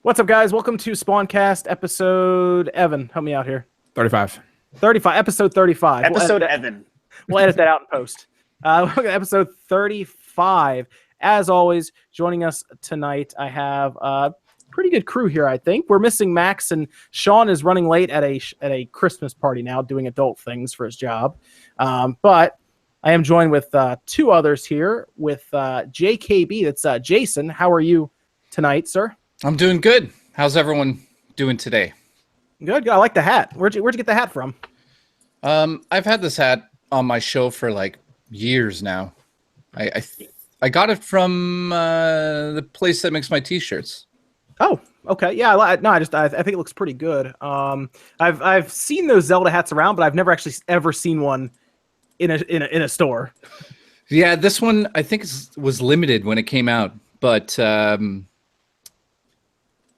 What's up, guys? Welcome to SpawnCast episode... Evan, help me out here. 35. 35. Episode 35. Evan. We'll edit that out in post. Welcome to episode 35. As always, joining us tonight, I have a pretty good crew here, I think. We're missing Max, and Sean is running late at a Christmas party now, doing adult things for his job. But I am joined with two others here, with JKB. That's Jason. How are you tonight, sir? I'm doing good. How's everyone doing today? Good. I like the hat. Where'd you get the hat from? I've had this hat on my show for like years now. I got it from the place that makes my t-shirts. Oh, okay. Yeah. I think it looks pretty good. I've seen those Zelda hats around, but I've never actually ever seen one in a store. Yeah, this one I think was limited when it came out, but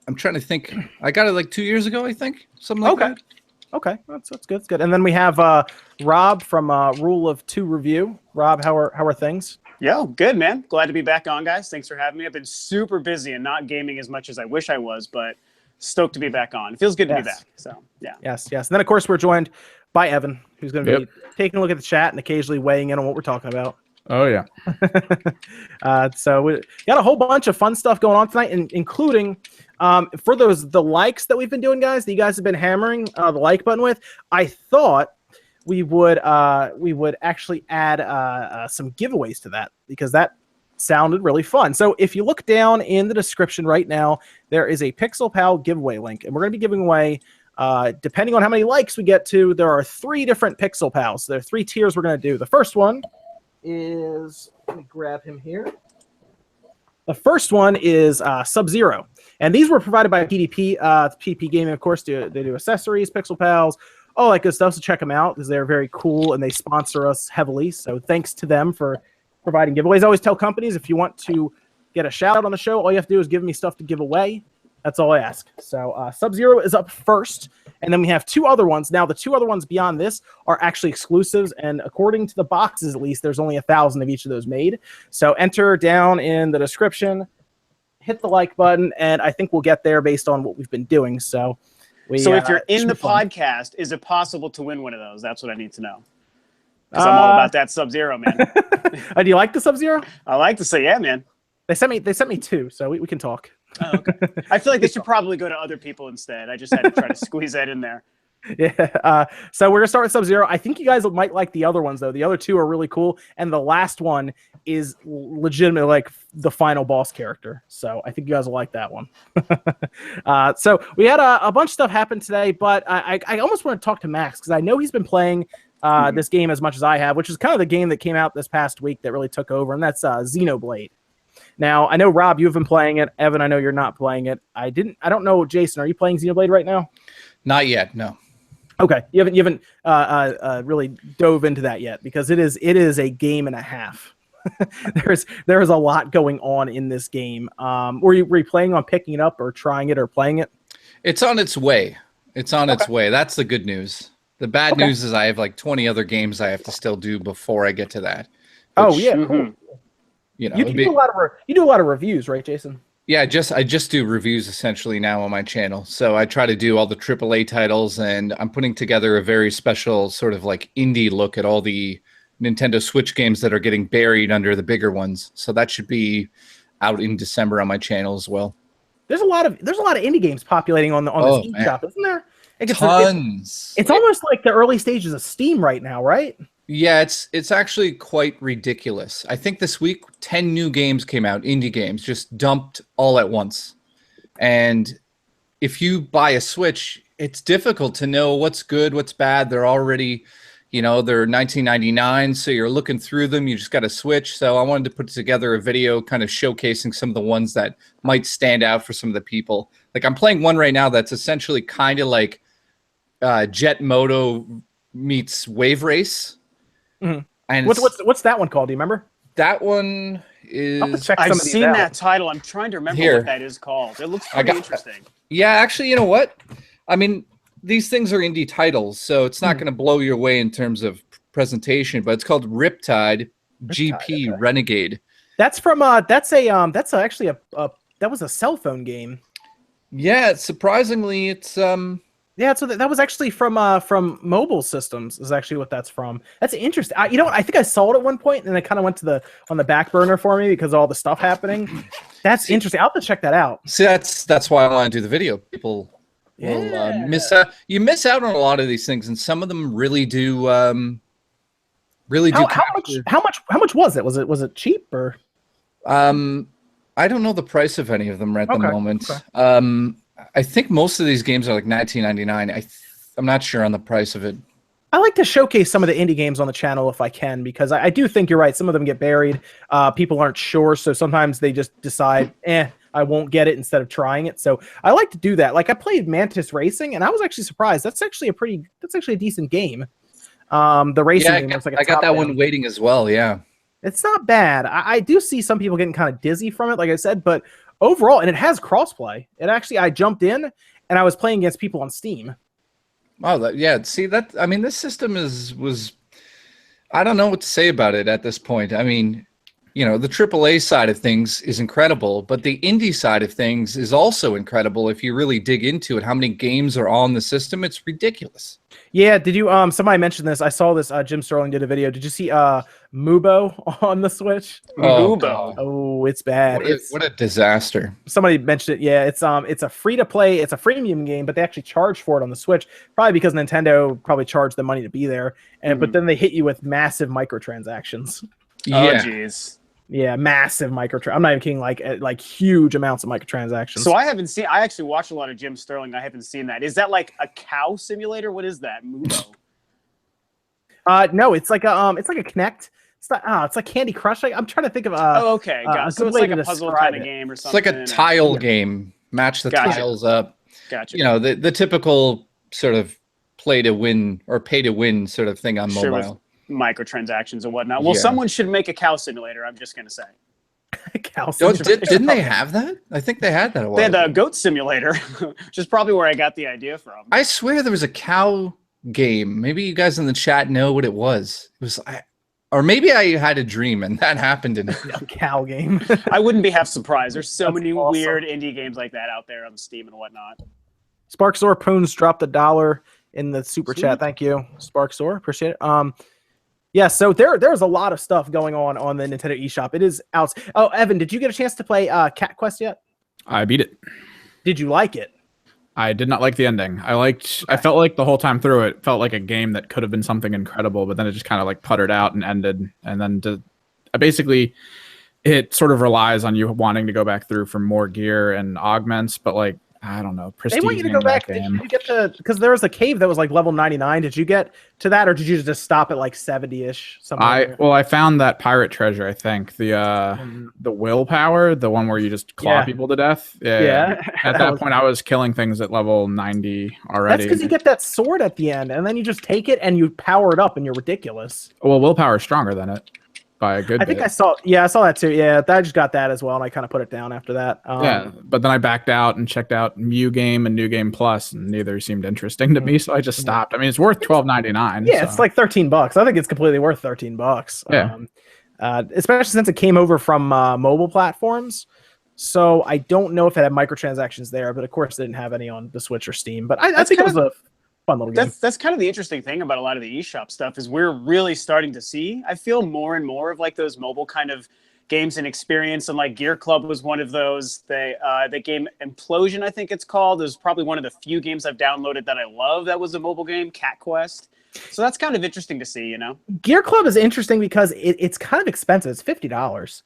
I'm trying to think. I got it like 2 years ago, I think. Something like that. Okay. That's good. That's good. And then we have Rob from Rule of Two Review. Rob, how are things? Yo, good, man. Glad to be back on, guys. Thanks for having me. I've been super busy and not gaming as much as I wish I was, but stoked to be back on. It feels good to be back. So, yeah. Yes. And then, of course, we're joined by Evan, who's going to be taking a look at the chat and occasionally weighing in on what we're talking about. Oh, yeah. So we got a whole bunch of fun stuff going on tonight, including for the likes that we've been doing, guys, that you guys have been hammering the like button with. I thought we would actually add some giveaways to that, because that sounded really fun. So if you look down in the description right now, there is a Pixel Pal giveaway link, and we're going to be giving away, depending on how many likes we get to, there are 3 different Pixel Pals. There are 3 tiers we're going to do. The first one is, let me grab him here. The first one is Sub-Zero, and these were provided by PDP. PDP Gaming, of course, they do accessories, Pixel Pals, all that good stuff. So check them out, because they're very cool and they sponsor us heavily. So thanks to them for providing giveaways. I always tell companies, if you want to get a shout out on the show, all you have to do is give me stuff to give away. That's all I ask. So Sub-Zero is up first, and then we have 2 other ones. Now, the 2 other ones beyond this are actually exclusives, and according to the boxes, at least, there's only 1,000 of each of those made. So enter down in the description, hit the like button, and I think we'll get there based on what we've been doing. So if you're in the podcast, is it possible to win one of those? That's what I need to know. Because I'm all about that Sub-Zero, man. Do you like the Sub-Zero? I like to say, yeah, man. They sent me 2, so we can talk. Oh, okay. I feel like they should probably go to other people instead. I just had to try to squeeze that in there. Yeah. So we're going to start with Sub-Zero. I think you guys might like the other ones, though. The other 2 are really cool. And the last one is legitimately like the final boss character. So I think you guys will like that one. So we had a bunch of stuff happen today, but I almost want to talk to Max, because I know he's been playing this game as much as I have, which is kind of the game that came out this past week that really took over, and that's Xenoblade. Now, I know, Rob, you've been playing it. Evan, I know you're not playing it. I don't know, Jason, are you playing Xenoblade right now? Not yet, no. Okay, you haven't really dove into that yet, because it is a game and a half. there is a lot going on in this game. Were you planning on picking it up or trying it or playing it? It's on its way. It's on its way. That's the good news. The bad news is I have like 20 other games I have to still do before I get to that. Which, cool. You know, you do a lot of reviews, right, Jason? Yeah, I just do reviews essentially now on my channel. So I try to do all the AAA titles, and I'm putting together a very special sort of like indie look at all the Nintendo Switch games that are getting buried under the bigger ones. So that should be out in December on my channel as well. There's a lot of indie games populating on this eShop, isn't there? Tons. It's almost like the early stages of Steam right now, right? Yeah, it's actually quite ridiculous. I think this week 10 new games came out, indie games, just dumped all at once. And if you buy a Switch, it's difficult to know what's good, what's bad. They're already, they're $19.99, so you're looking through them. You just got to Switch. So I wanted to put together a video kind of showcasing some of the ones that might stand out for some of the people. Like, I'm playing one right now that's essentially kind of like Jet Moto meets Wave Race. Mm-hmm. And what's that one called? Do you remember? That one is... I've seen that title. I'm trying to remember what that is called. It looks pretty interesting. Yeah, actually, you know what? I mean, these things are indie titles, so it's not going to blow your way in terms of presentation, but it's called Riptide GP Renegade. That's from that was a cell phone game. Yeah, surprisingly, it's Yeah, so that was actually from mobile systems is actually what that's from. That's interesting. You know what? I think I saw it at one point, and it kind of went to on the back burner for me because of all the stuff happening. That's interesting. I'll have to check that out. See, that's why I want to do the video. People will miss out. You miss out on a lot of these things, and some of them really do. How much was it? Was it cheap or? I don't know the price of any of them right at the moment. Okay. I think most of these games are like $19.99. I'm not sure on the price of it. I like to showcase some of the indie games on the channel if I can, because I do think you're right. Some of them get buried. People aren't sure, so sometimes they just decide, I won't get it instead of trying it. So I like to do that. Like I played Mantis Racing, and I was actually surprised. That's actually a decent game. The racing game looks like I got that one waiting as well. Yeah, it's not bad. I do see some people getting kind of dizzy from it, like I said, but overall, and it has crossplay. I jumped in and I was playing against people on Steam. Oh, yeah. See that? I mean, this system was. I don't know what to say about it at this point. I mean, the AAA side of things is incredible, but the indie side of things is also incredible if you really dig into it. How many games are on the system? It's ridiculous. Yeah, did you somebody mentioned this? I saw this Jim Sterling did a video. Did you see Mubo on the Switch? Mubo. Oh, it's bad. What a disaster. Somebody mentioned it. Yeah, it's a free-to-play, it's a freemium game, but they actually charge for it on the Switch, probably because Nintendo probably charged the money to be there. And but then they hit you with massive microtransactions. Yeah. Oh jeez. Yeah, massive microtransactions. I'm not even kidding, like huge amounts of microtransactions. So I actually watched a lot of Jim Sterling. I haven't seen that. Is that like a cow simulator? What is that? Mubo? No, it's like a Kinect. It's not, it's like Candy Crush. I'm trying to think of okay, got it. So it's like a puzzle kind of game or something. It's like a tile game. Match the tiles up. Gotcha. The typical sort of play to win or pay to win sort of thing on mobile. Microtransactions and whatnot. Well, someone should make a cow simulator. I'm just gonna say. Cow simulator. Didn't they have that? I think they had that a while. They had a goat simulator, which is probably where I got the idea from. I swear there was a cow game. Maybe you guys in the chat know what it was. It was, or maybe I had a dream and that happened in a cow game. I wouldn't be half surprised. There's so many weird indie games like that out there on Steam and whatnot. Sparksor Poons dropped $1 in the super chat. Thank you, Sparksor. Appreciate it. Yeah, so there's a lot of stuff going on the Nintendo eShop. It is out. Oh, Evan, did you get a chance to play Cat Quest yet? I beat it. Did you like it? I did not like the ending. I felt like the whole time through it felt like a game that could have been something incredible, but then it just kind of like puttered out and ended. And then basically it sort of relies on you wanting to go back through for more gear and augments, but like, I don't know. They want you to go back. Did you get because there was a cave that was like level 99. Did you get to that, or did you just stop at like 70-ish? I found that pirate treasure. I think the willpower, the one where you just claw people to death. Yeah. At that point, I was killing things at level 90 already. That's because you get that sword at the end, and then you just take it and you power it up, and you're ridiculous. Well, willpower is stronger than it. By a good bit. I saw that too. Yeah, I just got that as well, and I kind of put it down after that. Yeah, but then I backed out and checked out New Game and New Game Plus, and neither seemed interesting to me, so I just stopped. I mean, it's worth $12.99. Yeah, it's like $13. I think it's completely worth $13. Yeah, especially since it came over from mobile platforms. So I don't know if it had microtransactions there, but of course it didn't have any on the Switch or Steam. But I think it was a fun little game. That's kind of the interesting thing about a lot of the eShop stuff is we're really starting to see, I feel, more and more of like those mobile kind of games and experience. And like Gear Club was one of those. The game Implosion, I think it's called, is probably one of the few games I've downloaded that I love that was a mobile game, Cat Quest. So that's kind of interesting to see, Gear Club is interesting because it's kind of expensive. It's $50.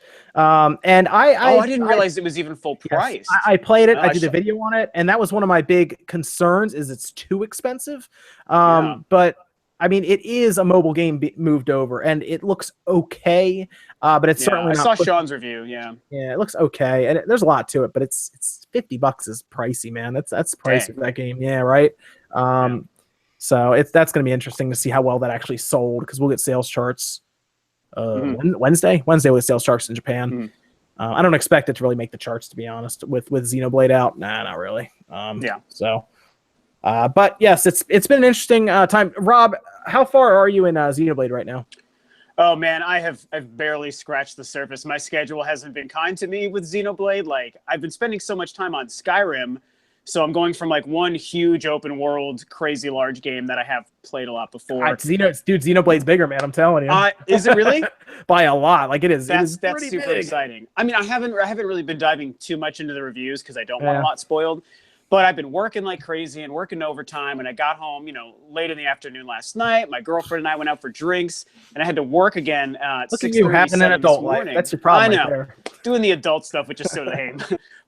And I didn't realize it was even full price. Yes, I played it. I did a video on it, and that was one of my big concerns. Is it's too expensive? But I mean, it is a mobile game moved over, and it looks okay. But it's certainly. I saw Sean's review. Yeah, it looks okay, and there's a lot to it. But it's $50 is pricey, man. That's pricey for that game. Yeah, right. So that's going to be interesting to see how well that actually sold, because we'll get sales charts Wednesday with sales charts in Japan. I don't expect it to really make the charts, to be honest, with Xenoblade out. Nah, not really. So, but yes, it's been an interesting time. Rob, how far are you in Xenoblade right now? Oh man, I've barely scratched the surface. My schedule hasn't been kind to me with Xenoblade. Like, I've been spending so much time on Skyrim So I'm going from like one huge open world, crazy large game that I have played a lot before. Xenoblade's bigger, man. I'm telling you. Is it really? By a lot. Like it is. That's pretty super big. exciting. I mean, I haven't really been diving too much into the reviews because I don't want a lot spoiled. But I've been working like crazy and working overtime. And I got home, late in the afternoon last night. My girlfriend and I went out for drinks, and I had to work again at 6:30. Look at you having an adult life. That's your problem. I know. Right there. Doing the adult stuff, which is so lame.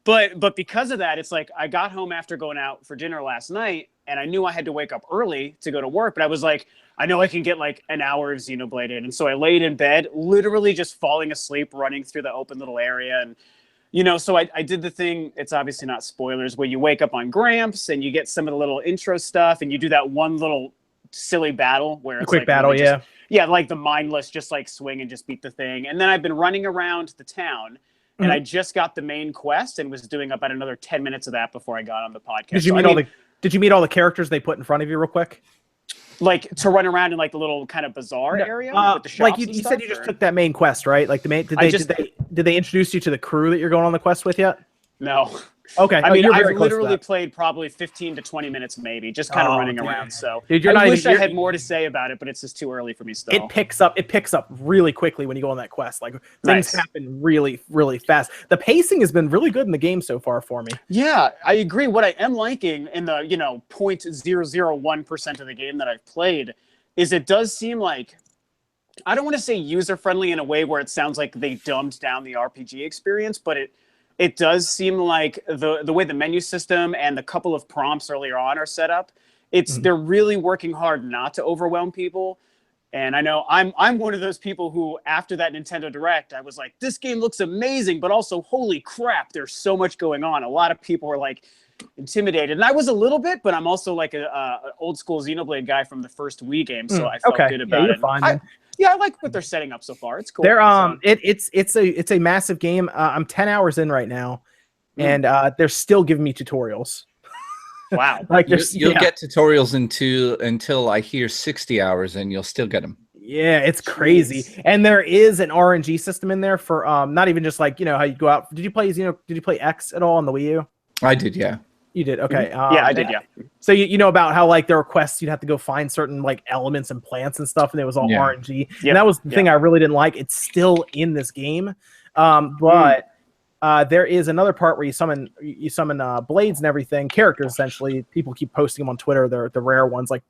But because of that, it's like I got home after going out for dinner last night, and I knew I had to wake up early to go to work. But I was like, I know I can get like an hour of Xenoblade in. And so I laid in bed, literally just falling asleep, running through the open little area. And so I did the thing, it's obviously not spoilers, where you wake up on Gramps and you get some of the little intro stuff and you do that one little silly battle where it's quick like battle, really like the mindless, just like swing and just beat the thing. And then I've been running around the town and I just got the main quest and was doing about another 10 minutes of that before I got on the podcast. Did you meet all the characters they put in front of you real quick? Like to run around in like the little kind of bazaar area with the shops like you said, you just took that main quest, right? Like did they introduce you to the crew that you're going on the quest with yet? No. Okay. I mean, I've literally played probably 15 to 20 minutes, maybe, just kind of running around. So dude, I wish I had more to say about it, but it's just too early for me still. It picks up really quickly when you go on that quest. Like things happen really, really fast. The pacing has been really good in the game so far for me. Yeah, I agree. What I am liking in the 0.001% of the game that I've played is it does seem like, I don't want to say user friendly in a way where it sounds like they dumbed down the RPG experience, but it does seem like the way the menu system and the couple of prompts earlier on are set up, they're really working hard not to overwhelm people. And I know I'm one of those people who, after that Nintendo Direct, I was like, this game looks amazing, but also, holy crap, there's so much going on. A lot of people were like intimidated. And I was a little bit, but I'm also like an old school Xenoblade guy from the first Wii game, so I felt good about it. Fine, I like what they're setting up so far. It's cool. It's a massive game. I'm 10 hours in right now, and they're still giving me tutorials. Wow. Like you'll get tutorials until I hear 60 hours, and you'll still get them. Yeah, it's crazy. And there is an RNG system in there for not even just like how you go out. Did you play X at all on the Wii U? I did, yeah. You did, okay. Yeah, I did, yeah. So you know about how like there were quests you'd have to go find certain like elements and plants and stuff, and it was all RNG. Yep. And that was the thing I really didn't like. It's still in this game, but there is another part where you summon blades and everything, characters essentially. People keep posting them on Twitter. They're the rare ones, like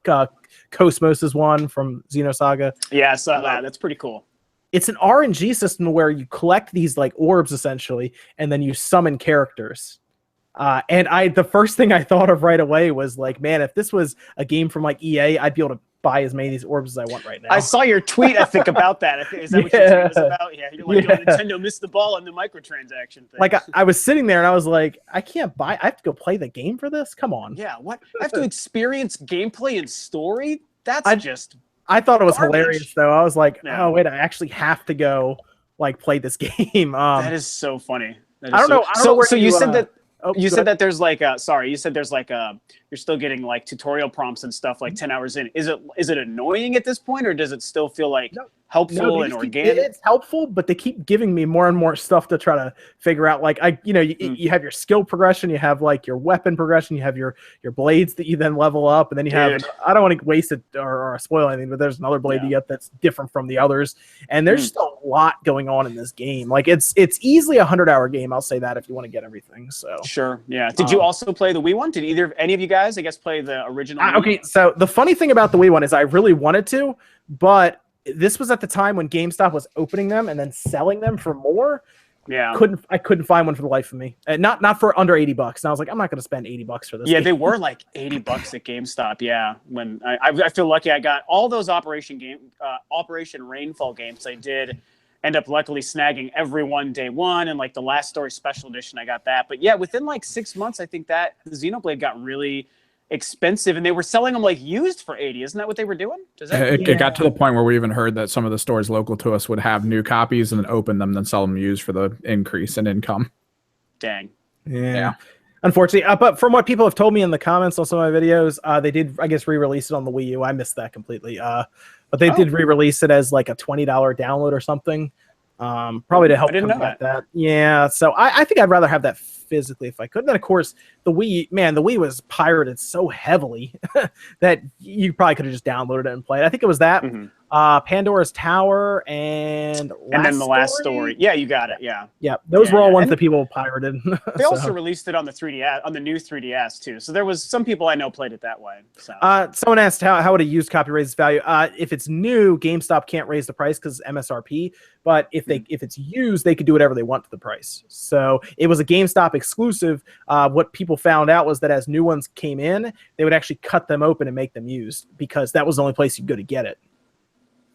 Cosmos is one from Xenosaga. Yeah, I saw that. That's pretty cool. It's an RNG system where you collect these like orbs essentially, and then you summon characters. And the first thing I thought of right away was like, man, if this was a game from like EA, I'd be able to buy as many of these orbs as I want right now. I saw your tweet, I think, about that. Is that what your tweet was about? Yeah, you're like, Nintendo missed the ball on the microtransaction thing. Like, I was sitting there and I was like, I have to go play the game for this? Come on. Yeah, what? I have to experience gameplay and story? That's I thought it was hilarious, though. I was like, oh, wait, I actually have to go, like, play this game. That is so funny. I don't know. So you said that... you said that there's like you're still getting like tutorial prompts and stuff like 10 hours in. Is it annoying at this point, or does it still feel like helpful and organic? It's helpful, but they keep giving me more and more stuff to try to figure out. Like you have your skill progression, you have like your weapon progression, you have your blades that you then level up, and then you have, I don't want to waste it or spoil anything, but there's another blade you get that's different from the others, and there's just a lot going on in this game. Like it's easily a 100-hour game. I'll say that if you want to get everything. So sure, yeah. Did you also play the Wii one? Did any of you guys, I guess, play the original? Okay, so the funny thing about the Wii one is I really wanted to, but this was at the time when GameStop was opening them and then selling them for more. Yeah, I couldn't find one for the life of me. Not for under $80. And I was like, I'm not going to spend $80 for this. Yeah, game. They were like $80 at GameStop. Yeah, when I feel lucky I got all those Operation Rainfall games. I did end up luckily snagging every one day one, and like the Last Story Special Edition, I got that. But yeah, within like 6 months, I think that the Xenoblade got really expensive, and they were selling them like used for 80. Isn't that what they were doing? It got to the point where we even heard that some of the stores local to us would have new copies and then open them, then sell them used for the increase in income. Dang. Yeah. Unfortunately, but from what people have told me in the comments on some of my videos, they did, I guess, re-release it on the Wii U. I missed that completely. But they did re-release it as like a $20 download or something. Probably to help combat that. Yeah, so I think I'd rather have that physically if I could. And then of course the Wii was pirated so heavily that you probably could have just downloaded it and played. I think it was that. Pandora's Tower and then the Last Story. Yeah, you got it. Yeah. Those were all ones that people pirated. They also released it on the 3DS, on the new 3DS too. So there was some people I know played it that way. So someone asked how would a used copy raise its value? If it's new, GameStop can't raise the price because MSRP. But if it's used, they could do whatever they want to the price. So it was a GameStop exclusive. What people found out was that as new ones came in, they would actually cut them open and make them used because that was the only place you could go to get it.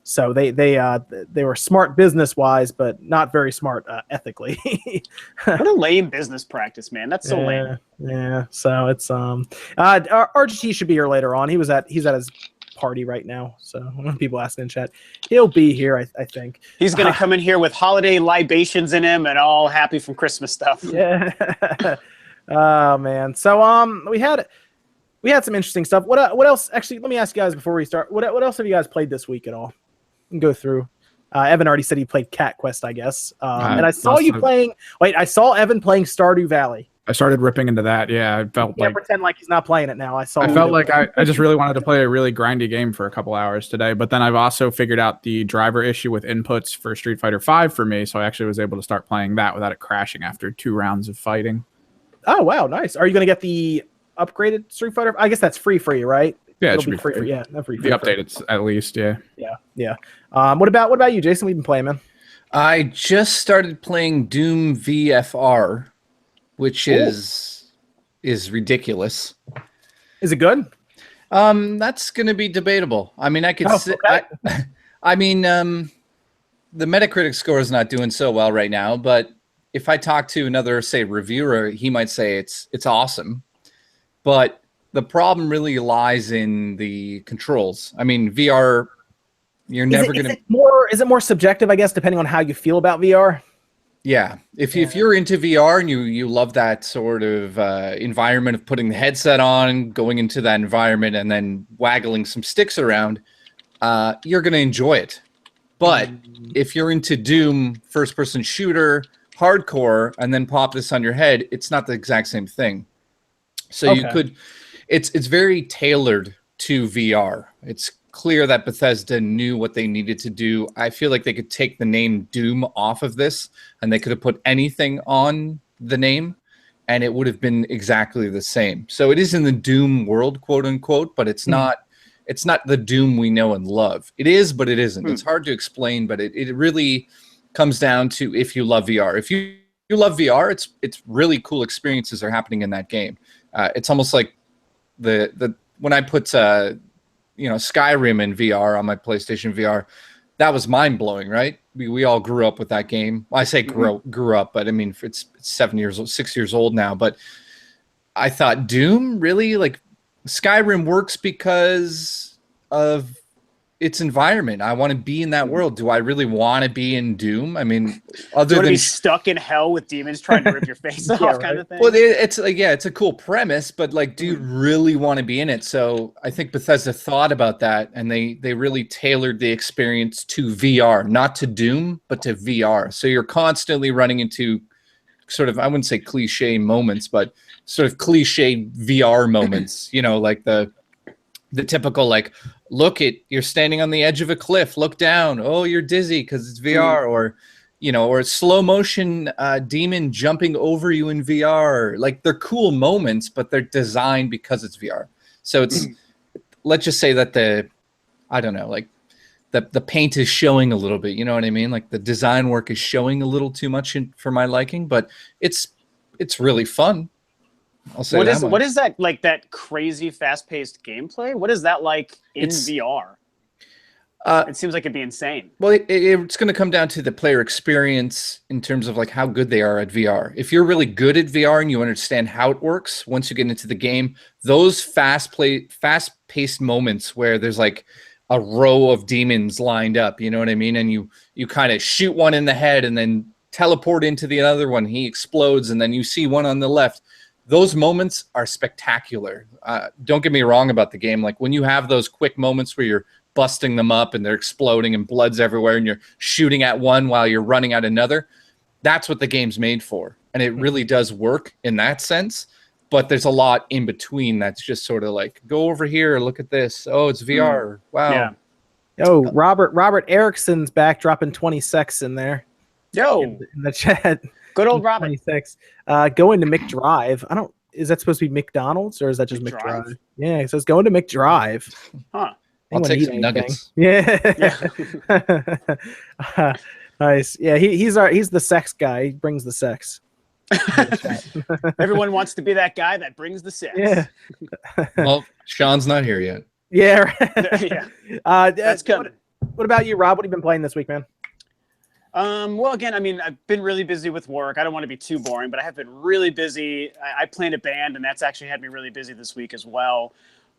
So they were smart business wise, but not very smart ethically. What a lame business practice, man! That's so lame. Yeah. So it's RGT should be here later on. He's at his party right now. So when people asking in chat, he'll be here. I think he's gonna come in here with holiday libations in him and all happy from Christmas stuff. Yeah. Oh man. So we had some interesting stuff. What else? Actually, let me ask you guys before we start. What else have you guys played this week at all? Go through. Evan already said he played Cat Quest, I guess. And I saw you playing. Wait, I saw Evan playing Stardew Valley. I started ripping into that. Yeah, I felt like pretend like he's not playing it now. I felt like I just really wanted to play a really grindy game for a couple hours today. But then I've also figured out the driver issue with inputs for Street Fighter V for me, so I actually was able to start playing that without it crashing after 2 rounds of fighting. Oh wow, nice. Are you going to get the upgraded Street Fighter? I guess that's free for you, right? Yeah, it should be free. Not free. The update, it's at least, yeah. Yeah. What about you, Jason? We've been playing, man. I just started playing Doom VFR, which is ridiculous. Is it good? That's going to be debatable. I mean, I could say, I mean, the Metacritic score is not doing so well right now, but if I talk to another, say, reviewer, he might say it's awesome. But the problem really lies in the controls. I mean, VR, you're never going to... Is it more subjective, I guess, depending on how you feel about VR? Yeah. If you're into VR and you love that sort of environment of putting the headset on, going into that environment, and then waggling some sticks around, you're going to enjoy it. But if you're into Doom, first-person shooter, hardcore, and then pop this on your head, it's not the exact same thing. So you could... It's very tailored to VR. It's clear that Bethesda knew what they needed to do. I feel like they could take the name Doom off of this, and they could have put anything on the name, and it would have been exactly the same. So it is in the Doom world, quote unquote, but it's not. It's not the Doom we know and love. It is, but it isn't. It's hard to explain, but it really comes down to if you love VR. If you love VR, it's really cool experiences are happening in that game. It's almost like when I put Skyrim in VR on my PlayStation VR, that was mind blowing, right? We all grew up with that game. Well, I say grew up, but I mean it's 6 years old now. But I thought Doom really, like, Skyrim works because of its environment. I want to be in that world. Do I really want to be in Doom? I mean, other than be stuck in hell with demons trying to rip your face off, kind of thing. Well, it's like, it's a cool premise, but like, do you really want to be in it? So I think Bethesda thought about that, and they really tailored the experience to VR, not to Doom, but to VR. So you're constantly running into sort of, I wouldn't say cliche moments, but sort of cliche VR moments. Like the typical, like, you're standing on the edge of a cliff, look down, oh, you're dizzy because it's VR, or a slow motion demon jumping over you in VR. Like, they're cool moments, but they're designed because it's VR. So it's, let's just say that the paint is showing a little bit, you know what I mean? Like, the design work is showing a little too much for my liking, but it's really fun. I'll say what is that, like, that crazy fast-paced gameplay? What is that like in VR? It seems like it'd be insane. Well, it's going to come down to the player experience in terms of like how good they are at VR. If you're really good at VR and you understand how it works, once you get into the game, those fast-paced moments where there's like a row of demons lined up, you know what I mean? And you kind of shoot one in the head and then teleport into the other one. He explodes, and then you see one on the left. Those moments are spectacular. Don't get me wrong about the game. Like, when you have those quick moments where you're busting them up and they're exploding and blood's everywhere and you're shooting at one while you're running at another, that's what the game's made for. and it really does work in that sense. But there's a lot in between that's just sort of like, go over here, look at this. Oh, it's VR. Wow. Yeah. Oh, Robert Erickson's back, dropping 20 secs in there. Yo, In the chat. good old Robert. 26. Going to McDrive. Is that supposed to be McDonald's or is that just McDrive? McDrive? Yeah, it says going to McDrive. Huh. I'll Anyone take eat some anything? nuggets. Yeah. Nice. Yeah, he's the sex guy. He brings the sex. Everyone wants to be that guy that brings the sex. Yeah. Well, Sean's not here yet. Yeah. Yeah. That's coming. What about you, Rob? What have you been playing this week, man? Well, again, I mean, I've been really busy with work. I don't want to be too boring, but I have been really busy. I play in a band, and that's actually had me really busy this week as well.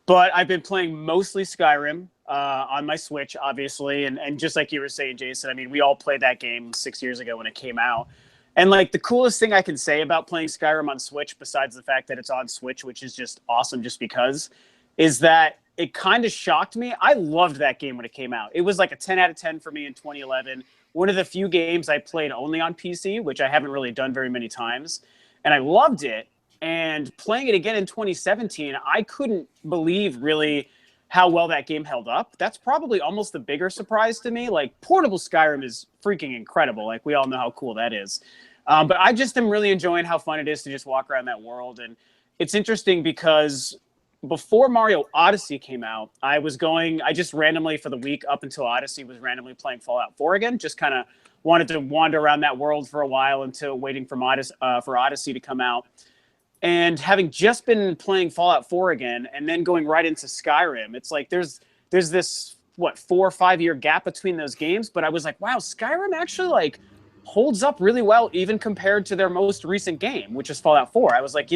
But I've been playing mostly Skyrim on my Switch, obviously. And just like you were saying, Jason, I mean, we all played that game 6 years ago when it came out. And like the coolest thing I can say about playing Skyrim on Switch, besides the fact that it's on Switch, which is just awesome just because, is that it kind of shocked me. I loved that game when it came out. It was like a 10 out of 10 for me in 2011. One of the few games I played only on PC, which I haven't really done very many times. And I loved it. And playing it again in 2017, I couldn't believe really how well that game held up. That's probably almost the bigger surprise to me. Like, portable Skyrim is freaking incredible. Like, we all know how cool that is. But I just am really enjoying how fun it is to just walk around that world. And it's interesting because before Mario Odyssey came out, I just randomly for the week up until Odyssey was randomly playing Fallout 4 again. Just kind of wanted to wander around that world for a while until waiting for Odyssey to come out. And having just been playing Fallout 4 again and then going right into Skyrim, it's like there's this, 4 or 5 year gap between those games. But I was like, wow, Skyrim actually like holds up really well, even compared to their most recent game, which is Fallout 4. I was like, we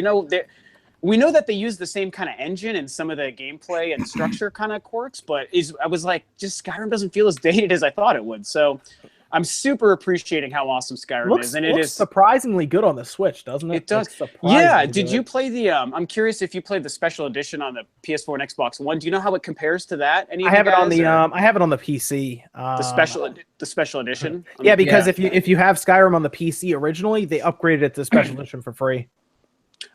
know that they use the same kind of engine and some of the gameplay and structure kind of quirks, but I was like, just Skyrim doesn't feel as dated as I thought it would. So I'm super appreciating how awesome Skyrim is, and it is surprisingly good on the Switch, doesn't it? It does. Yeah. Did you play the? I'm curious if you played the special edition on the PS4 and Xbox One. Do you know how it compares to that? I have it on the I have it on the PC. The special edition. Yeah, because if you have Skyrim on the PC originally, they upgraded it to the special edition for free.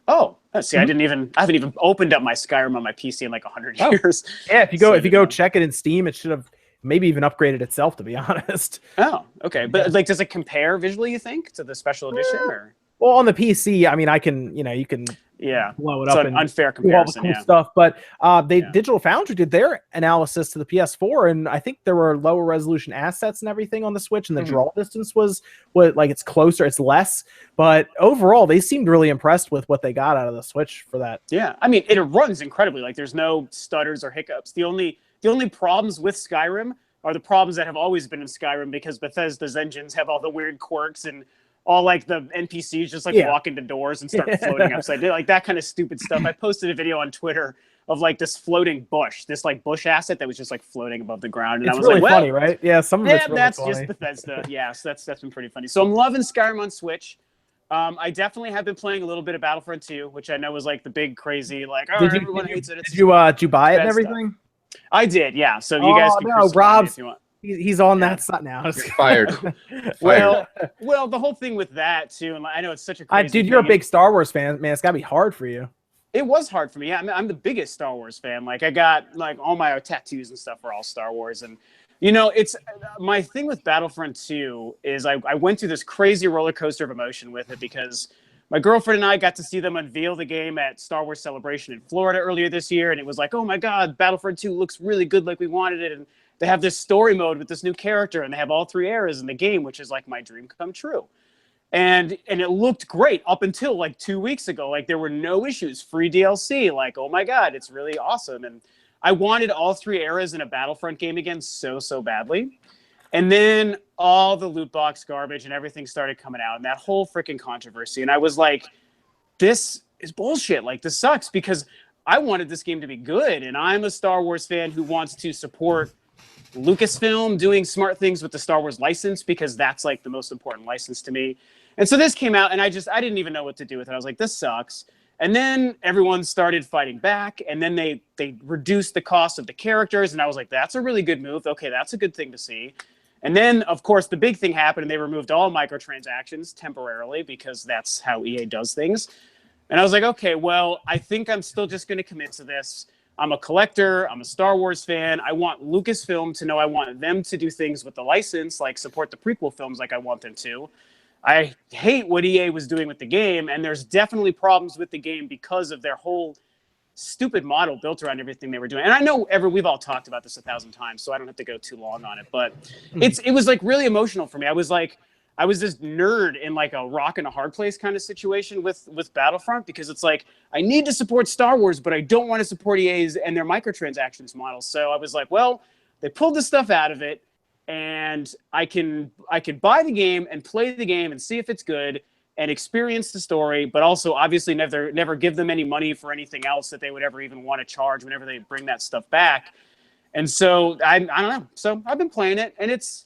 Oh, see, I haven't even opened up my Skyrim on my PC in like 100 years. Yeah, if you go check it in Steam, it should have maybe even upgraded itself, to be honest. Oh, okay. But like, does it compare visually, you think, to the special edition? Or? Well, on the PC, I mean, you can blow it up an and unfair do all the comparison. cool stuff. But Digital Foundry did their analysis to the PS4, and I think there were lower resolution assets and everything on the Switch, and the draw distance was like it's closer, it's less. But overall, they seemed really impressed with what they got out of the Switch for that. Yeah, I mean, it runs incredibly. Like, there's no stutters or hiccups. The only problems with Skyrim are the problems that have always been in Skyrim, because Bethesda's engines have all the weird quirks and all like the NPCs just like walk into doors and start floating upside down, like that kind of stupid stuff. I posted a video on Twitter of like this floating bush, this like bush asset that was just like floating above the ground. And it's I was really like, funny, right? Yeah, some of it's really that's funny. just Bethesda. Yeah, so that's been pretty funny. So I'm loving Skyrim on Switch. I definitely have been playing a little bit of Battlefront 2, which I know was like the big crazy like, everyone hates it. Did you buy it and everything? Stuff. I did, yeah. So you guys can crucify me if you want. He's on that side now. You're fired. Well, the whole thing with that too, and I know it's such a crazy dude, you're a big Star Wars fan, man. It's gotta be hard for you. It was hard for me. Yeah, I'm the biggest Star Wars fan. Like, I got like all my tattoos and stuff are all Star Wars, and it's my thing with Battlefront 2 is I went through this crazy roller coaster of emotion with it, because my girlfriend and I got to see them unveil the game at Star Wars Celebration in Florida earlier this year, and it was like, oh my God, Battlefront 2 looks really good like we wanted it, and they have this story mode with this new character, and they have all 3 eras in the game, which is like my dream come true. And it looked great up until like 2 weeks ago. Like, there were no issues, free DLC. Like, oh my God, it's really awesome. And I wanted all 3 eras in a Battlefront game again so badly. And then all the loot box garbage and everything started coming out, and that whole freaking controversy. And I was like, this is bullshit. Like, this sucks, because I wanted this game to be good. And I'm a Star Wars fan who wants to support Lucasfilm doing smart things with the Star Wars license, because that's like the most important license to me. And so this came out, and I didn't even know what to do with it. I was like, this sucks. And then everyone started fighting back, and then they reduced the cost of the characters, and I was like, that's a really good move. Okay, that's a good thing to see. And then, of course, the big thing happened, and they removed all microtransactions temporarily because that's how EA does things. And I was like, okay, well, I think I'm still just going to commit to this. I'm a collector. I'm a Star Wars fan. I want Lucasfilm to know I want them to do things with the license, like support the prequel films like I want them to. I hate what EA was doing with the game, and there's definitely problems with the game because of their whole stupid model built around everything they were doing. And I know we've all talked about this 1,000 times, so I don't have to go too long on it. But it was like really emotional for me. I was this nerd in like a rock and a hard place kind of situation with Battlefront, because it's like I need to support Star Wars, but I don't want to support EA's and their microtransactions model. So I was like, well, they pulled this stuff out of it, and I can buy the game and play the game and see if it's good and experience the story, but also obviously never give them any money for anything else that they would ever even want to charge whenever they bring that stuff back. And so I don't know. So I've been playing it, and it's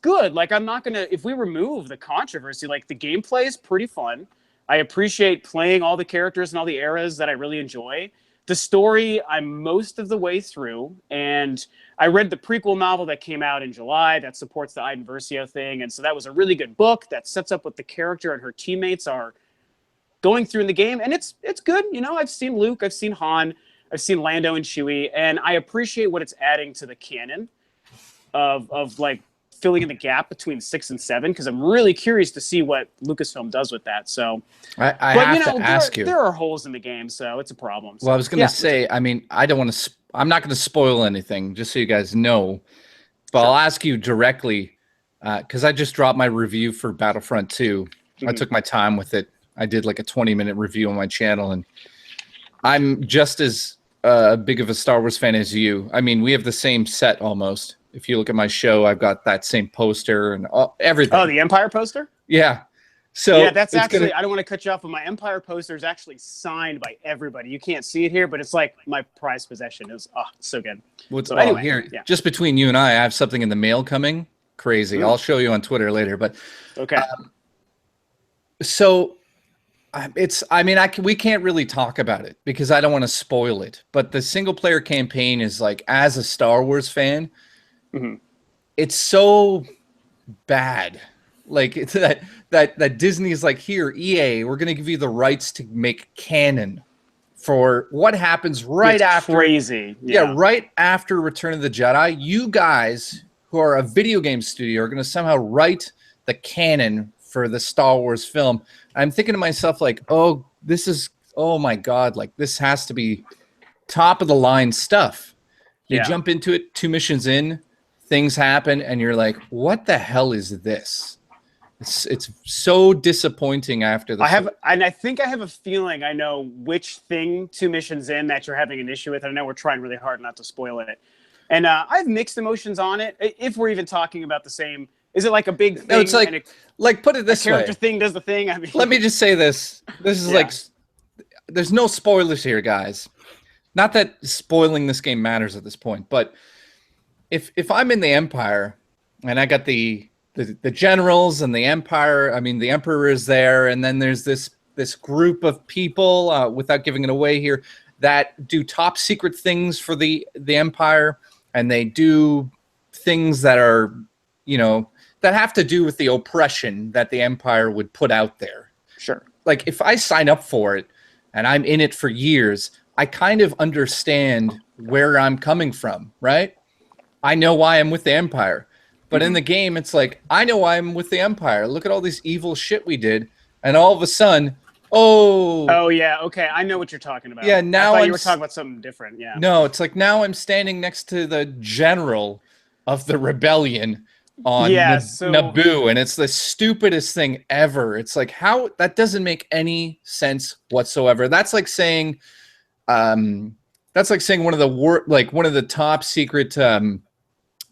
good. Like, I'm not gonna, if we remove the controversy, like the gameplay is pretty fun. I appreciate playing all the characters and all the eras that I really enjoy. The story, I'm most of the way through, and I read the prequel novel that came out in July that supports the Iden Versio thing, and so that was a really good book that sets up what the character and her teammates are going through in the game, and it's good. You know, I've seen Luke, I've seen Han, I've seen Lando and Chewie, and I appreciate what it's adding to the canon of like filling in the gap between 6 and 7, because I'm really curious to see what Lucasfilm does with that. So, I have to ask you. There are holes in the game, so it's a problem. So, well, I was going to say, I mean, I don't want to. I'm not going to spoil anything, just so you guys know. But I'll ask you directly, because I just dropped my review for Battlefront 2. I took my time with it. I did like a 20-minute review on my channel, and I'm just as big of a Star Wars fan as you. I mean, we have the same set almost. If you look at my show, I've got that same poster and everything. Oh, the Empire poster? Yeah. So yeah, that's actually, I don't want to cut you off, but my Empire poster is actually signed by everybody. You can't see it here, but it's like my prized possession. It's so good. So anyway, here, just between you and I have something in the mail coming. Crazy. I'll show you on Twitter later. But okay. So it's, I mean, we can't really talk about it because I don't want to spoil it. But the single player campaign is like, as a Star Wars fan, it's so bad. Like, it's that Disney is like, here, EA, we're going to give you the rights to make canon for what happens right after. Crazy. Yeah, right after Return of the Jedi. You guys who are a video game studio are going to somehow write the canon for the Star Wars film. I'm thinking to myself, like, oh my God, like, this has to be top of the line stuff. You jump into it 2 missions in, things happen, and you're like, what the hell is this? It's so disappointing after the I think I have a feeling I know which thing 2 missions in that you're having an issue with. I know we're trying really hard not to spoil it. And I have mixed emotions on it, if we're even talking about the same. Is it like a big thing? No, it's like put it this way. Character thing does the thing. I mean, let me just say this. This is like, there's no spoilers here, guys. Not that spoiling this game matters at this point, but if I'm in the Empire and I got the generals and the Empire, I mean, the Emperor is there, and then there's this group of people, without giving it away here, that do top secret things for the Empire, and they do things that are, you know, that have to do with the oppression that the Empire would put out there. Sure. Like, if I sign up for it and I'm in it for years, I kind of understand where I'm coming from, right? I know why I'm with the Empire. But in the game, it's like, I know why I'm with the Empire. Look at all this evil shit we did. And all of a sudden, oh yeah, okay, I know what you're talking about. Yeah, now I thought you were talking about something different. Yeah. No, it's like, now I'm standing next to the general of the rebellion on Naboo, and it's the stupidest thing ever. It's like, how that doesn't make any sense whatsoever. That's like saying one of the top secret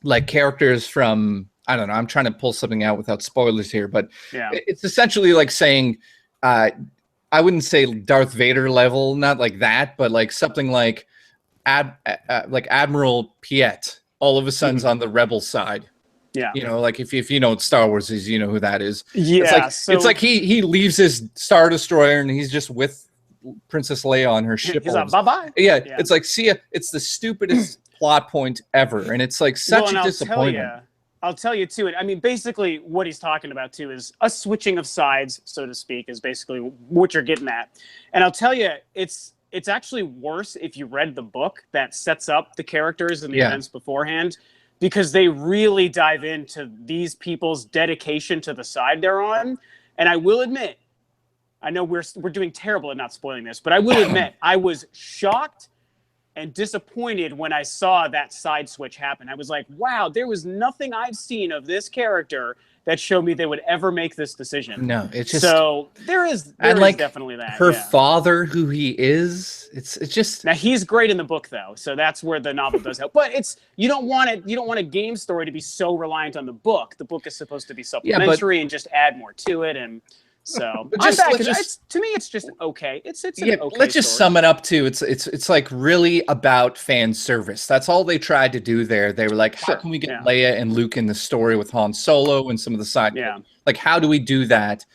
like characters from, I don't know, I'm trying to pull something out without spoilers here, but it's essentially like saying, I wouldn't say Darth Vader level, not like that, but like something like Admiral Piet all of a sudden's on the rebel side. Yeah, you know, like if you know what Star Wars is, you know who that is. Yeah, it's like he leaves his Star Destroyer and he's just with Princess Leia on her ship. He's like, bye-bye. Yeah, it's like, see ya. It's the stupidest plot point ever, and it's like such a disappointment. I'll tell you too. I mean, basically, what he's talking about too is a switching of sides, so to speak, is basically what you're getting at. And I'll tell you, it's actually worse if you read the book that sets up the characters and the events beforehand, because they really dive into these people's dedication to the side they're on. And I will admit, I know we're doing terrible at not spoiling this, but I will admit I was shocked and disappointed when I saw that side switch happen. I was like, wow, there was nothing I've seen of this character that showed me they would ever make this decision. No, it's just so there is definitely that. Her father, who he is, it's just. Now he's great in the book though, so that's where the novel does help. But you don't want a game story to be so reliant on the book. The book is supposed to be supplementary and just add more to it. And so to me, it's just okay. It's an okay let's just story. sum it up to it's like really about fan service. That's all they tried to do there. They were like, how can we get Leia and Luke in the story with Han Solo and some of the side? Yeah. Like, how do we do that?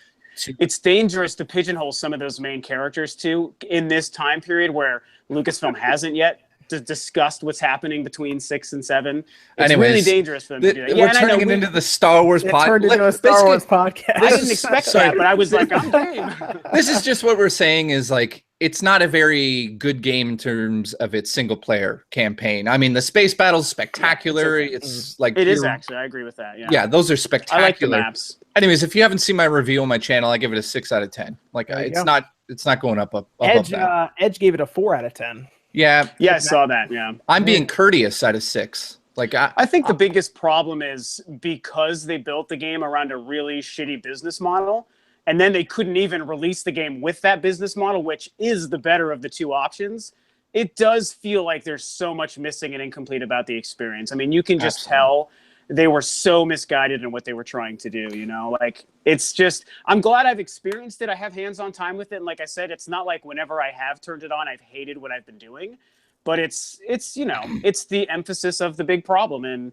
It's dangerous to pigeonhole some of those main characters too in this time period where Lucasfilm hasn't yet discussed what's happening between 6 and 7. It's really dangerous for them to do that. We're turning it into the Star Wars podcast. Turned into a Star Wars podcast. I didn't expect that, but I was like, I'm game. This is just what we're saying is like, it's not a very good game in terms of its single player campaign. I mean, the space battle's spectacular. It's like it is actually. I agree with that. Yeah, those are spectacular. I like the maps. Anyways, if you haven't seen my review on my channel, I give it a 6 out of 10. Like it's not going up Edge. that. Edge gave it a 4 out of 10. Yeah, I saw that. Yeah, I'm being courteous out of 6. Like I think the biggest problem is because they built the game around a really shitty business model, and then they couldn't even release the game with that business model, which is the better of the two options. It does feel like there's so much missing and incomplete about the experience. I mean, you can just tell they were so misguided in what they were trying to do, you know? Like, it's just, I'm glad I've experienced it. I have hands-on time with it. And like I said, it's not like whenever I have turned it on, I've hated what I've been doing. But it's you know, it's the emphasis of the big problem. And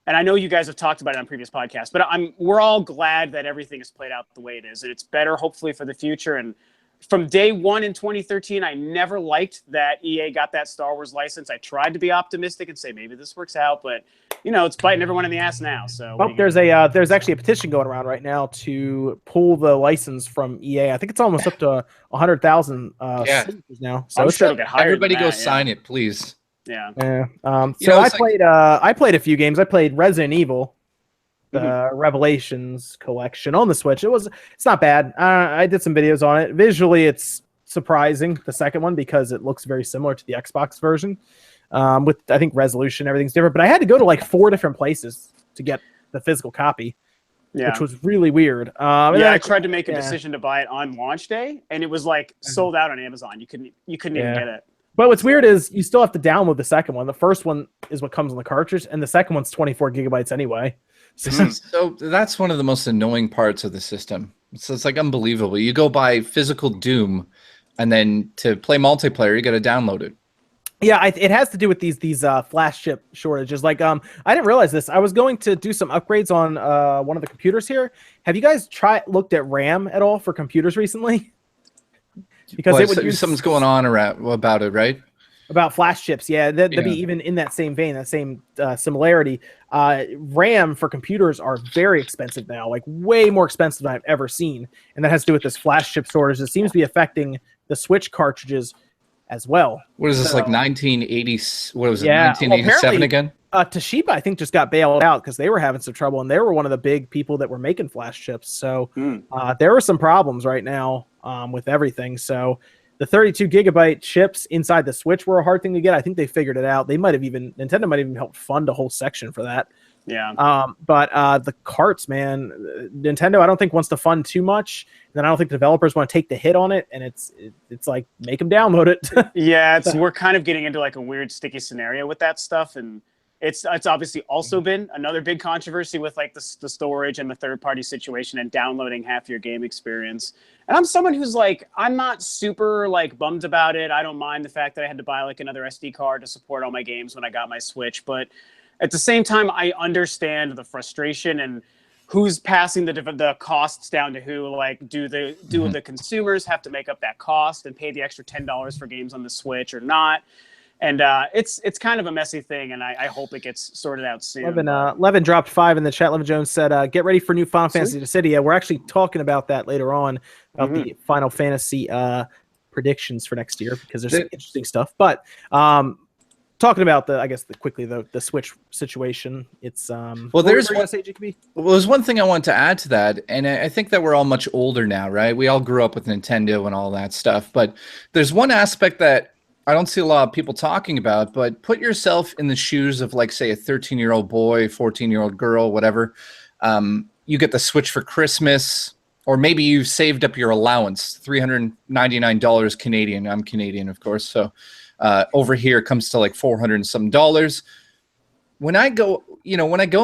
I know you guys have talked about it on previous podcasts, but we're all glad that everything has played out the way it is. And it's better, hopefully, for the future. And from day one in 2013, I never liked that EA got that Star Wars license. I tried to be optimistic and say, maybe this works out, but you know, it's biting everyone in the ass now. So there's actually a petition going around right now to pull the license from EA. I think it's almost up to 100,000 signatures now. So I'm sure it'll get higher. Everybody go sign it, please. Yeah. So I played a few games. I played Resident Evil, the Revelations collection on the Switch. It's not bad. I did some videos on it. Visually, it's surprising, the second one, because it looks very similar to the Xbox version. With I think resolution, everything's different. But I had to go to like 4 different places to get the physical copy, which was really weird. I tried to make a decision to buy it on launch day, and it was like sold out on Amazon. You couldn't even get it. But what's weird is you still have to download the second one. The first one is what comes on the cartridge, and the second one's 24 gigabytes anyway. So that's one of the most annoying parts of the system. So it's like unbelievable. You go buy physical Doom, and then to play multiplayer, you got to download it. Yeah, it has to do with these flash chip shortages. Like, I didn't realize this. I was going to do some upgrades on one of the computers here. Have you guys looked at RAM at all for computers recently? Because something's going on about it, right? About flash chips, they'd be even in that same vein, that same similarity. RAM for computers are very expensive now, like way more expensive than I've ever seen, and that has to do with this flash chip shortage. It seems to be affecting the Switch cartridges as well. What is this, like 1980? What was it, 1987 again? Toshiba, I think, just got bailed out because they were having some trouble, and they were one of the big people that were making flash chips. So there are some problems right now with everything. So the 32 gigabyte chips inside the Switch were a hard thing to get. I think they figured it out. Nintendo might have even helped fund a whole section for that. Yeah. But the carts, man, Nintendo, I don't think wants to fund too much. And then I don't think the developers want to take the hit on it. And it's like, make them download it. Yeah, we're kind of getting into like a weird sticky scenario with that stuff. And it's obviously also been another big controversy with like the storage and the third party situation and downloading half your game experience. And I'm someone who's like, I'm not super like bummed about it. I don't mind the fact that I had to buy like another SD card to support all my games when I got my Switch. But at the same time, I understand the frustration and who's passing the costs down to who. Like, do the consumers have to make up that cost and pay the extra $10 for games on the Switch or not? And it's kind of a messy thing, and I hope it gets sorted out soon. Levin dropped 5 in the chat. Levin Jones said, "Get ready for new Final Fantasy Dissidia." We're actually talking about that later on, about the Final Fantasy predictions for next year, because there's some interesting stuff. But talking about the Switch situation, it's well, there's one, say, JKB? Well, there's one thing I want to add to that, and I think that we're all much older now, right? We all grew up with Nintendo and all that stuff, but there's one aspect that I don't see a lot of people talking about, but put yourself in the shoes of, like, say, a 13-year-old boy, 14-year-old girl, whatever. You get the Switch for Christmas, or maybe you've saved up your allowance, $399 Canadian. I'm Canadian, of course, so over here it comes to like $400 and some dollars. When I go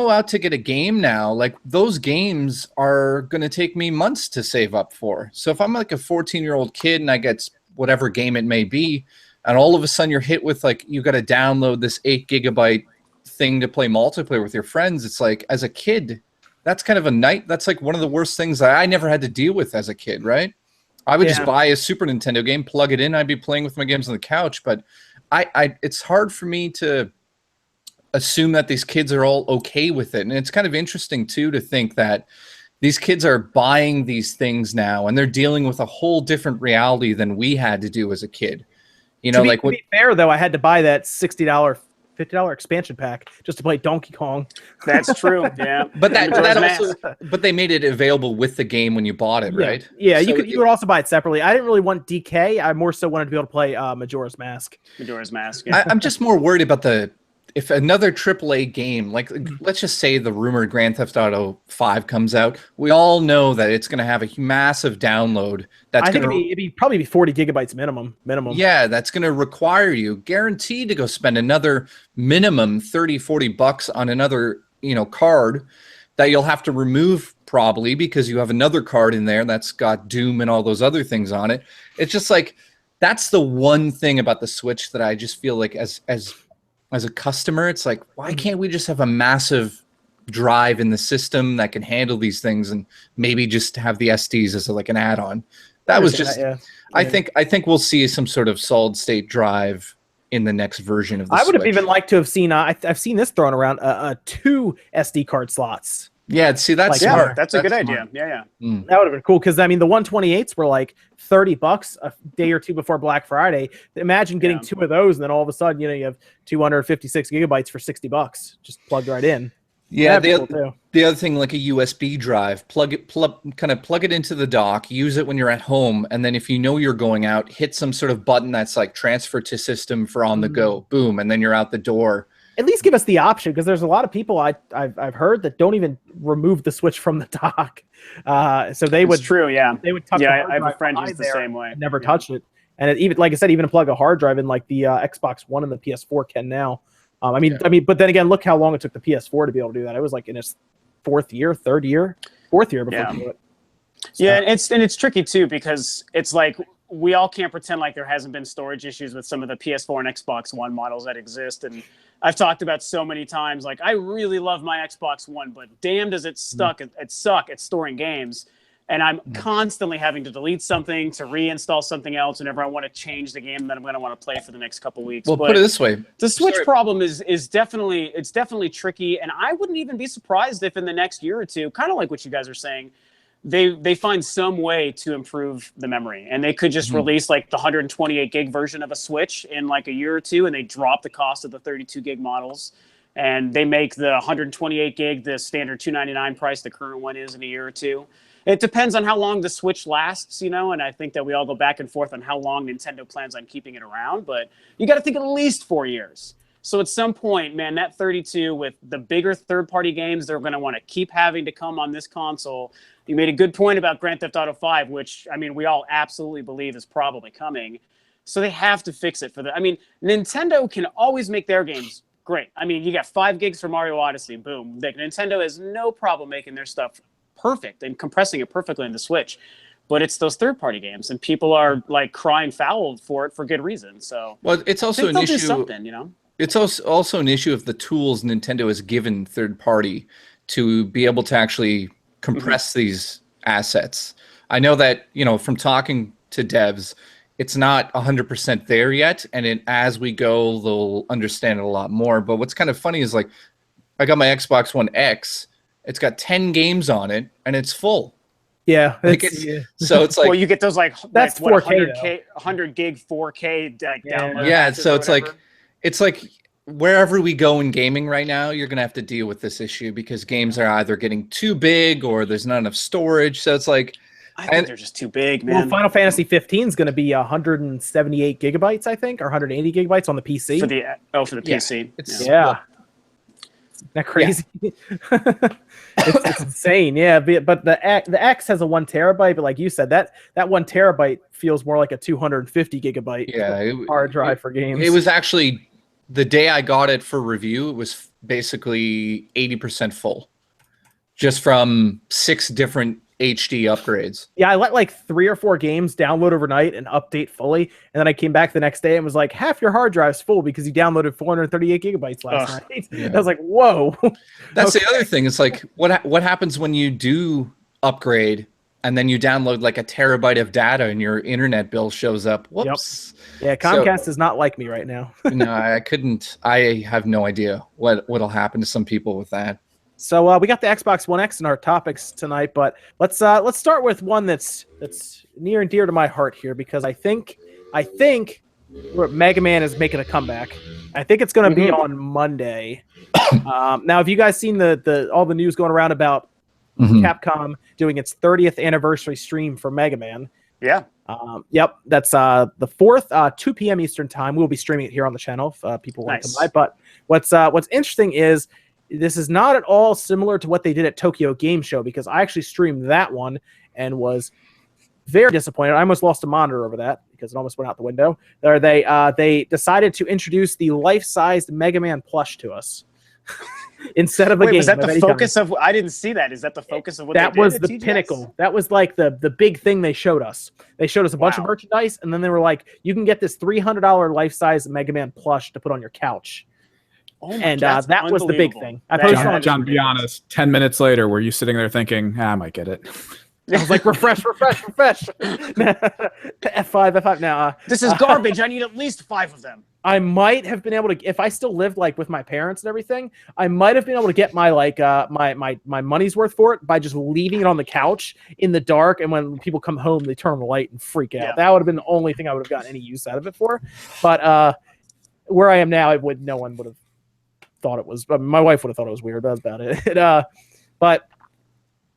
out to get a game now, like, those games are going to take me months to save up for. So if I'm like a 14-year-old kid and I get whatever game it may be, and all of a sudden you're hit with, like, you got to download this 8 GB thing to play multiplayer with your friends. It's like, as a kid, that's kind of that's like one of the worst things that I never had to deal with as a kid, right? I would just buy a Super Nintendo game, plug it in, I'd be playing with my games on the couch. But it's hard for me to assume that these kids are all okay with it. And it's kind of interesting, too, to think that these kids are buying these things now, and they're dealing with a whole different reality than we had to do as a kid. You know, to be fair, though, I had to buy that $60, $50 expansion pack just to play Donkey Kong. That's true. Yeah, but but they made it available with the game when you bought it, right? Yeah, so you would also buy it separately. I didn't really want DK. I more so wanted to be able to play Majora's Mask. Majora's Mask. Yeah. I'm just more worried about if another AAA game, like, let's just say the rumored Grand Theft Auto 5 comes out, we all know that it's going to have a massive download. That's I think it'd probably be 40 gigabytes minimum. Yeah, that's going to require you guaranteed to go spend another minimum $30-40 on another, card that you'll have to remove probably because you have another card in there that's got Doom and all those other things on it. It's just like, that's the one thing about the Switch that I just feel like as a customer, it's like, why can't we just have a massive drive in the system that can handle these things, and maybe just have the SDs as like an add-on? That was just, I think we'll see some sort of solid state drive in the next version of the Switch. I would have even liked to have seen, I've seen this thrown around, 2 SD card slots. Yeah, see, that's smart. Yeah, that's a good idea. Yeah. That would have been cool, because I mean, the 128s were like $30 a day or two before Black Friday. Imagine getting 2 of those, and then all of a sudden, you have 256 gigabytes for $60, just plugged right in. Yeah, the other thing, like a USB drive, plug it into the dock, use it when you're at home, and then if you know you're going out, hit some sort of button that's like transfer to system for on the go, boom, and then you're out the door. At least give us the option, because there's a lot of people I've heard that don't even remove the Switch from the dock. So they would. It's true, yeah. They would tuck I have a friend who's the same way. Never touch it, and even, like I said, even plug a hard drive in, like the Xbox One and the PS4 can now. I mean, but then again, look how long it took the PS4 to be able to do that. It was like in its 4th year before it do it. So. Yeah, and it's tricky too, because it's like, we all can't pretend like there hasn't been storage issues with some of the PS4 and Xbox One models that exist. And I've talked about so many times, like, I really love my Xbox One, but damn, does it suck at storing games. And I'm constantly having to delete something to reinstall something else whenever I want to change the game that I'm going to want to play for the next couple weeks. Well, put it this way. The Switch problem is definitely tricky. And I wouldn't even be surprised if in the next year or two, kind of like what you guys are saying, they find some way to improve the memory, and they could just release like the 128 gig version of a Switch in like a year or two, and they drop the cost of the 32 gig models, and they make the 128 gig the standard $299 price the current one is in a year or two. It depends on how long the Switch lasts, and I think that we all go back and forth on how long Nintendo plans on keeping it around, but you got to think at least 4 years. So at some point, man, that 32 with the bigger third-party games they're going to want to keep having to come on this console. You made a good point about Grand Theft Auto 5, which, I mean, we all absolutely believe is probably coming. So they have to fix it Nintendo can always make their games great. I mean, you got 5 gigs for Mario Odyssey, boom. Nintendo has no problem making their stuff perfect and compressing it perfectly in the Switch. But it's those third-party games, and people are like crying foul for it for good reason. So, well, it's also an issue. Do something, It's also an issue of the tools Nintendo has given third party to be able to actually compress these assets. I know that, from talking to devs, it's not 100% there yet, and as we go, they'll understand it a lot more. But what's kind of funny is like, I got my Xbox One X. It's got 10 games on it, and it's full. Yeah, Like so it's like, well, you get those that's what, 4K 100 gig 4K like download. Yeah, passes so or it's whatever. like wherever we go in gaming right now, you're gonna have to deal with this issue because games are either getting too big or there's not enough storage. So it's like, I think they're just too big, man. Well, Final Fantasy 15 is going to be 178 gigabytes, I think, or 180 gigabytes on the PC. for the PC. Yeah. Isn't that crazy? It's insane. Yeah, but the X has a 1 terabyte, but like you said, that 1 terabyte feels more like a 250 gigabyte hard drive for games. It was actually, the day I got it for review, it was basically 80% full, just from 6 different HD upgrades. Yeah, I let like 3 or 4 games download overnight and update fully, and then I came back the next day and was like, half your hard drive's full because you downloaded 438 gigabytes last night. Yeah. I was like, whoa. That's the other thing. It's like, what happens when you do upgrade and then you download like a terabyte of data and your internet bill shows up? Whoops. Yep. Yeah, Comcast is not like me right now. No, I have no idea what'll happen to some people with that. So we got the Xbox One X in our topics tonight, but let's start with one that's near and dear to my heart here, because I think Megaman is making a comeback. I think it's going to be on Monday. Now, have you guys seen all the news going around about Capcom doing its 30th anniversary stream for Megaman? Yeah. Yep. That's the 4th, 2 p.m. Eastern time. We'll be streaming it here on the channel if people want to come by. But what's interesting is, this is not at all similar to what they did at Tokyo Game Show, because I actually streamed that one and was very disappointed. I almost lost a monitor over that because it almost went out the window. They decided to introduce the life-sized Mega Man plush to us instead of a game. Was that the focus of? I didn't see that. Is that the focus of what that they did was at the TGS? pinnacle? That was like the big thing they showed us. They showed us a bunch of merchandise, and then they were like, "You can get this $300 life-size Mega Man plush to put on your couch." Oh my, and that was the big thing. John, be honest. 10 minutes later, were you sitting there thinking, I might get it? I was like, refresh. F5. Now, this is garbage. I need at least 5 of them. I might have been able to, if I still lived like with my parents and everything, I might have been able to get my my money's worth for it by just leaving it on the couch in the dark. And when people come home, they turn on the light and freak out. Yeah. That would have been the only thing I would have gotten any use out of it for. But where I am now, no one would have thought it was. My wife would have thought it was weird. That's about it. But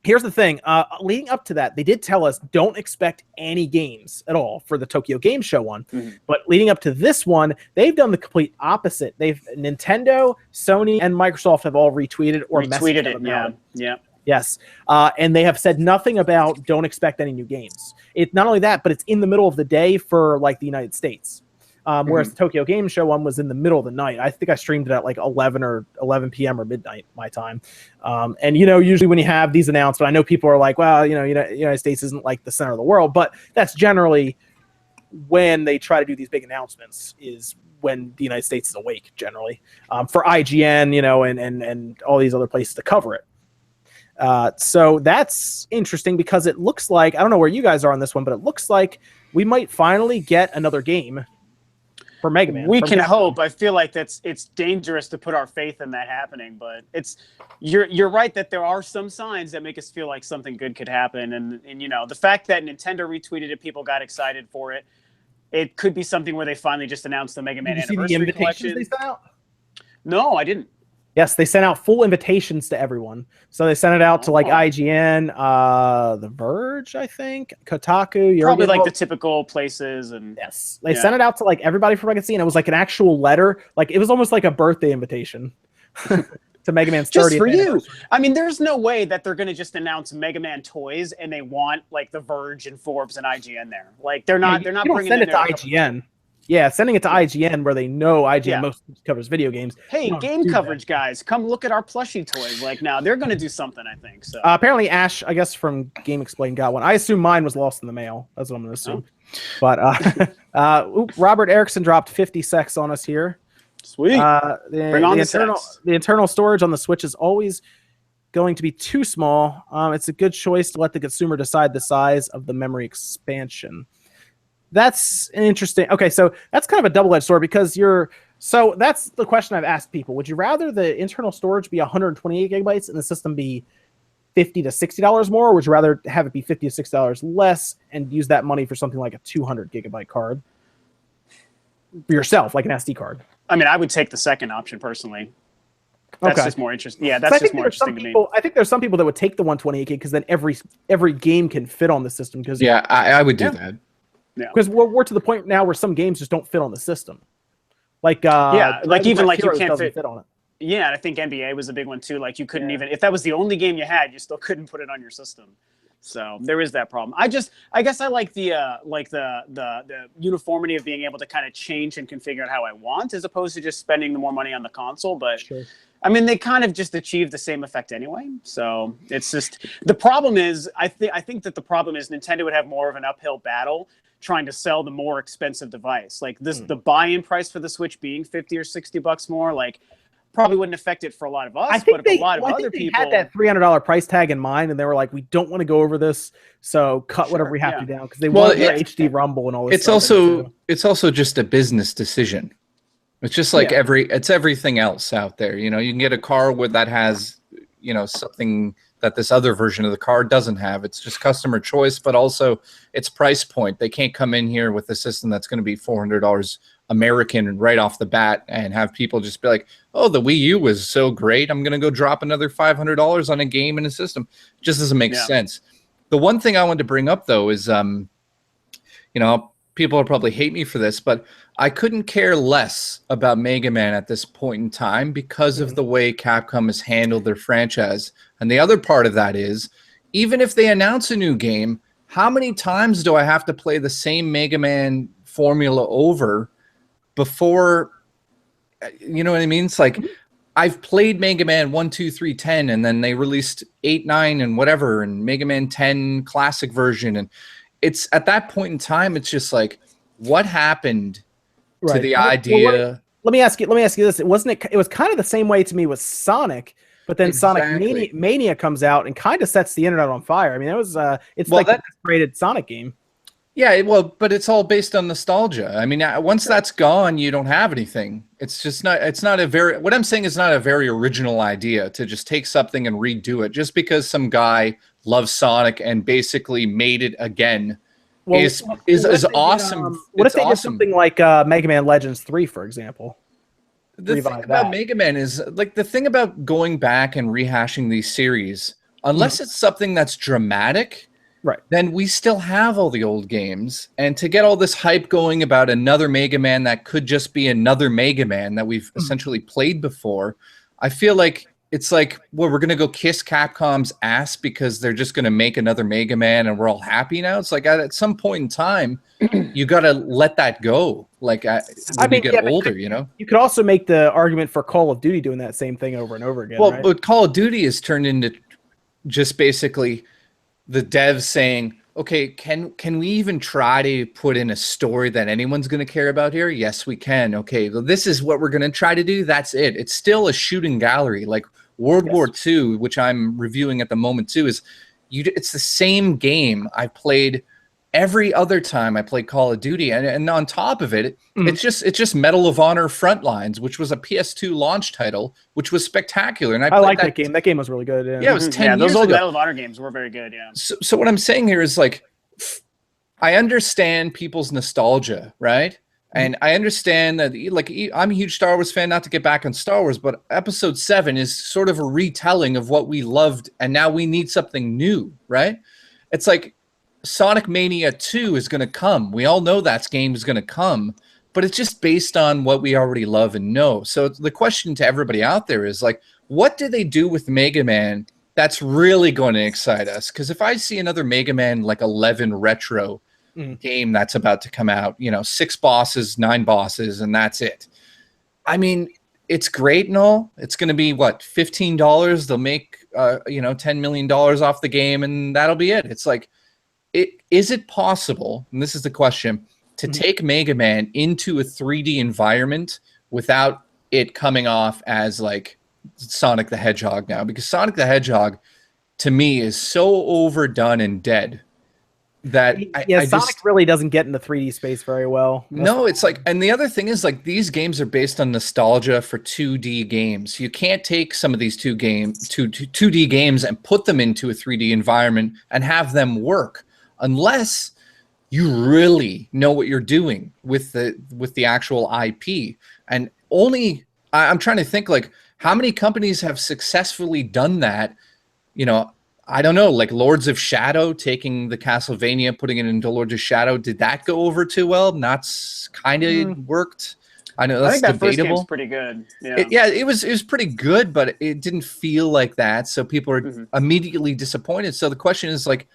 here's the thing. Leading up to that, they did tell us don't expect any games at all for the Tokyo Game Show one. But leading up to this one, they've done the complete opposite. Nintendo, Sony, and Microsoft have all retweeted or retweeted it. Yeah. Yes. And they have said nothing about don't expect any new games. It's not only that, but it's in the middle of the day for like the United States. Whereas the Tokyo Game Show one was in the middle of the night. I think I streamed it at like 11 p.m. or midnight my time. And, usually when you have these announcements, I know people are like, well, United States isn't like the center of the world. But that's generally when they try to do these big announcements, is when the United States is awake, generally. For IGN, and all these other places to cover it. So that's interesting because it looks like, I don't know where you guys are on this one, but it looks like we might finally get another game for Mega Man. We can hope. I feel like it's dangerous to put our faith in that happening, but you're right that there are some signs that make us feel like something good could happen, and the fact that Nintendo retweeted it, people got excited for it. It could be something where they finally just announced the Mega Man Anniversary see the invitations Collection. They sent out? No, I didn't. Yes, they sent out full invitations to everyone. So they sent it out to like IGN, The Verge, I think, Kotaku. Probably like the typical places. And yes, they sent it out to like everybody from what I could see, and it was like an actual letter. Like it was almost like a birthday invitation to Mega Man's 30th. Just for you. anniversary. I mean, there's no way that they're going to just announce Mega Man toys and they want like The Verge and Forbes and IGN there. Like they're not. They're not bringing it to IGN. Yeah, sending it to IGN where they know IGN most covers video games. Hey, game coverage guys, come look at our plushie toys. Like now, they're going to do something, I think. So apparently, Ash, I guess from Game Explain, got one. I assume mine was lost in the mail. That's what I'm going to assume. But Robert Erickson dropped 50 secs on us here. Sweet. Bring on the internal storage on the Switch is always going to be too small. It's a good choice to let the consumer decide the size of the memory expansion. That's an interesting. Okay, so that's kind of a double-edged sword because so that's the question I've asked people. Would you rather the internal storage be 128 gigabytes and the system be $50 to $60 more, or would you rather have it be $50 to $60 less and use that money for something like a 200 gigabyte card for yourself, like an SD card? I mean, I would take the second option personally. That's just more interesting. Yeah, that's just more interesting to me. I think there's some people that would take the 128 gig because then every game can fit on the system. Because I would do that. Yeah, because we're to the point now where some games just don't fit on the system. Like even like you can't fit on it. Yeah, and I think NBA was a big one too. Like you couldn't even, if that was the only game you had, you still couldn't put it on your system. So there is that problem. I guess I like the uniformity of being able to kind of change and configure it how I want, as opposed to just spending the more money on the console. But sure. I mean, they kind of just achieve the same effect anyway. So it's just, the problem is, I think that the problem is Nintendo would have more of an uphill battle trying to sell the more expensive device. Like the buy-in price for the Switch being $50 or $60 more, like probably wouldn't affect it for a lot of us. I think a lot of other people had that $300 price tag in mind, and they were like, we don't want to go over this, so cut whatever we have to down, because they want HD Rumble and all this. It's also just a business decision. It's just like it's everything else out there. You know, you can get a car that has, you know, something that this other version of the car doesn't have. It's just customer choice, but also its price point. They can't come in here with a system that's going to be $400 American right off the bat and have people just be like, oh, the Wii U was so great, I'm going to go drop another $500 on a game and a system. It just doesn't make sense. The one thing I wanted to bring up, though, is, you know, people will probably hate me for this, but I couldn't care less about Mega Man at this point in time because of the way Capcom has handled their franchise. And the other part of that is, even if they announce a new game, how many times do I have to play the same Mega Man formula over before, you know what I mean? It's like, I've played Mega Man 1, 2, 3, 10, and then they released 8, 9, and whatever, and Mega Man 10 classic version. And it's at that point in time, it's just like, what happened to the idea? Well, let me ask you this. It was kind of the same way to me with Sonic, but then Sonic Mania comes out and kind of sets the internet on fire. I mean, it's like a created Sonic game. Yeah, well, but it's all based on nostalgia. I mean, once that's gone, you don't have anything. It's just not. It's not a very. What I'm saying is not a very original idea to just take something and redo it just because some guy loves Sonic and basically made it again. Well, is awesome. What if they did something like Mega Man Legends 3, for example? The thing about Mega Man is, like, the thing about going back and rehashing these series, unless it's something that's dramatic. Right. Then we still have all the old games. And to get all this hype going about another Mega Man that could just be another Mega Man that we've essentially played before, I feel like it's like, well, we're going to go kiss Capcom's ass because they're just going to make another Mega Man and we're all happy now. It's like at some point in time, you got to let that go. Like when you get older, you know? You could also make the argument for Call of Duty doing that same thing over and over again. Well, right? But Call of Duty has turned into just basically the devs saying, okay, can we even try to put in a story that anyone's going to care about here? Yes, we can. Okay, well, this is what we're going to try to do. That's it. It's still a shooting gallery. Like World War II, which I'm reviewing at the moment too, it's the same game I played every other time I played Call of Duty. And on top of it, it's just Medal of Honor Frontlines, which was a PS2 launch title, which was spectacular. And I like that game. That game was really good. Yeah, it was 10 years those old ago. Medal of Honor games were very good, yeah. So what I'm saying here is, like, I understand people's nostalgia, right? And I understand that, like, I'm a huge Star Wars fan, not to get back on Star Wars, but Episode 7 is sort of a retelling of what we loved, and now we need something new, right? It's like Sonic Mania 2 is going to come. We all know that game is going to come, but it's just based on what we already love and know. So the question to everybody out there is, like, what do they do with Mega Man that's really going to excite us? Because if I see another Mega Man, like 11 retro game that's about to come out, you know, 6 bosses, 9 bosses, and that's it. I mean, it's great and all. It's going to be, what, $15? They'll make, $10 million off the game, and that'll be it. It's like, is it possible, and this is the question, to take Mega Man into a 3D environment without it coming off as like Sonic the Hedgehog now? Because Sonic the Hedgehog, to me, is so overdone and dead that I Sonic just really doesn't get in the 3D space very well. no, it's like, and the other thing is like these games are based on nostalgia for 2D games. You can't take some of these 2D games and put them into a 3D environment and have them work unless you really know what you're doing with the actual IP. And I'm trying to think like how many companies have successfully done that, you know. I don't know, like Lords of Shadow, taking the Castlevania, putting it into Lords of Shadow. Did that go over too well? Not kind of worked. I know that's I think that debatable. first game's pretty good. Yeah, it was pretty good, but it didn't feel like that. So people are immediately disappointed. So the question is like,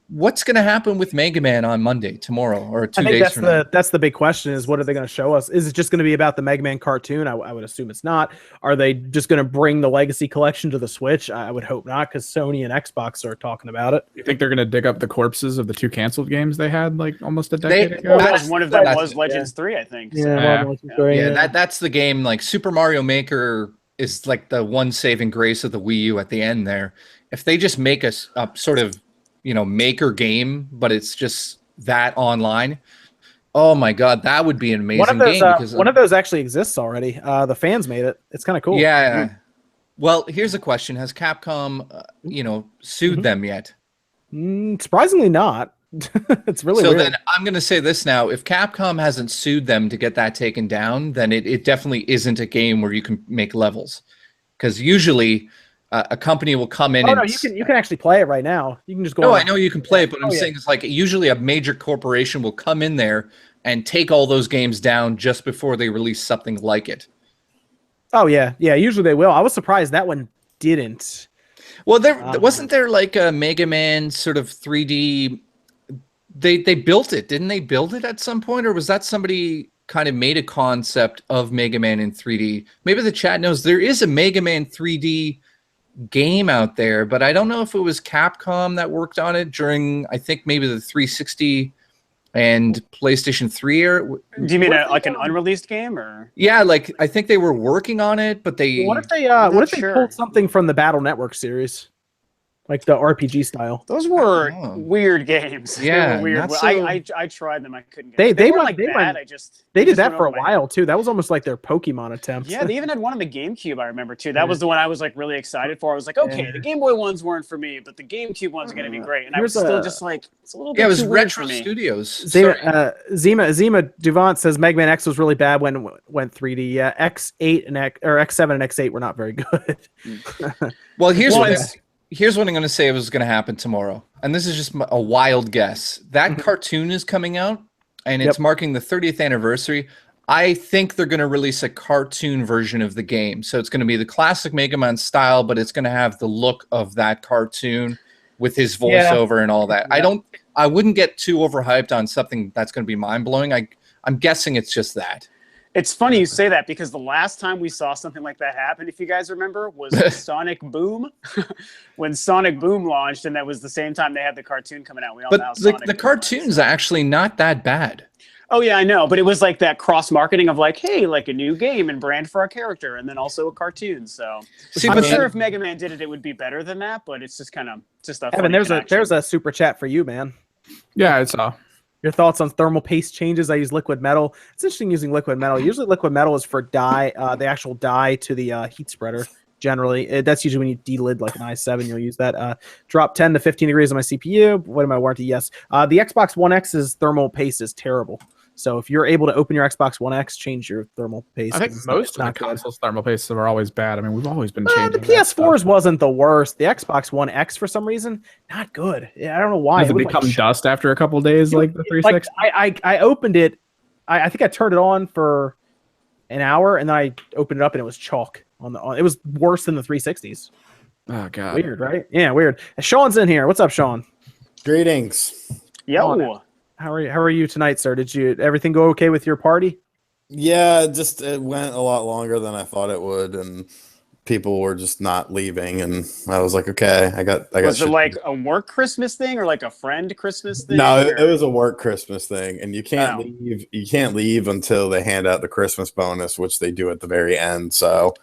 what's going to happen with Megaman on Monday, tomorrow, or 2 days from now? That's the big question: is what are they going to show us? Is it just going to be about the Megaman cartoon? I would assume it's not. Are they just going to bring the Legacy Collection to the Switch? I would hope not, because Sony and Xbox are talking about it. You think they're going to dig up the corpses of the 2 canceled games they had like almost a decade ago? Well, one of them was Legends 3, I think. That's the game. Like Super Mario Maker is like the one saving grace of the Wii U at the end there. If they just make a sort of maker game, but it's just that online. Oh my god, that would be an amazing game. Because one of those actually exists already. The fans made it. It's kind of cool. Yeah. Well, here's a question: has Capcom, sued them yet? Surprisingly, not. It's really so. Weird. Then I'm going to say this now: if Capcom hasn't sued them to get that taken down, then it definitely isn't a game where you can make levels, because usually. A company will come in. No, you can actually play it right now. You can just go. No, I know you can play it, but I'm saying it's like usually a major corporation will come in there and take all those games down just before they release something like it. Oh yeah. Usually they will. I was surprised that one didn't. Well, wasn't there like a Mega Man sort of 3D. They built it, didn't they? Build it at some point, or was that somebody kind of made a concept of Mega Man in 3D? Maybe the chat knows there is a Mega Man 3D. Game out there, but I don't know if it was Capcom that worked on it during, I think maybe the 360 and PlayStation 3 era. Do you mean like an unreleased game, or? Yeah, like I think they were working on it, but they. What if they pulled something from the Battle Network series, like the RPG style? Those were weird games. Yeah, they were weird. So... I tried them. I couldn't get. They weren't bad. They did that for a while too. That was almost like their Pokemon attempts. Yeah, they even had one on the GameCube. I remember too. That was the one I was like really excited for. I was like, okay, the Game Boy ones weren't for me, but the GameCube ones are going to be great. And I was still just like, it's a little bit. Yeah, it was too Retro weird for me. Studios. Zima Duvant says Mega Man X was really bad when it went 3D. Yeah, X8 and X7 and X8 were not very good. Well, here's what I'm going to say was going to happen tomorrow. And this is just a wild guess. That cartoon is coming out, and it's marking the 30th anniversary. I think they're going to release a cartoon version of the game. So it's going to be the classic Mega Man style, but it's going to have the look of that cartoon with his voiceover and all that. Yeah. I wouldn't get too overhyped on something that's going to be mind-blowing. I'm guessing it's just that. It's funny you say that, because the last time we saw something like that happen, if you guys remember, was Sonic Boom. When Sonic Boom launched, and that was the same time they had the cartoon coming out. We all know the cartoon's actually not that bad. Oh yeah, I know, but it was like that cross marketing of like, hey, like a new game and brand for our character, and then also a cartoon. So I'm sure if Mega Man did it, it would be better than that. But it's just kind of a. Evan, there's a super chat for you, man. Yeah, I saw. Your thoughts on thermal paste changes? I use liquid metal. It's interesting using liquid metal. Usually liquid metal is for dye, the actual dye to the heat spreader. Generally, that's usually when you delid like an i7, you'll use that. Drop 10 to 15 degrees on my CPU. What am I warranty? Yes. The Xbox One X's thermal paste is terrible. So if you're able to open your Xbox One X, change your thermal paste. I think most of the consoles' thermal pastes are always bad. I mean, we've always been changing. The PS4's wasn't the worst. The Xbox One X, for some reason, not good. Yeah, I don't know why. Does it become dust after a couple of days, like the 360? Like I opened it. I think I turned it on for an hour, and then I opened it up, and it was chalk it was worse than the 360s. Oh god, weird, right? Yeah, weird. Sean's in here. What's up, Sean? Greetings. Yo. How are you tonight, sir? Did everything go okay with your party? Yeah, it went a lot longer than I thought it would, and people were just not leaving, and I was like, okay, I got. Was it like a work Christmas thing or like a friend Christmas thing? No, it was a work Christmas thing, and you can't leave. You can't leave until they hand out the Christmas bonus, which they do at the very end. So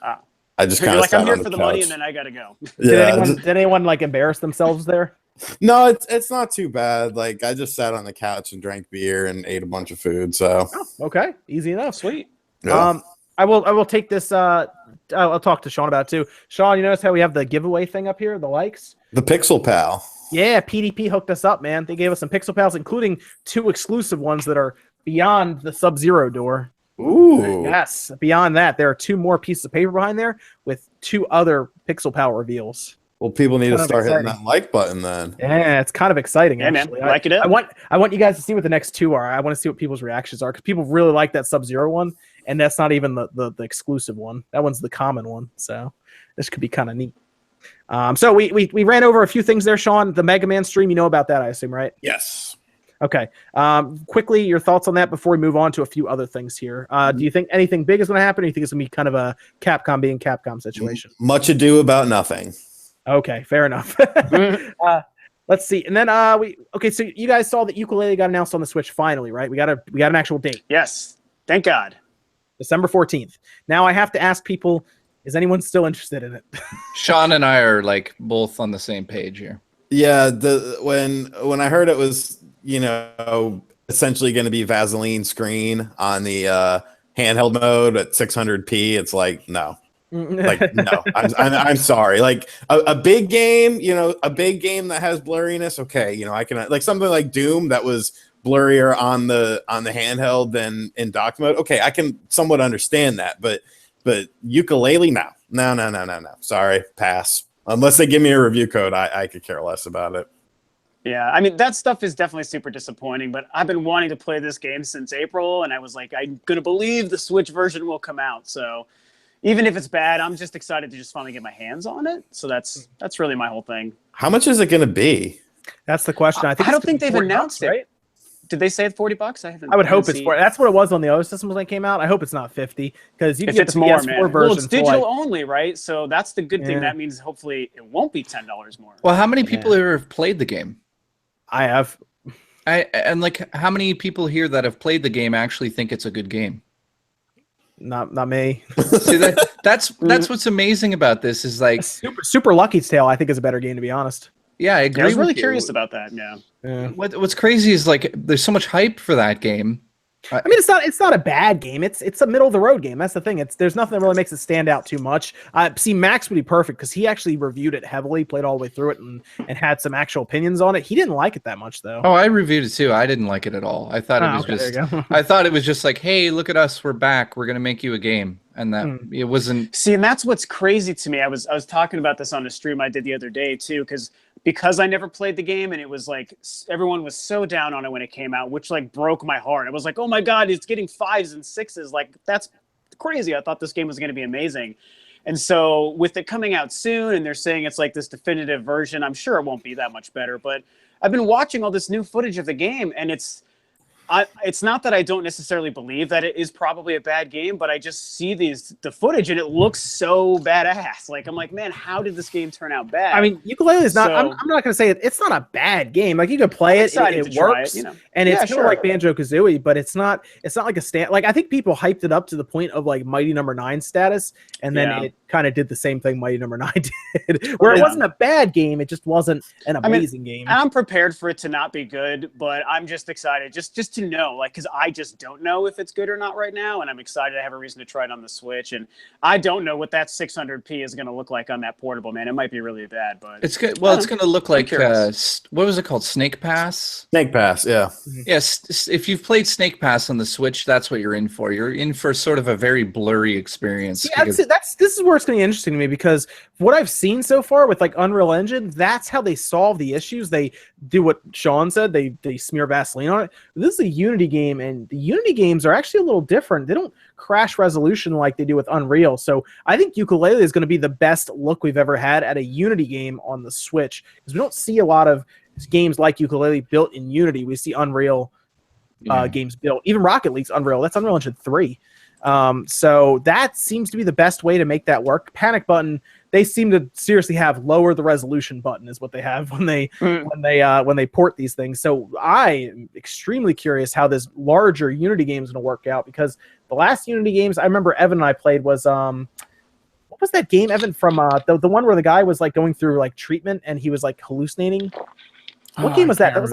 I just kind of like, I'm here for the money, and then I gotta go. Yeah. Did anyone like embarrass themselves there? No, it's not too bad. Like I just sat on the couch and drank beer and ate a bunch of food. So Okay, easy enough. Sweet. yeah. I will take this. I'll talk to Sean about it too. Sean, you notice how we have the giveaway thing up here, the likes? The Pixel Pal. Yeah, PDP hooked us up, man. They gave us some Pixel Pals, including 2 exclusive ones that are beyond the Sub-Zero door. Ooh. Yes, beyond that, there are 2 more pieces of paper behind there with 2 other Pixel Pal reveals. Well, people need to Kind of start hitting exciting. that like button then. Yeah, it's kind of exciting. Yeah, man. Actually. Like it up. I want you guys to see what the next 2 are. I want to see what people's reactions are because people really like that Sub-Zero one, and that's not even the exclusive one. That one's the common one. So this could be kind of neat. So we ran over a few things there, Sean. The Mega Man stream, you know about that, I assume, right? Yes. Okay. Quickly, your thoughts on that before we move on to a few other things here. Do you think anything big is going to happen, or do you think it's going to be kind of a Capcom being Capcom situation? Much ado about nothing. Okay, fair enough. Let's see. And then so you guys saw that Yooka-Laylee got announced on the Switch finally, right? We got an actual date. Yes. Thank God. December 14th. Now I have to ask people, is anyone still interested in it? Sean and I are like both on the same page here. Yeah, when I heard it was, essentially going to be Vaseline screen on the handheld mode at 600p, it's like no. Like no, I'm sorry. Like a big game, a big game that has blurriness. Okay, I can like something like Doom that was blurrier on the handheld than in dock mode. Okay, I can somewhat understand that, but Yooka-Laylee, no. Sorry, pass. Unless they give me a review code, I could care less about it. Yeah, I mean, that stuff is definitely super disappointing, but I've been wanting to play this game since April, and I was like, I'm going to believe the Switch version will come out. So even if it's bad, I'm just excited to just finally get my hands on it. So that's really my whole thing. How much is it going to be? That's the question. I don't think they've $40, announced it. right? Did they say it's $40? I would hope it's 40. That's what it was on the other systems when they came out. I hope it's not 50 because you can if get it's the more, PS4 man. version. Well, it's digital for only, right? So that's the good thing. Yeah. That means hopefully it won't be $10 more. Well, how many people here have played the game? I have. And how many people here that have played the game actually think it's a good game? Not me. See, that's what's amazing about this is like Super Lucky's Tale, I think, is a better game, to be honest. yeah, I agree. I was really with you. curious about that. Yeah. What's crazy is like there's so much hype for that game. I mean, it's not a bad game. It's a middle of the road game. That's the thing. There's nothing that really makes it stand out too much. See, Max would be perfect because he actually reviewed it heavily, played all the way through it, and had some actual opinions on it. He didn't like it that much though. Oh, I reviewed it too. I didn't like it at all. I thought it was okay, there just you go. I thought it was just like, hey, look at us, we're back. We're gonna make you a game, and that it wasn't. See, and that's what's crazy to me. I was talking about this on a stream I did the other day too, because I never played the game, and it was like everyone was so down on it when it came out, which like broke my heart. I was like, oh my God, it's getting 5s and 6s. Like that's crazy. I thought this game was going to be amazing. And so with it coming out soon and they're saying it's like this definitive version, I'm sure it won't be that much better, but I've been watching all this new footage of the game, and it's not that I don't necessarily believe that it is probably a bad game, but I just see the footage and it looks so badass. Like I'm like, man, how did this game turn out bad? I mean, Yooka-Laylee is not. So- I'm not going to say it's not a bad game. Like you can play it, excited it to try works, it, and Yeah, it's kind sure. of like Banjo-Kazooie, but it's not like a stand. Like I think people hyped it up to the point of like Mighty Number 9 status, and then Yeah. it kind of did the same thing Mighty Number 9 did, where it wasn't a bad game. It just wasn't an amazing game. I'm prepared for it to not be good, but I'm just excited just to know, like, because I just don't know if it's good or not right now, and I'm excited to have a reason to try it on the Switch. And I don't know what that 600p is going to look like on that portable, man. It might be really bad, but It's good. Well, it's going to look like curious. what was it called? Snake Pass. Snake Pass, yeah. Yes, if you've played Snake Pass on the Switch, that's what you're in for. You're in for sort of a very blurry experience. Yeah, this is where it's going to be interesting to me because what I've seen so far with like Unreal Engine, that's how they solve the issues. They do what Sean said. They smear Vaseline on it. This is a Unity game, and the Unity games are actually a little different. They don't crash resolution like they do with Unreal. So I think Yooka-Laylee is going to be the best look we've ever had at a Unity game on the Switch because we don't see a lot of games like Yooka-Laylee built in Unity. We see Unreal games built. Even Rocket League's Unreal. That's Unreal Engine 3. So that seems to be the best way to make that work. Panic button, they seem to seriously have lower the resolution button is what they have when they port these things. So I am extremely curious how this larger Unity game is going to work out because the last Unity games I remember Evan and I played was what what was that game, Evan, from the one where the guy was like going through like treatment and he was like hallucinating? What game was that? That was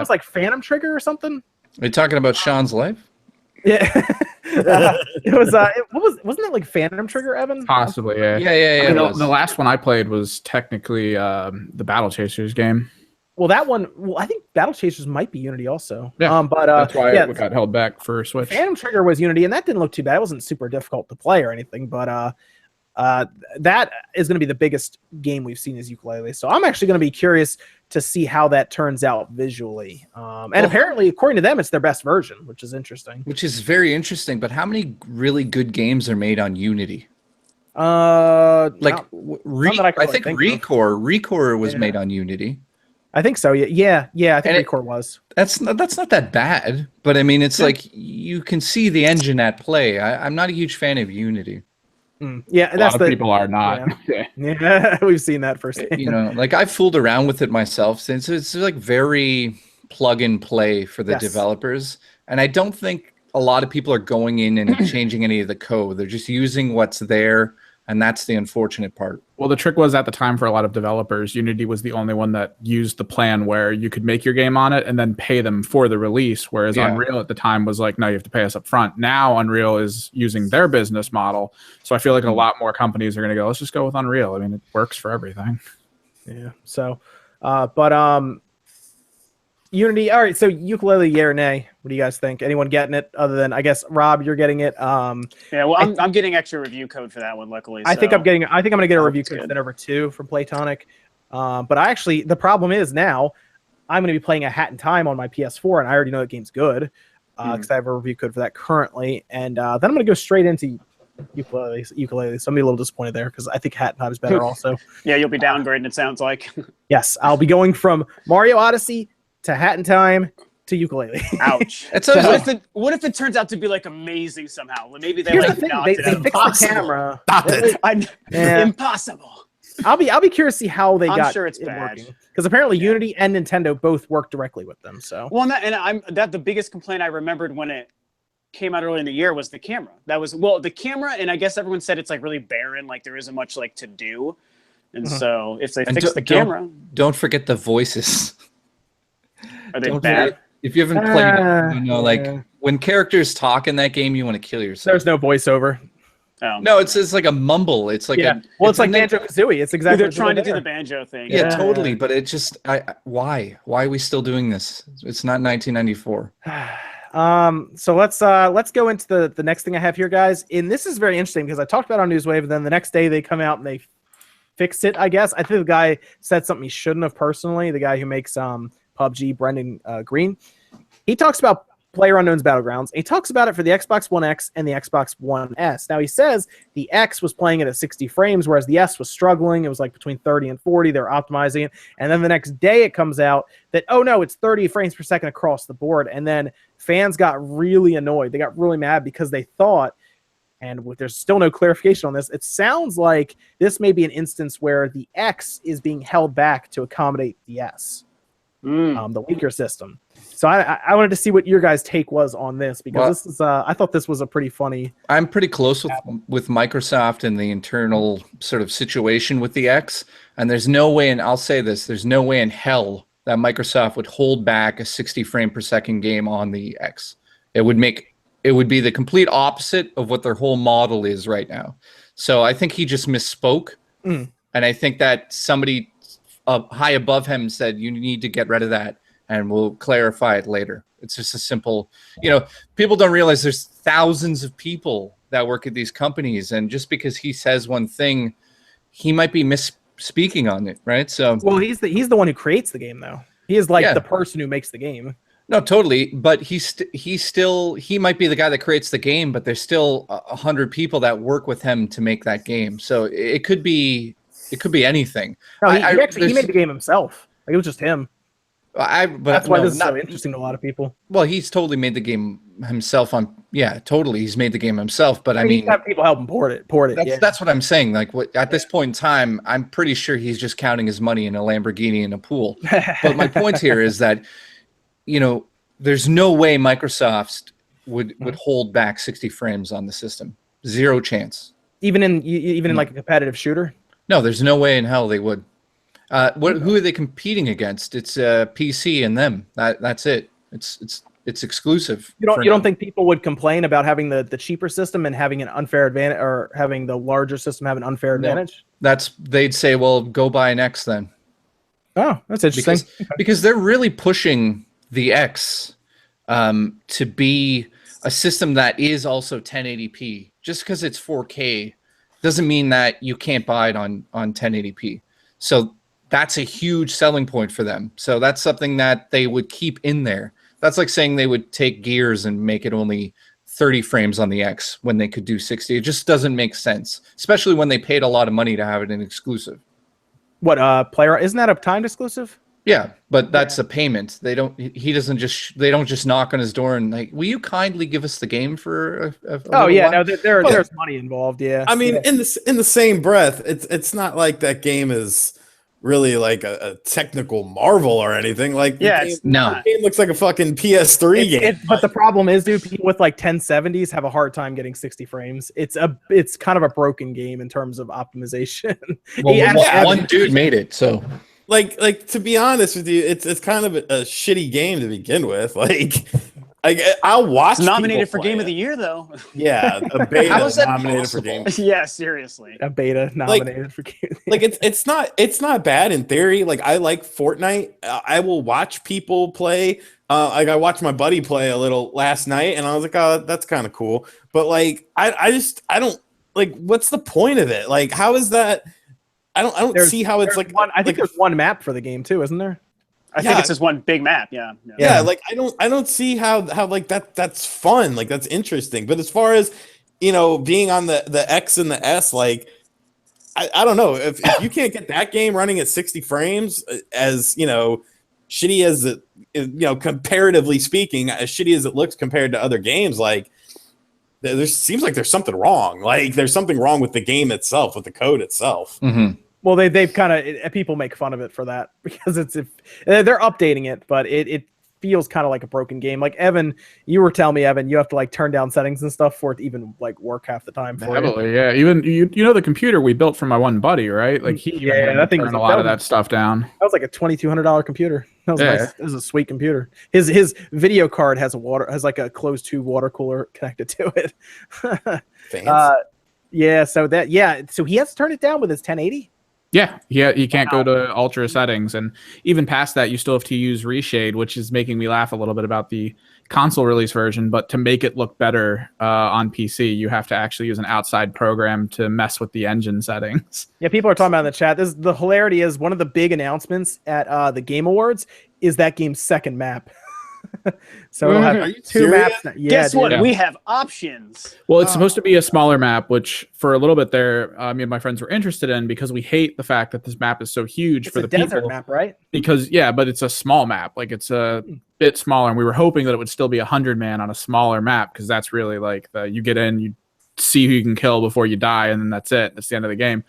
like Phantom Trigger or something. Are you talking about Sean's life? Yeah. It was wasn't that like Phantom Trigger, Evan? Possibly, yeah. Yeah. I mean, the last one I played was technically the Battle Chasers game. Well, that one. Well, I think Battle Chasers might be Unity also. Yeah, but that's why it got held back for Switch. Phantom Trigger was Unity, and that didn't look too bad. It wasn't super difficult to play or anything, but that is going to be the biggest game we've seen as Yooka-Laylee. So I'm actually going to be curious to see how that turns out visually. And apparently, according to them, it's their best version, which is interesting. Which is very interesting. But how many really good games are made on Unity? I think Recore was made on Unity. I think so. Yeah. I think Recore was. That's not that bad. But I mean, it's like you can see the engine at play. I'm not a huge fan of Unity. Yeah, a lot of people are not. Yeah, we've seen that firsthand. You know, like I've fooled around with it myself since it's like very plug and play for the developers, and I don't think a lot of people are going in and changing any of the code. They're just using what's there, and that's the unfortunate part. Well, the trick was at the time for a lot of developers, Unity was the only one that used the plan where you could make your game on it and then pay them for the release, whereas Unreal at the time was like, no, you have to pay us up front. Now Unreal is using their business model, so I feel like a lot more companies are going to go, let's just go with Unreal. I mean, it works for everything. Yeah. So, Unity. All right. So Yooka-Laylee, yeah or nay? What do you guys think? Anyone getting it? Other than, I guess, Rob, you're getting it. Yeah. Well, I'm getting extra review code for that one. Luckily, I think I'm going to get a review code sent over too from Playtonic. But the problem is now I'm going to be playing A Hat in Time on my PS4, and I already know the game's good because I have a review code for that currently. And then I'm going to go straight into Yooka-Laylee. So I'm a little disappointed there because I think Hat in Time is better also. Yeah, you'll be downgrading. It sounds like. Yes, I'll be going from Mario Odyssey to Hat in Time to Yooka-Laylee. Ouch. What if it turns out to be like amazing somehow? Maybe they fixed the camera. Impossible. I'll be curious to see how they got sure it's it bad. working, because apparently Unity and Nintendo both work directly with them. So the biggest complaint I remembered when it came out early in the year was the camera. That was the camera, and I guess everyone said it's like really barren, like there isn't much like to do. And so if they fix the camera, don't forget the voices. Are they bad? If you haven't played it, you know, like when characters talk in that game, you want to kill yourself. There's no voiceover. No, it's like a mumble. It's like it's like Banjo-Kazooie. It's exactly. They're trying to do the banjo thing. Yeah, totally. But it just, why are we still doing this? It's not 1994. So let's go into the next thing I have here, guys. And this is very interesting because I talked about it on Newswave, and then the next day they come out and they fixed it. I guess I think the guy said something he shouldn't have personally. The guy who makes PUBG, Brendan Green, he talks about PlayerUnknown's Battlegrounds. And he talks about it for the Xbox One X and the Xbox One S. Now he says the X was playing it at 60 frames, whereas the S was struggling. It was like between 30 and 40. They're optimizing it. And then the next day it comes out that, oh no, it's 30 frames per second across the board. And then fans got really annoyed. They got really mad because they thought, and there's still no clarification on this, it sounds like this may be an instance where the X is being held back to accommodate the S. The weaker system. So I wanted to see what your guys' take was on this, because this is I thought this was a pretty funny. I'm pretty close with Microsoft and the internal sort of situation with the X, and there's no way, and I'll say this, there's no way in hell that Microsoft would hold back a 60 frame per second game on the X. It would be the complete opposite of what their whole model is right now. So I think he just misspoke, and I think that somebody high above him said, you need to get rid of that, and we'll clarify it later. It's just a simple, people don't realize there's thousands of people that work at these companies, and just because he says one thing, he might be misspeaking on it, right? So, well, he's the one who creates the game, though. He is like the person who makes the game. No, totally. But he might be the guy that creates the game, but there's still 100 people that work with him to make that game. So it could be anything. No, he made the game himself. Like, it was just him. That's why this is so interesting to a lot of people. Well, he's totally made the game himself. Totally, he's made the game himself. But I mean, he's had people help him port it. That's what I'm saying. Like, at this point in time, I'm pretty sure he's just counting his money in a Lamborghini in a pool. But my point here is that, there's no way Microsoft would hold back 60 frames on the system. Zero chance. Even in like a competitive shooter. No, there's no way in hell they would. Who are they competing against? It's PC and them. That's it. It's exclusive. You don't think people would complain about having the cheaper system and having an unfair advantage, or having the larger system have an unfair advantage? They'd say, well, go buy an X then. Oh, that's interesting. Because they're really pushing the X to be a system that is also 1080p. Just because it's 4K doesn't mean that you can't buy it on 1080p. So that's a huge selling point for them. So that's something that they would keep in there. That's like saying they would take Gears and make it only 30 frames on the X when they could do 60. It just doesn't make sense, especially when they paid a lot of money to have it in exclusive. What player isn't that a timed exclusive? Yeah, but that's a payment. They don't just knock on his door and like, will you kindly give us the game for a oh yeah, while? no, there's money involved. Yeah, I mean, in the same breath, it's not like that game is really like a technical marvel or anything. Like, the game looks like a fucking PS3 game. But the problem is, dude, people with like 1070s have a hard time getting 60 frames. It's kind of a broken game in terms of optimization. Well, one dude made it, so. Like to be honest with you, it's kind of a shitty game to begin with. Like I'll watch. It's nominated for Game of the Year, though. Yeah, a beta How is that nominated possible? for Game. Yeah, seriously. A beta nominated for Game. Like it's not bad in theory. Like I like Fortnite. I will watch people play. Like I watched my buddy play a little last night, and I was like, oh, that's kind of cool. But like I don't like. What's the point of it? Like, how is that? I don't see how it's like. I think there's one map for the game too, isn't there? I think it's just one big map. Yeah. Like I don't see how like that's fun. Like that's interesting. But as far as being on the X and the S, like I don't know if you can't get that game running at 60 frames, as shitty as it, comparatively speaking, as shitty as it looks compared to other games, like there seems like there's something wrong. Like there's something wrong with the game itself, with the code itself. Mm-hmm. Well, they've kind of people make fun of it for that because they're updating it, but it feels kind of like a broken game. Like Evan, you were telling me, Evan, you have to like turn down settings and stuff for it to even like work half the time for you. Yeah. Even the computer we built for my one buddy, right? Like that thing was a lot of that stuff down. That was like a $2,200 computer. That was nice. It was a sweet computer. His video card has like a closed tube water cooler connected to it. So he has to turn it down with his 1080. Yeah, you can't go to ultra settings, and even past that, you still have to use reshade, which is making me laugh a little bit about the console release version. But to make it look better on PC, you have to actually use an outside program to mess with the engine settings. Yeah, people are talking about in the chat. The hilarity is one of the big announcements at the Game Awards is that game's second map. So we'll have two maps. Yeah, guess what? We have options. Well, it's supposed to be a smaller map, which for a little bit there, me and my friends were interested in because we hate the fact that this map is so huge for the desert people. Map, right? Because but it's a small map. Like it's a bit smaller, and we were hoping that it would still be 100-man on a smaller map because that's really like you get in, you see who you can kill before you die, and then that's it. That's the end of the game.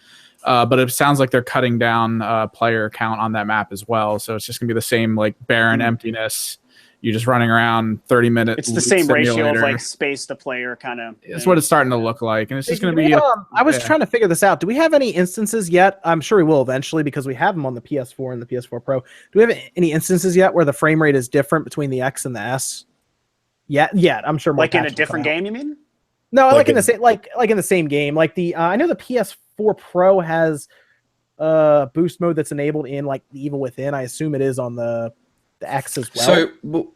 But it sounds like they're cutting down player count on that map as well. So it's just gonna be the same like barren emptiness. You're just running around 30 minutes. It's the same ratio of like space to player kind of. It's what it's starting to look like, and it's just going to be. I was trying to figure this out. Do we have any instances yet? I'm sure we will eventually because we have them on the PS4 and the PS4 Pro. Do we have any instances yet where the frame rate is different between the X and the S? Yeah. I'm sure. Like in a different game, you mean? No, like in the same like in the same game. Like I know the PS4 Pro has boost mode that's enabled in like the Evil Within. I assume it is on the X as well. So,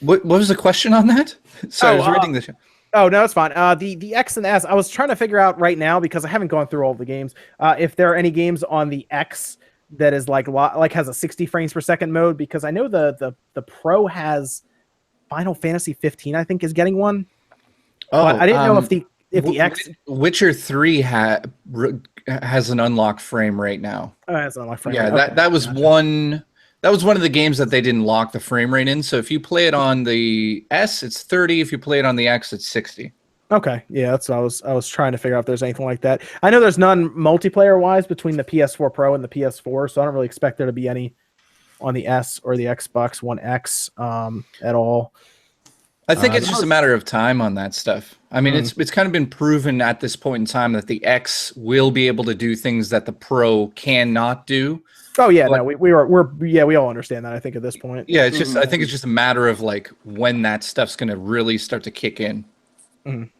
what was the question on that? Sorry, I was reading this. Oh no, it's fine. The X and the S. I was trying to figure out right now because I haven't gone through all the games. If there are any games on the X that is like has a 60 frames per second mode, because I know the Pro has Final Fantasy 15. I think is getting one. Oh, but I didn't know if the X Witcher 3 has an unlocked frame right now. Oh, it has an unlocked frame. Yeah, rate. that was one. That was one of the games that they didn't lock the frame rate in. So if you play it on the S, it's 30. If you play it on the X, it's 60. Okay, yeah, that's what I was trying to figure out if there's anything like that. I know there's none multiplayer wise between the PS4 Pro and the PS4, so I don't really expect there to be any on the S or the Xbox One X at all. I think it's just a matter of time on that stuff. I mean, it's kind of been proven at this point in time that the X will be able to do things that the Pro cannot do. Oh yeah, no, we all understand that. I think at this point. Yeah, it's just I think it's just a matter of like when that stuff's going to really start to kick in.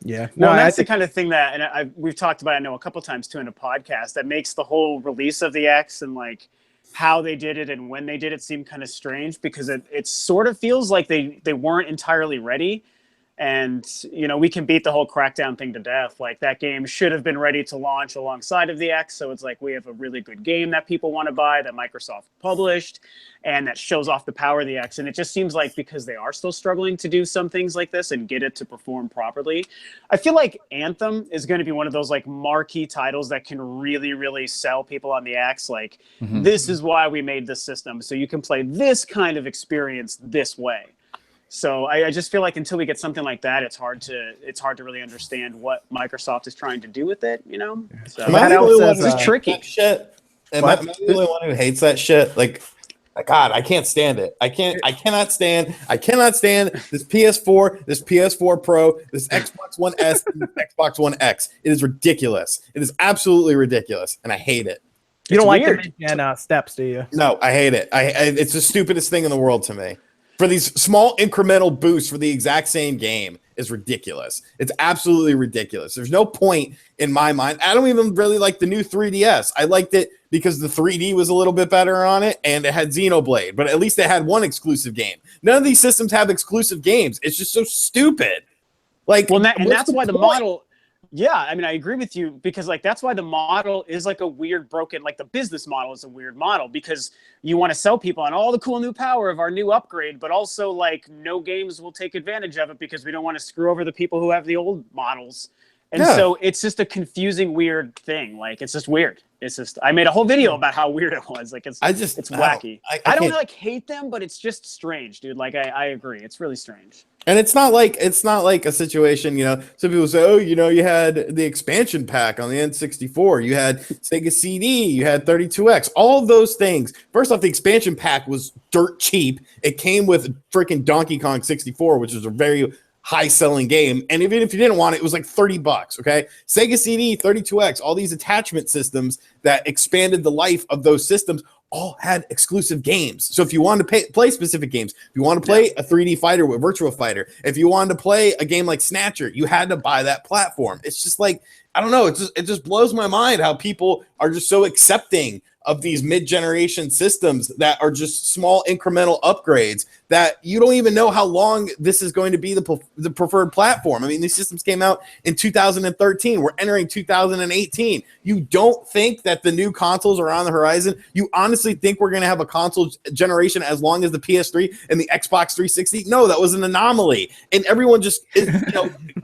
Yeah, well, that's the kind of thing that, and we've talked about, I know, a couple times too in a podcast, that makes the whole release of the X and like how they did it and when they did it seem kind of strange, because it sort of feels like they weren't entirely ready. And, you know, we can beat the whole Crackdown thing to death. Like, that game should have been ready to launch alongside of the X. So it's like, we have a really good game that people want to buy, that Microsoft published, and that shows off the power of the X. And it just seems like, because they are still struggling to do some things like this and get it to perform properly, I feel like Anthem is going to be one of those like marquee titles that can really, really sell people on the X. Like, this is why we made this system, so you can play this kind of experience this way. So I just feel like until we get something like that, it's hard to really understand what Microsoft is trying to do with it, you know? So it's tricky. Shit. Am I the only one who hates that shit? Like, God, I can't stand it. I cannot stand this PS4, this PS4 Pro, this Xbox One S, and this Xbox One X. It is ridiculous. It is absolutely ridiculous, and I hate it. You don't like the mid-gen steps, do you? No, I hate it. It's the stupidest thing in the world to me. For these small incremental boosts for the exact same game is ridiculous. It's absolutely ridiculous. There's no point in my mind. I don't even really like the new 3DS. I liked it because the 3D was a little bit better on it and it had Xenoblade, but at least it had one exclusive game. None of these systems have exclusive games. It's just so stupid. Like, well, and that's why the model. Yeah, I mean, I agree with you, because like that's why the model is like a weird broken, like the business model is a weird model, because you want to sell people on all the cool new power of our new upgrade, but also like no games will take advantage of it because we don't want to screw over the people who have the old models. And so it's just a confusing, weird thing. Like, it's just weird. It's just, I made a whole video about how weird it was. Like, it's wacky. I don't like hate them, but it's just strange, dude. Like, I agree. It's really strange. And it's not like a situation, you know, some people say, oh, you know, you had the expansion pack on the N64, you had Sega CD, you had 32X, all of those things. First off, the expansion pack was dirt cheap. It came with freaking Donkey Kong 64, which is a very high selling game. And even if you didn't want it, it was like $30. Okay. Sega CD, 32X, all these attachment systems that expanded the life of those systems all had exclusive games. So if you wanted to play specific games, if you want to play a 3D fighter with Virtua Fighter, if you wanted to play a game like Snatcher, you had to buy that platform. It's just like, I don't know. It just blows my mind how people are just so accepting of these mid-generation systems that are just small incremental upgrades that you don't even know how long this is going to be the preferred platform. I mean, these systems came out in 2013. We're entering 2018. You don't think that the new consoles are on the horizon? You honestly think we're going to have a console generation as long as the PS3 and the Xbox 360? No, that was an anomaly. And everyone just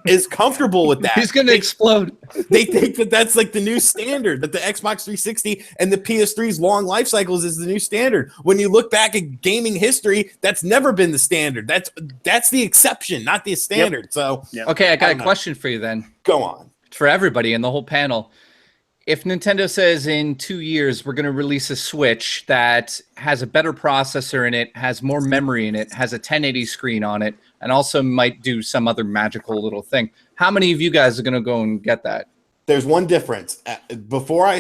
is comfortable with that. He's going to explode. They think that that's like the new standard, that the Xbox 360 and the PS3's long life cycles is the new standard. When you look back at gaming history, that's never been the standard. That's the exception, not the standard. Yep. So, okay, I got a question for you then. Go on. For everybody in the whole panel. If Nintendo says in 2 years we're going to release a Switch that has a better processor in it, has more memory in it, has a 1080 screen on it, and also might do some other magical little thing, how many of you guys are going to go and get that? There's one difference. Before I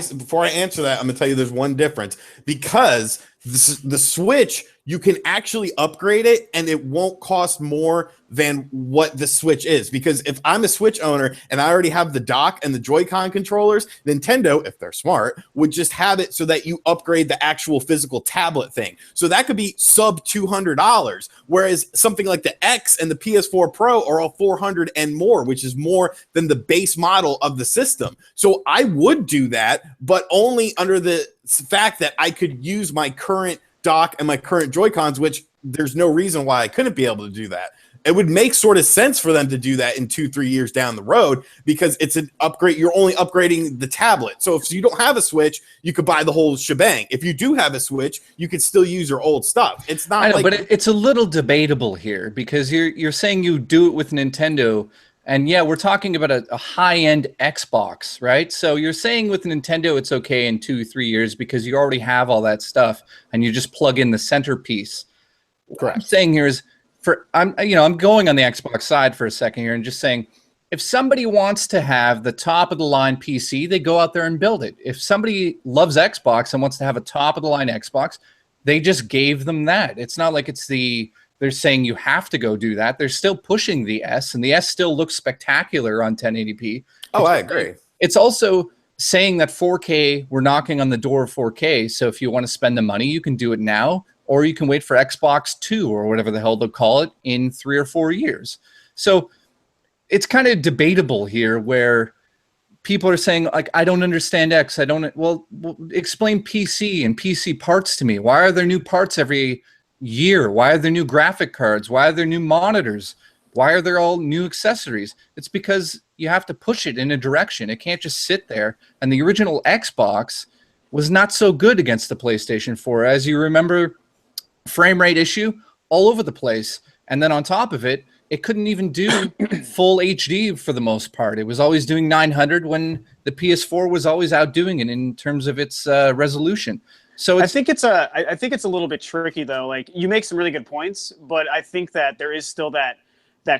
answer that, I'm going to tell you there's one difference. Because the Switch, you can actually upgrade it and it won't cost more than what the Switch is. Because if I'm a Switch owner and I already have the dock and the Joy-Con controllers, Nintendo, if they're smart, would just have it so that you upgrade the actual physical tablet thing. So that could be sub $200. Whereas something like the X and the PS4 Pro are all $400 and more, which is more than the base model of the system. So I would do that, but only under the fact that I could use my current dock and my current Joy-Cons, which there's no reason why I couldn't be able to do that. It would make sort of sense for them to do that in 2-3 years down the road, because it's an upgrade. You're only upgrading the tablet. So if you don't have a Switch, you could buy the whole shebang. If you do have a Switch, you could still use your old stuff. It's not, I know, but it's a little debatable here, because you're saying you do it with Nintendo. And yeah, we're talking about a high-end Xbox, right? So you're saying with Nintendo it's okay in 2-3 years because you already have all that stuff and you just plug in the centerpiece. Correct. What I'm saying here is I'm going on the Xbox side for a second here and just saying, if somebody wants to have the top of the line PC, they go out there and build it. If somebody loves Xbox and wants to have a top of the line Xbox, they just gave them that. It's not like they're saying you have to go do that. They're still pushing the S, and the S still looks spectacular on 1080p. Oh, I agree. It's also saying that 4K, we're knocking on the door of 4K. So if you want to spend the money, you can do it now, or you can wait for Xbox 2 or whatever the hell they'll call it in 3 or 4 years. So it's kind of debatable here where people are saying, like, I don't understand X. Well, explain PC and PC parts to me. Why are there new parts every year? Why are there new graphic cards? Why are there new monitors? Why are there all new accessories? It's because you have to push it in a direction. It can't just sit there. And the original Xbox was not so good against the PlayStation 4. As you remember, frame rate issue all over the place. And then on top of it, it couldn't even do full HD for the most part. It was always doing 900 when the PS4 was always outdoing it in terms of its resolution. So I think it's a little bit tricky though. Like, you make some really good points, but I think that there is still that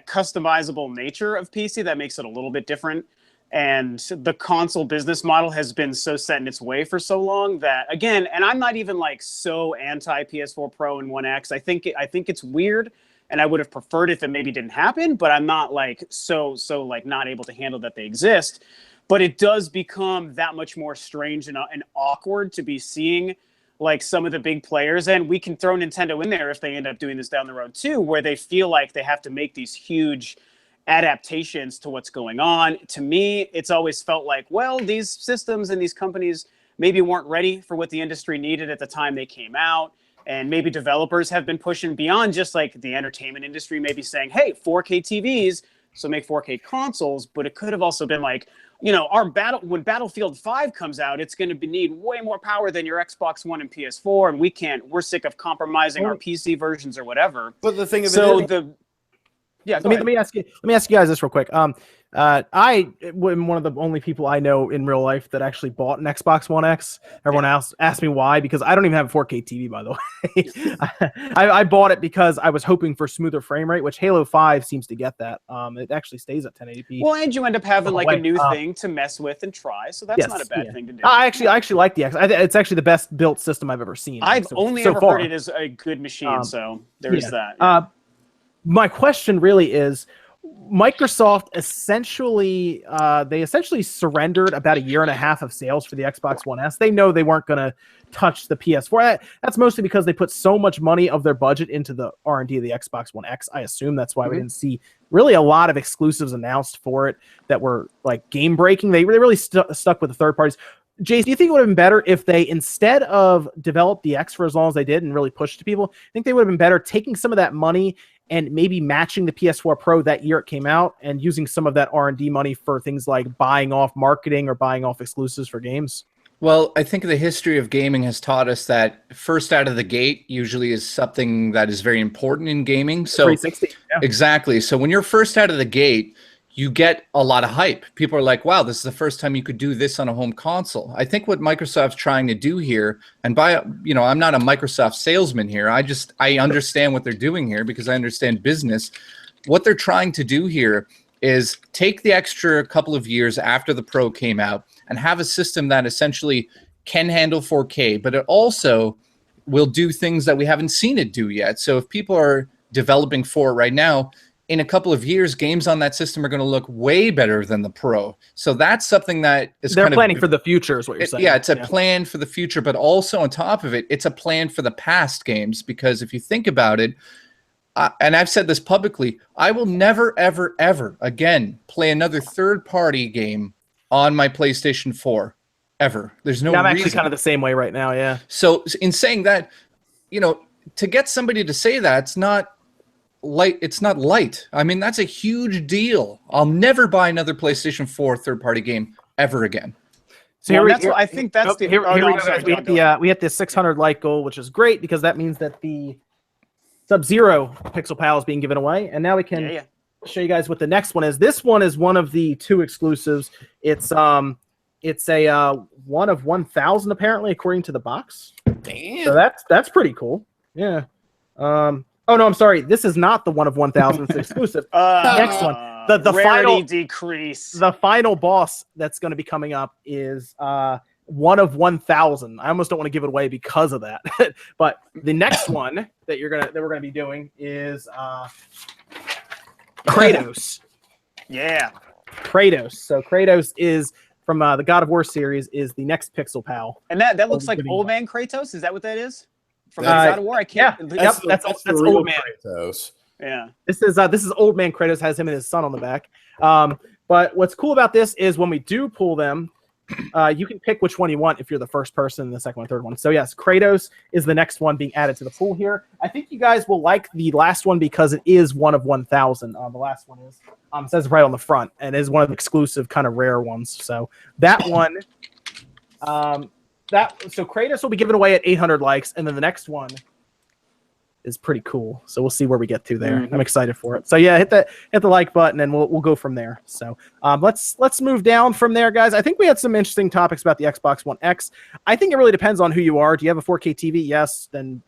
customizable nature of PC that makes it a little bit different. And the console business model has been so set in its way for so long that, again, and I'm not even like so anti PS4 Pro and 1X. I think it's weird, and I would have preferred if it maybe didn't happen, but I'm not like so like not able to handle that they exist. But it does become that much more strange and awkward to be seeing like some of the big players, and we can throw Nintendo in there if they end up doing this down the road too, where they feel like they have to make these huge adaptations to what's going on. To me, it's always felt like, well, these systems and these companies maybe weren't ready for what the industry needed at the time they came out. And maybe developers have been pushing beyond just like the entertainment industry, maybe saying, hey, 4K TVs, so make 4K consoles. But it could have also been like, you know, when Battlefield 5 comes out, it's going to need way more power than your Xbox One and PS4, and we're sick of compromising our PC versions or whatever. But the thing of Yeah, let me ask you guys this real quick. I am one of the only people I know in real life that actually bought an Xbox One X. Everyone else asked me why, because I don't even have a 4K TV, by the way. I bought it because I was hoping for smoother frame rate, which Halo 5 seems to get that. It actually stays at 1080p. Well, and you end up having like a new thing to mess with and try, so that's not a bad thing to do. I actually like the X. It's actually the best built system I've ever seen. I've only ever heard it is a good machine, so there is that. My question really is, Microsoft essentially surrendered about a year and a half of sales for the Xbox One S. They know they weren't going to touch the PS4. That's mostly because they put so much money of their budget into the R&D of the Xbox One X. I assume that's why we didn't see really a lot of exclusives announced for it that were like game breaking. They really stuck with the third parties. Jace, do you think it would have been better if they, instead of develop the X for as long as they did and really push it to people, I think they would have been better taking some of that money and maybe matching the PS4 Pro that year it came out and using some of that R&D money for things like buying off marketing or buying off exclusives for games? Well, I think the history of gaming has taught us that first out of the gate usually is something that is very important in gaming. So 360, yeah. Exactly. So when you're first out of the gate, you get a lot of hype. People are like, wow, this is the first time you could do this on a home console. I think what Microsoft's trying to do here, and I'm not a Microsoft salesman here. I understand what they're doing here because I understand business. What they're trying to do here is take the extra couple of years after the Pro came out and have a system that essentially can handle 4K, but it also will do things that we haven't seen it do yet. So if people are developing for it right now, in a couple of years, games on that system are going to look way better than the Pro. So that's something that is they're planning for the future, is what you're saying. Yeah, it's a plan for the future, but also on top of it, it's a plan for the past games. Because if you think about it, and I've said this publicly, I will never, ever, ever again play another third-party game on my PlayStation 4, ever. There's no reason. I'm actually kind of the same way right now, yeah. So in saying that, to get somebody to say that, it's not light. I mean, that's a huge deal. I'll never buy another PlayStation 4 third-party game ever again. So we hit the 600 like goal, which is great because that means that the Sub-Zero Pixel Pal is being given away, and now we can show you guys what the next one is. This one is one of the two exclusives. It's a 1 of 1,000 apparently, according to the box. Damn. So that's pretty cool. Yeah. Oh no, I'm sorry. This is not the one of 1,000. It's exclusive. Next one. The final decrease. The final boss that's going to be coming up is one of 1,000. I almost don't want to give it away because of that. But the next one that we're gonna be doing is Kratos. Yeah. Kratos. So Kratos is from the God of War series is the next Pixel Pal. And that looks like Old Man Kratos. Is that what that is? From God of War? I can't. Yeah, that's Old Man. Kratos. Yeah. This is Old Man Kratos, has him and his son on the back. But what's cool about this is when we do pull them, you can pick which one you want if you're the first person, the second one, third one. So yes, Kratos is the next one being added to the pool here. I think you guys will like the last one because it is one of 1,000. The last one is it says right on the front and is one of the exclusive kind of rare ones. So that one, so Kratos will be given away at 800 likes, and then the next one is pretty cool. So we'll see where we get to there. I'm excited for it. So yeah, hit the like button and we'll go from there. So let's move down from there, guys. I think we had some interesting topics about the Xbox One X. I think it really depends on who you are. Do you have a 4K TV? Yes, then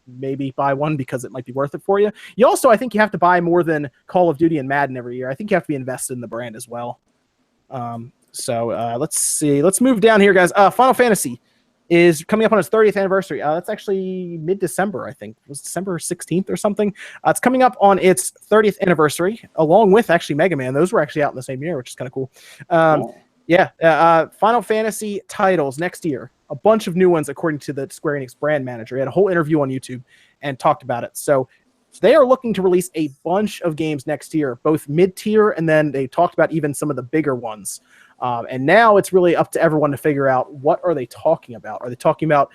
maybe buy one because it might be worth it for you. You also, I think you have to buy more than Call of Duty and Madden every year. I think you have to be invested in the brand as well. Let's see. Let's move down here, guys. Final Fantasy is coming up on its 30th anniversary. That's actually mid-December, I think. It was December 16th or something. It's coming up on its 30th anniversary, along with actually Megaman. Those were actually out in the same year, which is kind of cool. Final Fantasy titles next year. A bunch of new ones, according to the Square Enix brand manager. He had a whole interview on YouTube and talked about it. So they are looking to release a bunch of games next year, both mid-tier, and then they talked about even some of the bigger ones. And now it's really up to everyone to figure out what are they talking about. Are they talking about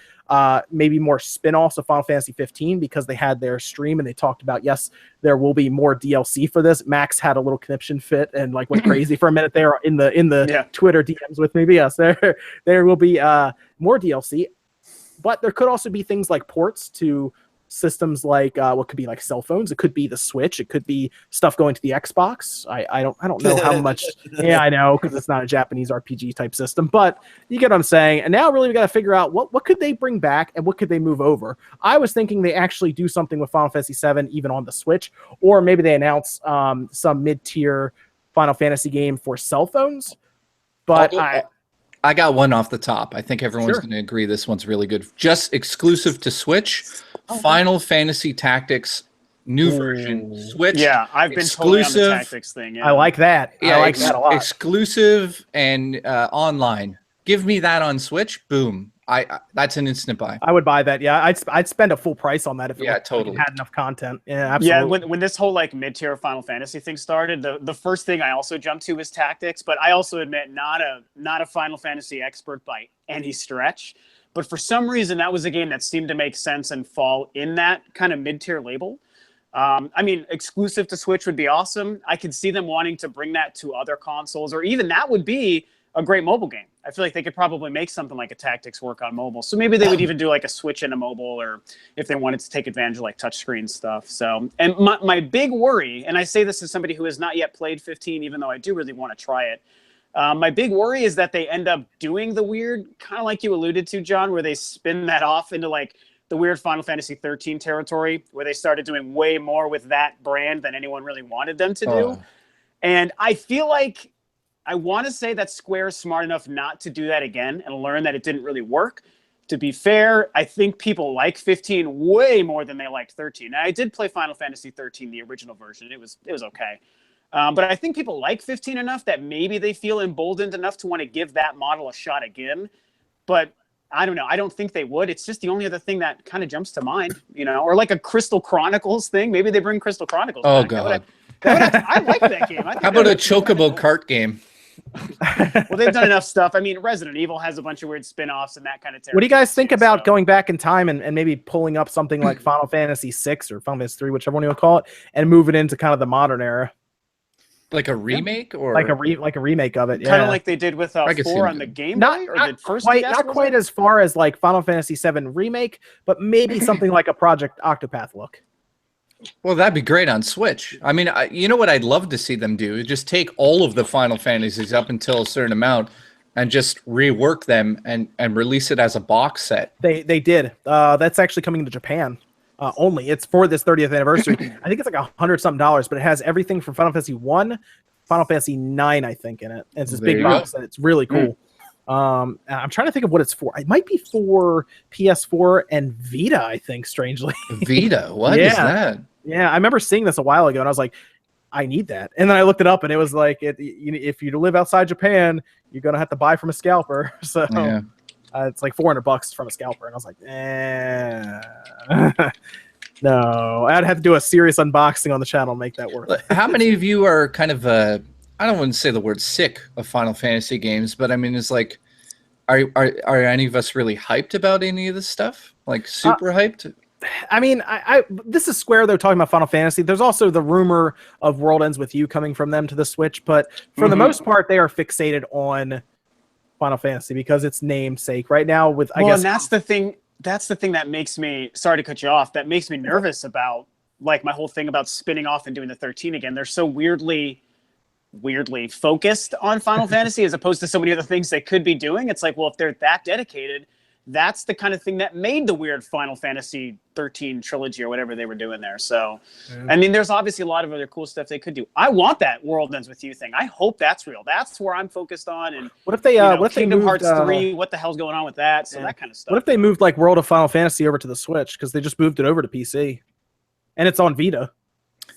maybe more spin-offs of Final Fantasy 15 because they had their stream and they talked about, yes, there will be more DLC for this. Max had a little conniption fit and like went crazy for a minute there in the Twitter DMs with me. But yes, there will be more DLC. But there could also be things like ports to systems like what could be like cell phones. It could be the Switch. It could be stuff going to the Xbox. I don't know how much. Yeah, I know, because it's not a Japanese RPG type system, but you get what I'm saying. And now really we got to figure out what could they bring back and what could they move over. I was thinking they actually do something with Final Fantasy 7 even on the Switch, or maybe they announce some mid-tier Final Fantasy game for cell phones. But I got one off the top. I think everyone's going to agree this one's really good. Just exclusive to Switch. Final Fantasy Tactics, new version, Switch. Yeah, I've been totally on the Tactics thing. Yeah. I like that. Yeah, I like that a lot. Exclusive and online. Give me that on Switch. Boom. That's an instant buy. I would buy that. Yeah, I'd spend a full price on that if it totally had enough content. Yeah, absolutely. Yeah, when this whole like mid-tier Final Fantasy thing started, the first thing I also jumped to was Tactics, but I also admit not a Final Fantasy expert by any stretch. But for some reason, that was a game that seemed to make sense and fall in that kind of mid-tier label. I mean, exclusive to Switch would be awesome. I could see them wanting to bring that to other consoles, or even that would be a great mobile game. I feel like they could probably make something like a Tactics work on mobile. So maybe they would even do like a Switch and a mobile, or if they wanted to take advantage of like touchscreen stuff. So, and my big worry, and I say this as somebody who has not yet played 15, even though I do really want to try it. My big worry is that they end up doing the weird, kind of like you alluded to, John, where they spin that off into like the weird Final Fantasy 13 territory, where they started doing way more with that brand than anyone really wanted them to do. And I feel like I want to say that Square is smart enough not to do that again and learn that it didn't really work. To be fair, I think people like 15 way more than they liked 13. Now, I did play Final Fantasy 13, the original version. It was okay. But I think people like 15 enough that maybe they feel emboldened enough to want to give that model a shot again. But I don't know. I don't think they would. It's just the only other thing that kind of jumps to mind, or like a Crystal Chronicles thing. Maybe they bring Crystal Chronicles back. Oh, God. I like that game. How about a Chocobo kart game? Well, they've done enough stuff. I mean, Resident Evil has a bunch of weird spin-offs and that kind of territory. What do you guys think about going back in time and maybe pulling up something like Final Fantasy 6 or Final Fantasy 3, whichever one you want to call it, and move it into kind of the modern era? Like a remake, or like a remake of it, kind of like they did with 4 on the Game Boy, or the first. Not quite as far as like Final Fantasy 7 remake, but maybe something like a Project Octopath look. Well, that'd be great on Switch. I mean, you know what I'd love to see them do? Just take all of the Final Fantasies up until a certain amount and just rework them and release it as a box set. They did. That's actually coming to Japan. only. It's for this 30th anniversary. I think it's like $100-something, but it has everything from Final Fantasy 1, Final Fantasy 9, I think, in it. And it's this big box, and it's really cool. I'm trying to think of what it's for. It might be for PS4 and Vita, I think, strangely. Vita? What is that? Yeah, I remember seeing this a while ago, and I was like, I need that. And then I looked it up, and it was like, if you live outside Japan, you're going to have to buy from a scalper. So it's like $400 from a scalper. And I was like, no, I'd have to do a serious unboxing on the channel to make that work. How many of you are kind of, I don't want to say the word sick of Final Fantasy games, but I mean, it's like, are any of us really hyped about any of this stuff? Like super hyped? I mean, this is Square, though, talking about Final Fantasy. There's also the rumor of World Ends With You coming from them to the Switch, but for the most part, they are fixated on Final Fantasy because it's namesake right now. I guess, and that's the thing. That's the thing that makes me, sorry to cut you off, that makes me nervous about like my whole thing about spinning off and doing the 13 again. They're so weirdly focused on Final Fantasy as opposed to so many other things they could be doing. It's like, well, if they're that dedicated, that's the kind of thing that made the weird Final Fantasy 13 trilogy or whatever they were doing there. So, I mean, there's obviously a lot of other cool stuff they could do. I want that World Ends With You thing. I hope that's real. That's where I'm focused on. And what if they, what if Kingdom they moved, Hearts 3? What the hell's going on with that? So that kind of stuff. What if they moved like World of Final Fantasy over to the Switch because they just moved it over to PC, and it's on Vita?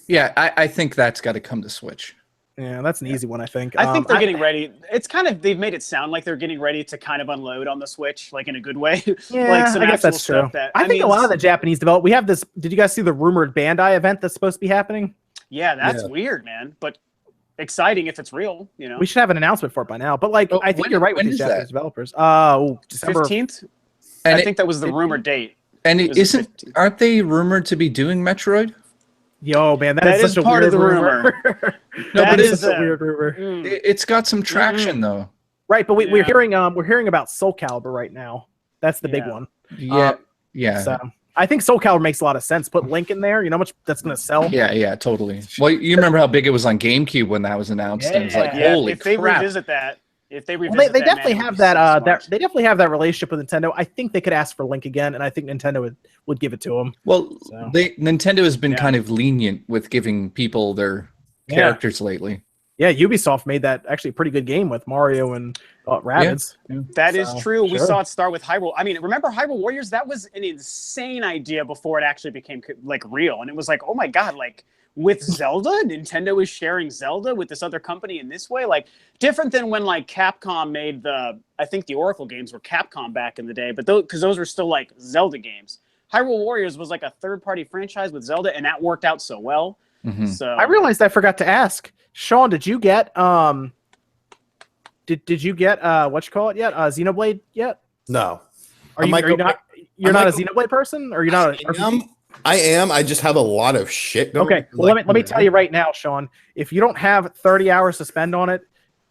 Yeah, I think that's got to come to Switch. Yeah, that's an easy one, I think. I think they're getting ready. It's kind of, they've made it sound like they're getting ready to kind of unload on the Switch, like in a good way. Yeah, like some I guess that's true. I think a lot of the Japanese develop. We have this. Did you guys see the rumored Bandai event that's supposed to be happening? Yeah, that's weird, man. But exciting if it's real. We should have an announcement for it by now. But like, I think you're right with these Japanese developers. December 15th. I think that was the rumored date. And aren't they rumored to be doing Metroid? Yo, man, that is such a part weird of the rumor. No, but is a weird rumor. It's got some traction though. Right, but we're hearing about Soul Calibur right now. That's the big one. Yeah. So I think Soul Calibur makes a lot of sense. Put Link in there. You know how much that's going to sell? Yeah, totally. Well, you remember how big it was on GameCube when that was announced? And it was like, holy crap. If they revisit that, they definitely have that. They definitely have that relationship with Nintendo. I think they could ask for Link again, and I think Nintendo would give it to them. Well, Nintendo has been kind of lenient with giving people their characters lately. Yeah, Ubisoft made that actually a pretty good game with Mario and Rabbids. Yeah. That is true. We saw it start with Hyrule. I mean, remember Hyrule Warriors? That was an insane idea before it actually became like real, and it was like, oh my god, like. With Zelda, Nintendo is sharing Zelda with this other company in this way, like different than when like Capcom made I think the Oracle games were Capcom back in the day, but because those were still like Zelda games. Hyrule Warriors was like a third-party franchise with Zelda, and that worked out so well. So I realized I forgot to ask, Sean, did you get did you get what you call it yet? Xenoblade yet? No. You're not a Xenoblade person, or you're not? I am. I just have a lot of shit going on. Okay, well, let me tell you right now, Sean. If you don't have 30 hours to spend on it,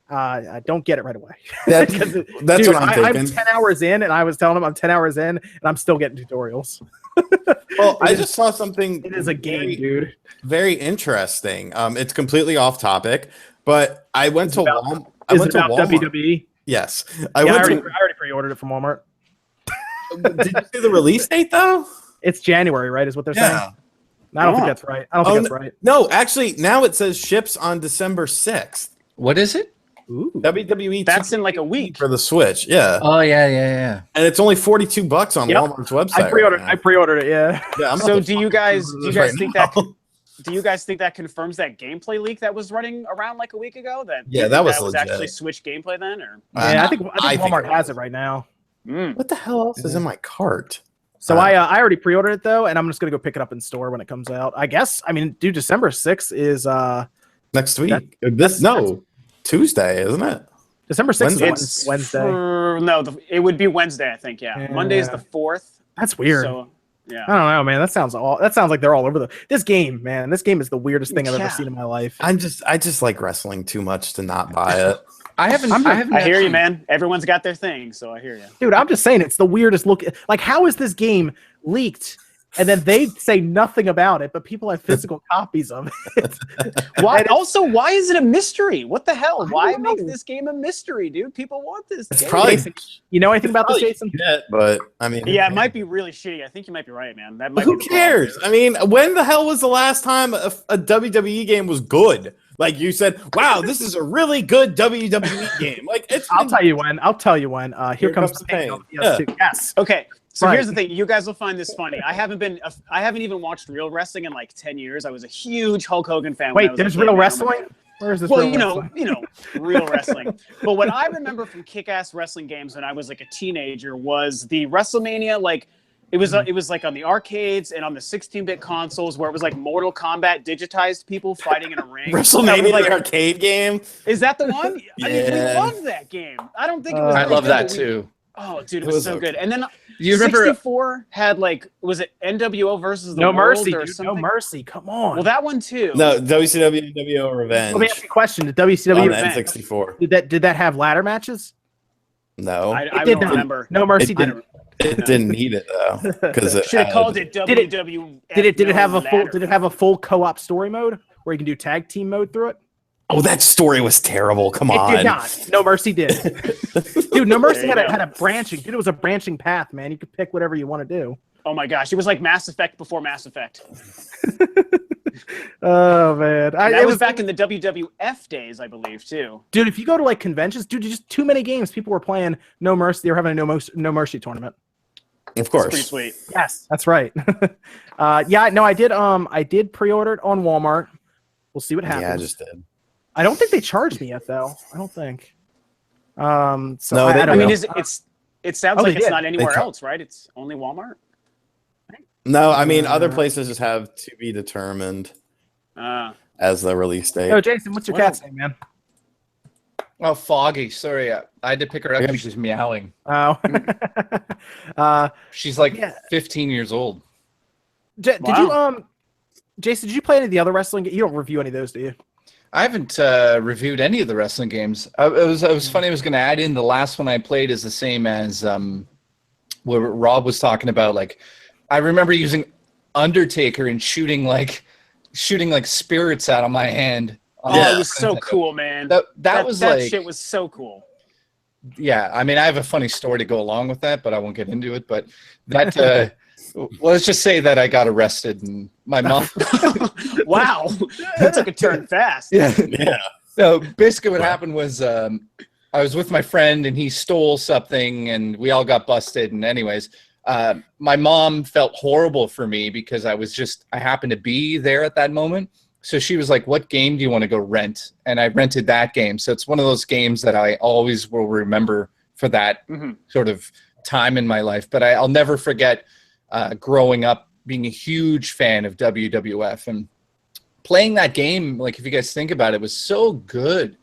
don't get it right away. That's what I'm thinking. I'm 10 hours in, and I was telling him I'm 10 hours in, and I'm still getting tutorials. Well, I just saw something. It is a game, dude. Very interesting. It's completely off topic, but I went to Walmart. WWE? Yes. I already pre-ordered it from Walmart. Did you see the release date, though? It's January, right? Is what they're saying. I don't think that's right. I don't think that's right. No, actually, now it says ships on December 6th. What is it? Ooh. WWE. That's in like a week for the Switch. Yeah. Oh yeah. And it's only $42 on Walmart's website. I pre-ordered it. Yeah. So do you guys think that? Do you guys think that confirms that gameplay leak that was running around like a week ago? That was actually Switch gameplay then, or? Yeah, I think Walmart has it right now. What the hell else is in my cart? So I already pre-ordered it though, and I'm just gonna go pick it up in store when it comes out. I guess. I mean, dude, December 6th is next week. Tuesday, isn't it? December 6th is Wednesday. No, it would be Wednesday, I think. Yeah. Monday is the 4th. That's weird. So, yeah. I don't know, man. That sounds like they're all over this game, man. This game is the weirdest thing I've ever seen in my life. I just like wrestling too much to not buy it. I hear you, man. Everyone's got their thing, so I hear you. Dude, I'm just saying it's the weirdest look. Like, how is this game leaked and then they say nothing about it, but people have physical copies of it. Why? Also, why is it a mystery? What the hell? I Why don't make know. this game a mystery, dude? People want this It's game. probably You know anything about this, Jason? shit, but I mean, Yeah, it might be really shitty. I think you might be right, man. That might who be the cares? problem. I mean, when the hell was the last time a WWE game was good? Like you said, wow, this is a really good WWE game. Like I'll tell you when. Here comes the pain. On the PS2. Yes. Okay, so Right. here's the thing. You guys will find this funny. I haven't even watched real wrestling in like 10 years. I was a huge Hulk Hogan fan. when I Wait, was a there's kid, real man. Oh my wrestling? God. Where is this Well, real wrestling? real wrestling. But what I remember from kick-ass wrestling games when I was like a teenager was the WrestleMania. Like, it was like on the arcades and on the 16-bit consoles where it was like Mortal Kombat digitized people fighting in a ring. WrestleMania Like, arcade game. is that the one? I mean, we Yeah. loved that game. I don't think it was. I very love good, that but we- too. Oh, dude, it It was was so okay. good. And then You remember? 64 had like, was it NWO versus the No World mercy, or dude. something? No mercy. Come on. Well, that one too. No, WCW NWO Revenge Let me ask you a question. Did on WCW Revenge. N64. did that have ladder matches? No, I It did don't not. remember. No mercy It didn't. it didn't need it though, because it Should have had- called it Did it- WWF. Did it have a full? Ladder. Did it have a full co-op story mode where you can do tag team mode through it? Oh, that story was terrible. Come on. It did not. No mercy did. Dude, No Mercy There you had go. a branching. Dude, it was a branching path, man. You could pick whatever you want to do. Oh my gosh, it was like Mass Effect before Mass Effect. Oh man, That was back in the WWF days, I believe, too. Dude, if you go to like conventions, dude, just too many games. People were playing No Mercy. They were having a No Mercy tournament. Of It's pretty course. sweet. Yes, that's right. Yeah, no, I did pre-order it on Walmart. We'll see what happens. Yeah, I just did. I don't think they charged me yet, though. I don't think. So No, I they- don't I mean, know. it sounds Oh, like they it's did. not anywhere They- else, right? It's only Walmart. No, I mean other places just have to be determined as the release date. Oh, Jason, what's your Well- cat's name, man? Oh, Foggy. Sorry, I had to pick her up because she's meowing. Oh, She's like Yeah. 15 years old. Did you Jason? Did you play any of the other wrestling? You don't review any of those, do you? I haven't reviewed any of the wrestling games. It was funny. I was going to add in the last one I played is the same as what Rob was talking about. Like, I remember using Undertaker and shooting like spirits out of my hand. Oh, it was so cool, man. That was that like shit was so cool. Yeah, I mean, I have a funny story to go along with that, but I won't get into it. But that, let's just say that I got arrested, and my mom. Wow, that took a turn fast. Yeah. Yeah. So basically, what happened was I was with my friend, and he stole something, and we all got busted. And anyways, my mom felt horrible for me because I happened to be there at that moment. So she was like, "What game do you want to go rent?" And I rented that game. So it's one of those games that I always will remember for that sort of time in my life. But I'll never forget growing up being a huge fan of WWF and playing that game. Like, if you guys think about it, was so good.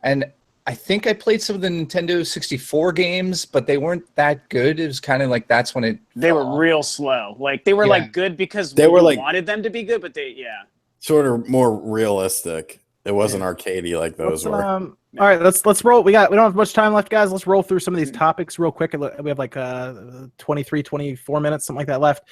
And I think I played some of the Nintendo 64 games, but they weren't that good. It was kind of like that's when They were real slow. Like they were Yeah. like good because They we were, like- wanted them to be good, but Sort of more realistic. It wasn't arcadey like those were. All right, let's roll. We don't have much time left, guys. Let's roll through some of these topics real quick. We have like 23, 24 minutes, something like that left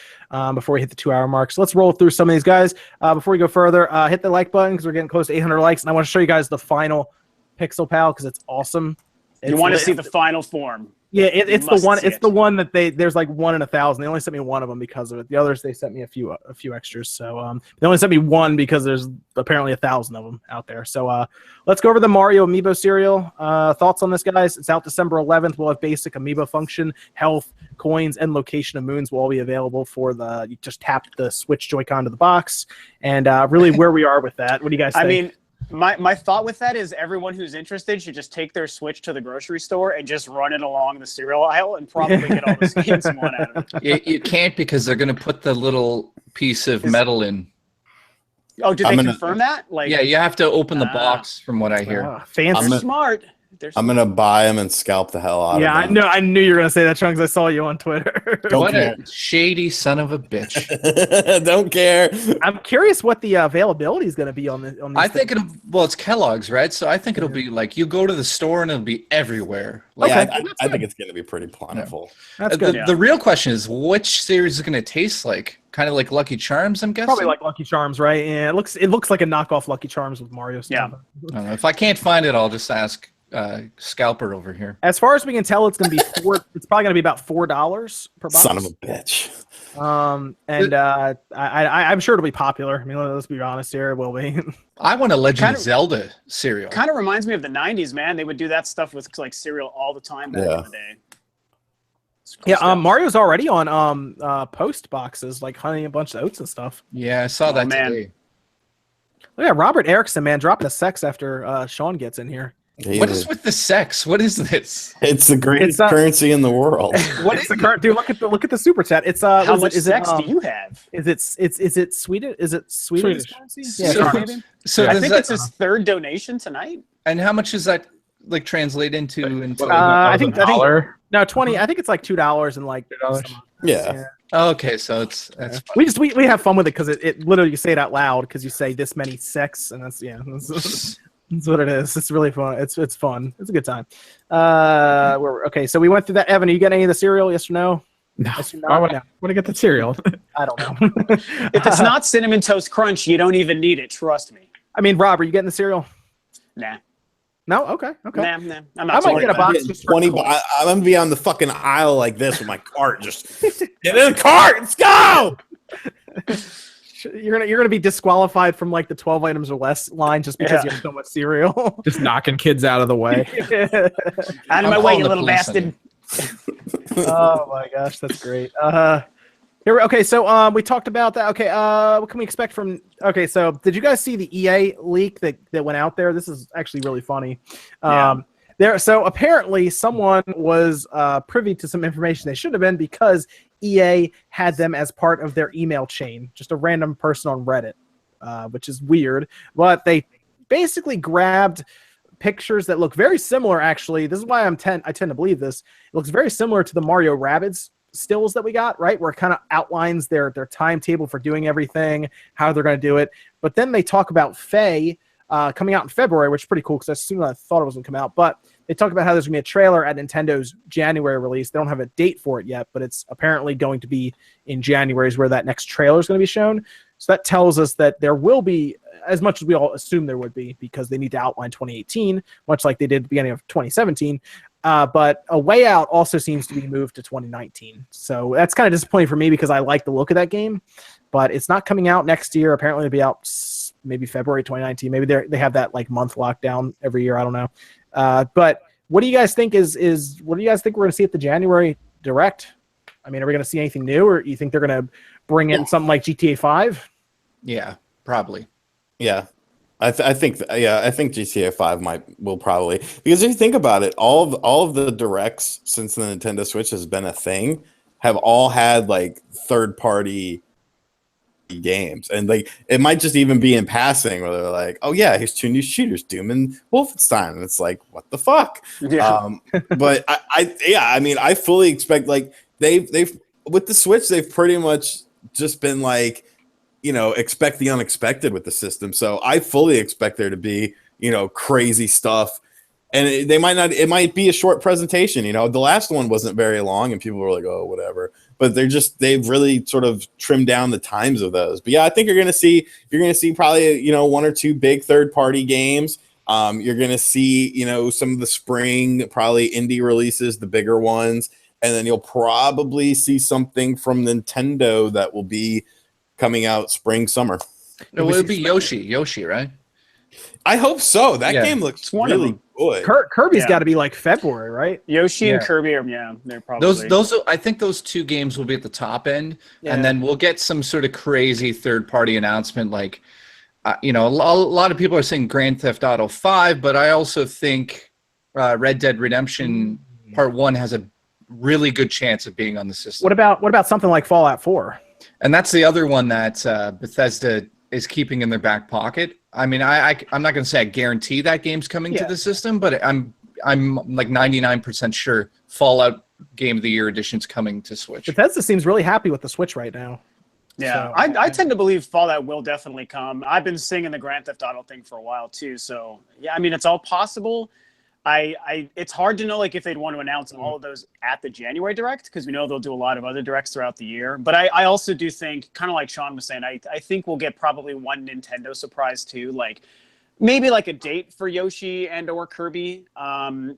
before we hit the 2-hour mark. So let's roll through some of these guys. Before we go further, hit the like button because we're getting close to 800 likes, and I want to show you guys the final Pixel Pal because it's awesome. you want to see the final form. Yeah, it's the must one. see It's it. the one that there's like 1 in 1,000. They only sent me one of them because of it. The others they sent me a few extras. So they only sent me one because there's apparently 1,000 of them out there. So let's go over the Mario Amiibo serial. Thoughts on this, guys? It's out December 11th. We'll have basic Amiibo function, health, coins, and location of moons will all be available for you just tap the Switch Joy-Con to the box, and really where we are with that. What do you guys think? I mean, my thought with that is everyone who's interested should just take their Switch to the grocery store and just run it along the cereal aisle and probably get all the games in one out of it. You can't because they're going to put the little piece of metal in. Oh, did I'm they gonna- confirm that? Like, Yeah, you have to open the box from what I hear. fancy. smart. I'm gonna buy them and scalp the hell out Yeah, of them. I knew you were gonna say that, Chunks. I saw you on Twitter. Don't What care. a shady son of a bitch. Don't care. I'm curious what the availability is gonna be on the. On these I think things. well, it's Kellogg's, right? So I think it'll be like you go to the store and it'll be everywhere. Like, Yeah, Okay. I think it's gonna be pretty plentiful. That's good. the real question is which series is going to taste like? Kind of like Lucky Charms, I'm guessing. Probably like Lucky Charms, right? Yeah, it looks like a knockoff Lucky Charms with Mario stuff. Yeah. I don't know. If I can't find it, I'll just ask Scalper over here. As far as we can tell, it's gonna be it's probably gonna be about $4 per box. Son of a bitch. And I'm sure it'll be popular. I mean, let's be honest here, it will be. I want a Legend Kind of of- Zelda cereal. Kind of reminds me of the 90s, man. They would do that stuff with like cereal all the time back in the day. It's cool Yeah, stuff. Mario's already on post boxes, like Honey and Bunch of Oats and stuff. Yeah, I saw that man. today. Look at Robert Erickson, man, dropping the sex after Sean gets in here. What is with the sex? What is this? It's the greatest It's, currency in the world. What is the current dude? Look at the super chat. It's How was much it, is sex it, do you have? Is it Sweden? Is it Swedish currency? Yeah, So- maybe. So I does think that, it's his third donation tonight. and how much does that like translate into? I think $1. no 20. I think it's like $2 and like $2. some- Yeah. Okay, so that's We just we have fun with it because it literally you say it out loud because you say this many sex and that's what it is. It's really fun. It's fun. It's a good time. Okay, so we went through that. Evan, are you getting any of the cereal? Yes or no? No. Yes or no? Why would No. I want to get the cereal? I don't know. If it's not Cinnamon Toast Crunch, you don't even need it. Trust me. I mean, Rob, are you getting the cereal? Nah. No. Okay. Okay. Nah. I'm I not might worried get a about box. it. just for 20. cool. I'm gonna be on the fucking aisle like this with my cart. Just get in the cart. Let's go. You're gonna be disqualified from like the 12 items or less line just because you have so much cereal. Just knocking kids out of the way. Out of my I'm way, calling you the little police on bastard. Oh my gosh, that's great. Okay, so we talked about that. Okay, what can we expect from? Okay, so did you guys see the EA leak that went out there? This is actually really funny. So apparently someone was privy to some information they should have been because EA had them as part of their email chain, just a random person on Reddit, which is weird. But they basically grabbed pictures that look very similar. Actually, this is why I tend to believe this. It looks very similar to the Mario Rabbids stills that we got, right? Where it kind of outlines their timetable for doing everything, how they're going to do it. But then they talk about Faye coming out in February, which is pretty cool because as soon as I thought it was going to come out. But they talked about how there's going to be a trailer at Nintendo's January release. They don't have a date for it yet, but it's apparently going to be in January is where that next trailer is going to be shown. So that tells us that there will be, as much as we all assume there would be, because they need to outline 2018, much like they did at the beginning of 2017. But A Way Out also seems to be moved to 2019. So that's kind of disappointing for me because I like the look of that game, but it's not coming out next year. Apparently it'll be out maybe February 2019. Maybe they have that like month lockdown every year. I don't know. But what do you guys think what do you guys think we're going to see at the January Direct? I mean, are we going to see anything new, or you think they're going to bring in something like GTA 5? Yeah, probably. Yeah. I think GTA 5 will probably, because if you think about it, all of the directs since the Nintendo Switch has been a thing have all had like third party games, and like it might just even be in passing where they're like, oh yeah, here's 2 new shooters, Doom and Wolfenstein, and it's like, what the fuck? Yeah. But I mean, I fully expect, like they've with the Switch, they've pretty much just been like, you know, expect the unexpected with the system. So I fully expect there to be, you know, crazy stuff. And it might be a short presentation. You know, the last one wasn't very long and people were like, oh, whatever. But they've really sort of trimmed down the times of those. But yeah, I think you're going to see probably, you know, 1 or 2 big third party games. You're going to see, you know, some of the spring, probably indie releases, the bigger ones. And then you'll probably see something from Nintendo that will be coming out spring, summer. It would be Yoshi, right? I hope so. That game looks one of really them. good. Kirby's Yeah. got to be like February, right? Yoshi and Yeah. Kirby are, they're probably Those I think those 2 games will be at the top end, Yeah. and then we'll get some sort of crazy third party announcement. Like, you know, a lot of people are saying Grand Theft Auto 5, but I also think Red Dead Redemption Part 1 has a really good chance of being on the system. What about something like Fallout 4? And that's the other one that Bethesda is keeping in their back pocket. I mean, I'm not going to say I guarantee that game's coming to the system, but I'm like 99% sure Fallout Game of the Year edition's coming to Switch. Bethesda seems really happy with the Switch right now. Yeah, So, I tend to believe Fallout will definitely come. I've been singing the Grand Theft Auto thing for a while too, so yeah, I mean it's all possible. It's hard to know like if they'd want to announce all of those at the January Direct because we know they'll do a lot of other directs throughout the year. But I also do think, kind of like Sean was saying, I think we'll get probably one Nintendo surprise too, like maybe like a date for Yoshi and or Kirby,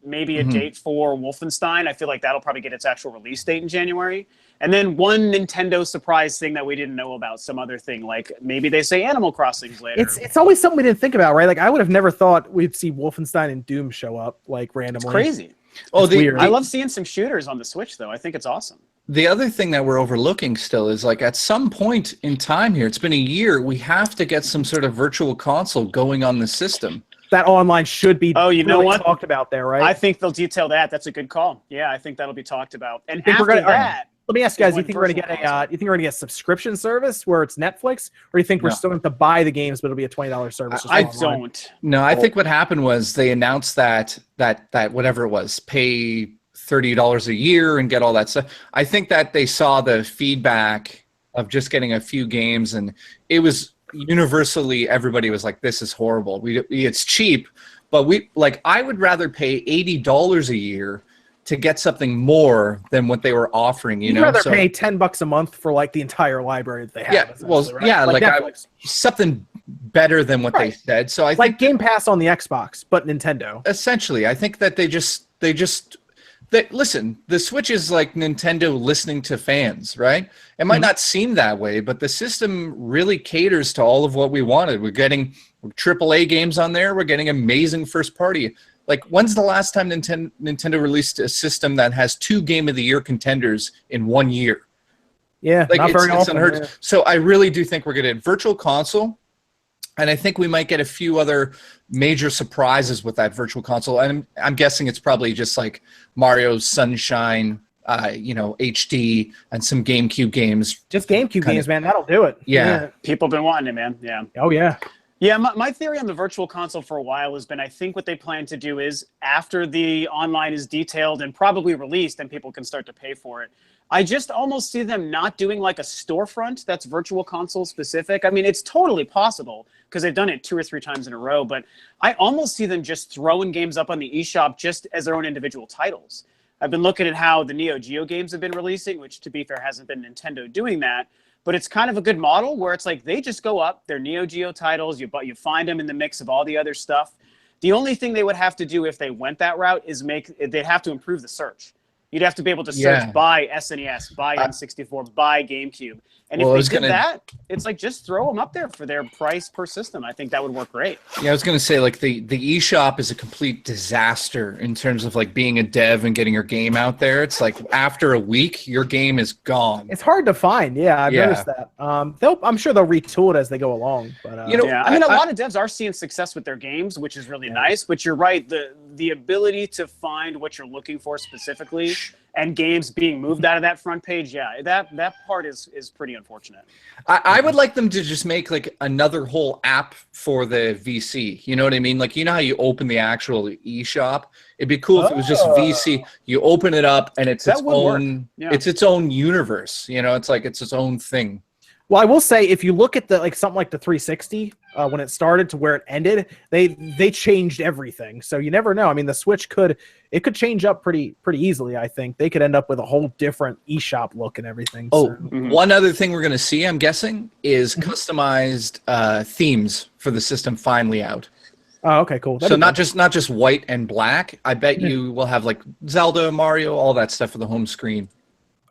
maybe a date for Wolfenstein. I feel like that'll probably get its actual release date in January. And then one Nintendo surprise thing that we didn't know about, some other thing, like maybe they say Animal Crossings later. It's always something we didn't think about, right? Like I would have never thought we'd see Wolfenstein and Doom show up like randomly. It's crazy. It's weird. I love seeing some shooters on the Switch though. I think it's awesome. The other thing that we're overlooking still is like at some point in time here, it's been a year, we have to get some sort of virtual console going on the system. That online should be you know what? talked about there, right? I think they'll detail that. That's a good call. Yeah, I think that'll be talked about. And think after that, let me ask you guys, you think we're virtual gonna get console. you think we're gonna get a subscription service where it's Netflix, or do you think we're still going to buy the games, but it'll be a $20 service? I just online? don't. No, I think what happened was they announced that whatever it was, pay $30 a year and get all that stuff. I think that they saw the feedback of just getting a few games, and it was universally everybody was like, "This is horrible. It's cheap, but I would rather pay $80 a year to get something more than what they were offering." You'd rather pay $10 a month for like the entire library that they have. Yeah, well, right? yeah, like Netflix. something better than what they said. So I think like Game Pass on the Xbox, but Nintendo. essentially, I think that listen, the Switch is like Nintendo listening to fans, right? It might not seem that way, but the system really caters to all of what we wanted. We're getting AAA games on there. We're getting amazing first party. Like, when's the last time Nintendo released a system that has 2 Game of the Year contenders in 1 year? Yeah, like not very it's often. unheard. Yeah. So I really do think we're going to get virtual console. And I think we might get a few other major surprises with that virtual console. And I'm guessing it's probably just like Mario Sunshine, HD, and some GameCube games. Just GameCube games, man. That'll do it. Yeah. People have been wanting it, man. Yeah. Oh, yeah. Yeah, my theory on the virtual console for a while has been I think what they plan to do is after the online is detailed and probably released and people can start to pay for it, I just almost see them not doing like a storefront that's virtual console specific. I mean, it's totally possible because they've done it 2 or 3 times in a row, but I almost see them just throwing games up on the eShop just as their own individual titles. I've been looking at how the Neo Geo games have been releasing, which to be fair hasn't been Nintendo doing that. But it's kind of a good model where it's like they just go up, they're Neo Geo titles, you find them in the mix of all the other stuff. The only thing they would have to do if they went that route is they'd have to improve the search. You'd have to be able to search by SNES, by N64, by GameCube. And if they did that, it's like just throw them up there for their price per system. I think that would work great. Yeah, I was going to say, like, the eShop is a complete disaster in terms of, like, being a dev and getting your game out there. It's like after a week, your game is gone. It's hard to find. Yeah, I've noticed that. I'm sure they'll retool it as they go along. But I mean, a lot of devs are seeing success with their games, which is really nice. But you're right. The ability to find what you're looking for specifically and games being moved out of that front page, that part is pretty unfortunate. I would like them to just make like another whole app for the VC. You know what I mean? Like, you know how you open the actual eShop? It'd be cool if it was just VC. You open it up and it's its own. It's its own universe. You know, it's like it's its own thing. Well, I will say, if you look at something like the 360 when it started to where it ended, they changed everything. So you never know. I mean, the Switch could change up pretty easily. I think they could end up with a whole different eShop look and everything. One other thing we're going to see, I'm guessing, is customized themes for the system finally out. Oh, okay, cool. So not just white and black. I bet you will have like Zelda, Mario, all that stuff for the home screen.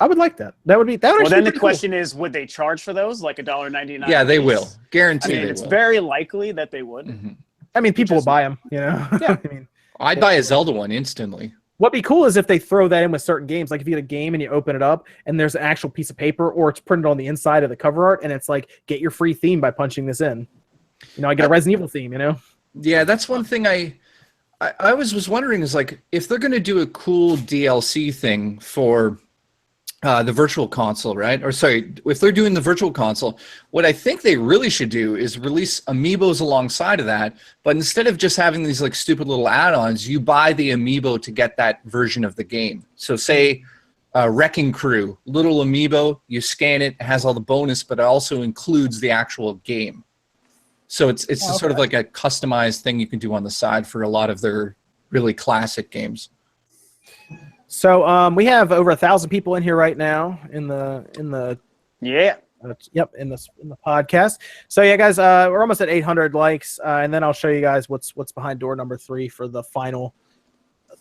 I would like that. That would be. Well, then the question is, would they charge for those, like $1.99? Yeah, they will. Guaranteed. I mean, it's very likely that they would. Mm-hmm. I mean, people will buy them. You know. Yeah. I mean, I'd buy a Zelda one instantly. What'd be cool is if they throw that in with certain games. Like if you get a game and you open it up and there's an actual piece of paper, or it's printed on the inside of the cover art, and it's like, get your free theme by punching this in. You know, I get a Resident Evil theme. You know. Yeah, that's one thing I was wondering is like if they're going to do a cool DLC thing for the virtual console, right? Or sorry, if they're doing the virtual console, what I think they really should do is release amiibos alongside of that. But instead of just having these like stupid little add-ons, you buy the amiibo to get that version of the game. So say Wrecking Crew, little amiibo, you scan it, it has all the bonus, but it also includes the actual game. So it's sort of like a customized thing you can do on the side for a lot of their really classic games. So we have over 1,000 people in here right now in the yep in the podcast. So yeah, guys, we're almost at 800 likes, and then I'll show you guys what's behind door number 3 for the final